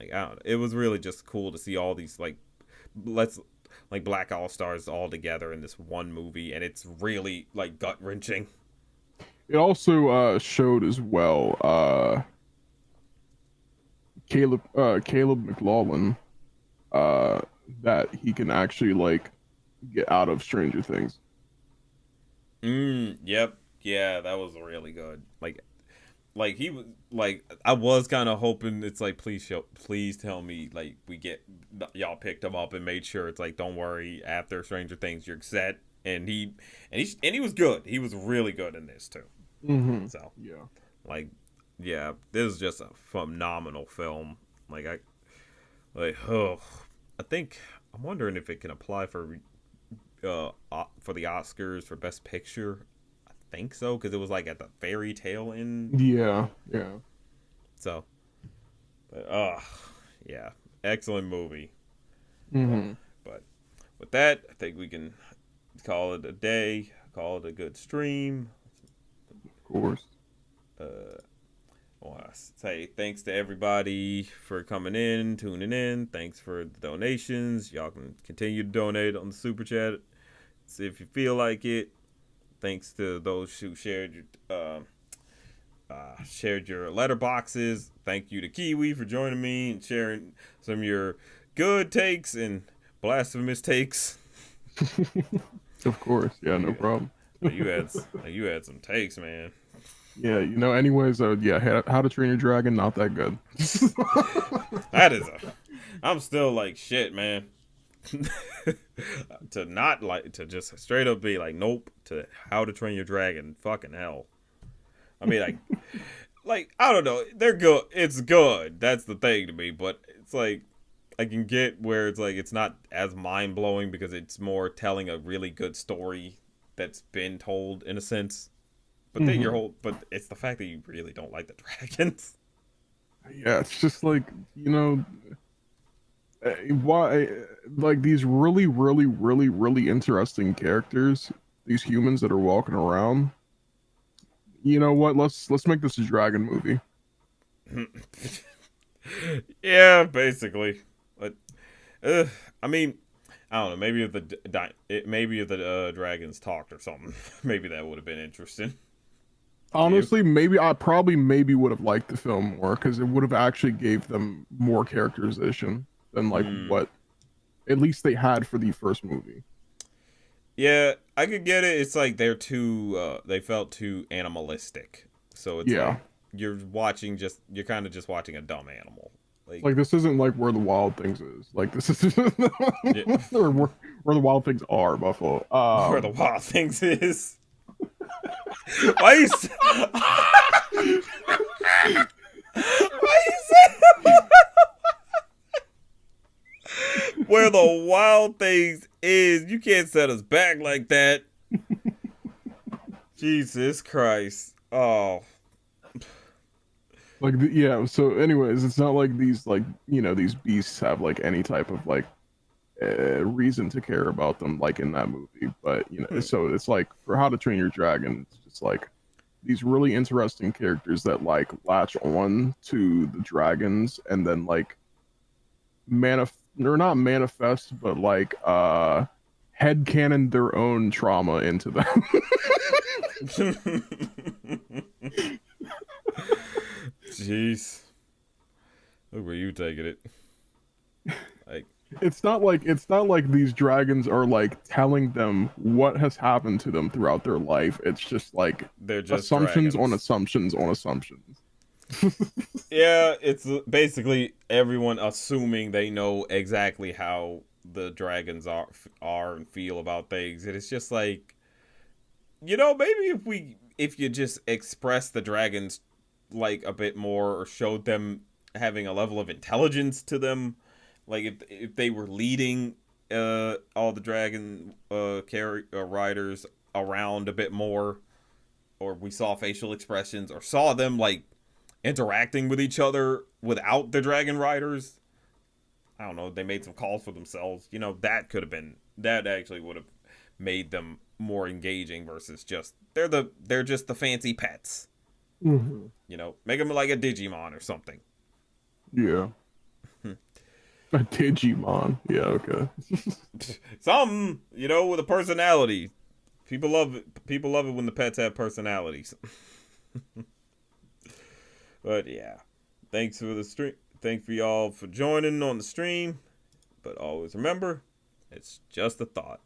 Like, I don't know. It was really just cool to see all these let's like black all stars all together in this one movie, and it's really like gut wrenching. It also showed as well Caleb McLaughlin uh that he can actually like get out of Stranger Things. Yep. Yeah, that was really good. Like he was like, I was kind of hoping it's like, please tell me like y'all picked him up and made sure it's like, don't worry, after Stranger Things you're set. And he was good. He was really good in this too. Hmm. So Yeah. like, yeah, this is just a phenomenal film. Like oh, I think I'm wondering if it can apply for the Oscars for Best Picture. I think so, because it was like at the very tail end. Yeah. Yeah. So, but yeah, excellent movie. Uh, Hmm. but with that, I think we can call it a day. Call it a good stream. Of course. Uh, I want to say thanks to everybody for coming in, tuning in. Thanks for the donations. Y'all can continue to donate on the super chat. See if you feel like it. Thanks to those who shared your letterboxes. Thank you to Kiwi for joining me and sharing some of your good takes and blasphemous takes. Of course. Yeah. No You, problem. you had some takes, man. Yeah. Anyways. Yeah. How to Train Your Dragon. Not that good. That is I'm still like, shit, man. To not like to just straight up be like, nope, to How to Train Your Dragon. Fucking hell. I mean, like I don't know. They're good. It's good. That's the thing to me. But it's like, I can get where it's like it's not as mind blowing because it's more telling a really good story that's been told in a sense. But then Hmm. but it's the fact that you really don't like the dragons. Yeah. It's just like why like these really, really, really, really interesting characters. These humans that are walking around. You know what? Let's make this a dragon movie. Yeah, basically. But I mean, I don't know. Maybe if the dragons talked or something, maybe that would have been interesting. Do you? Honestly, maybe I probably maybe would have liked the film more because it would have actually gave them more characterization than like Hmm. what at least they had for the first movie. Yeah, I could get it. It's like they felt too animalistic. So it's Yeah. like you're kind of just watching a dumb animal. It's Like, like this isn't like where the wild things is. Like this is yeah, or where the wild things are, Buffalo. where the wild things is. Why you say, why you say where the wild things is? You can't set us back like that. Jesus Christ. Oh. Like yeah, so anyways, it's not like these like, these beasts have like any type of like reason to care about them like in that movie, but Hmm. so it's like for How to Train Your Dragon, it's just like these really interesting characters that like latch on to the dragons and then like or not manifest, but like headcanon their own trauma into them. Jeez. Look where you taking it. Like, It's not like these dragons are like telling them what has happened to them throughout their life. It's just like they're just assumptions on dragons. assumptions on assumptions. Yeah, it's basically everyone assuming they know exactly how the dragons are and feel about things. And it's just like, maybe if you just express the dragons like a bit more, or showed them having a level of intelligence to them. Like if they were leading all the dragon riders around a bit more, or we saw facial expressions, or saw them like interacting with each other without the dragon riders. I don't know. They made some calls for themselves. You know, that actually would have made them more engaging versus just they're just the fancy pets. Mm-hmm. You know, make them like a Digimon or something. Yeah. A Digimon. Yeah, okay. Something, you know, with a personality. People love it. People love it when the pets have personalities. But yeah, thanks for the stream. Thanks for y'all for joining on the stream. But always remember, it's just a thought.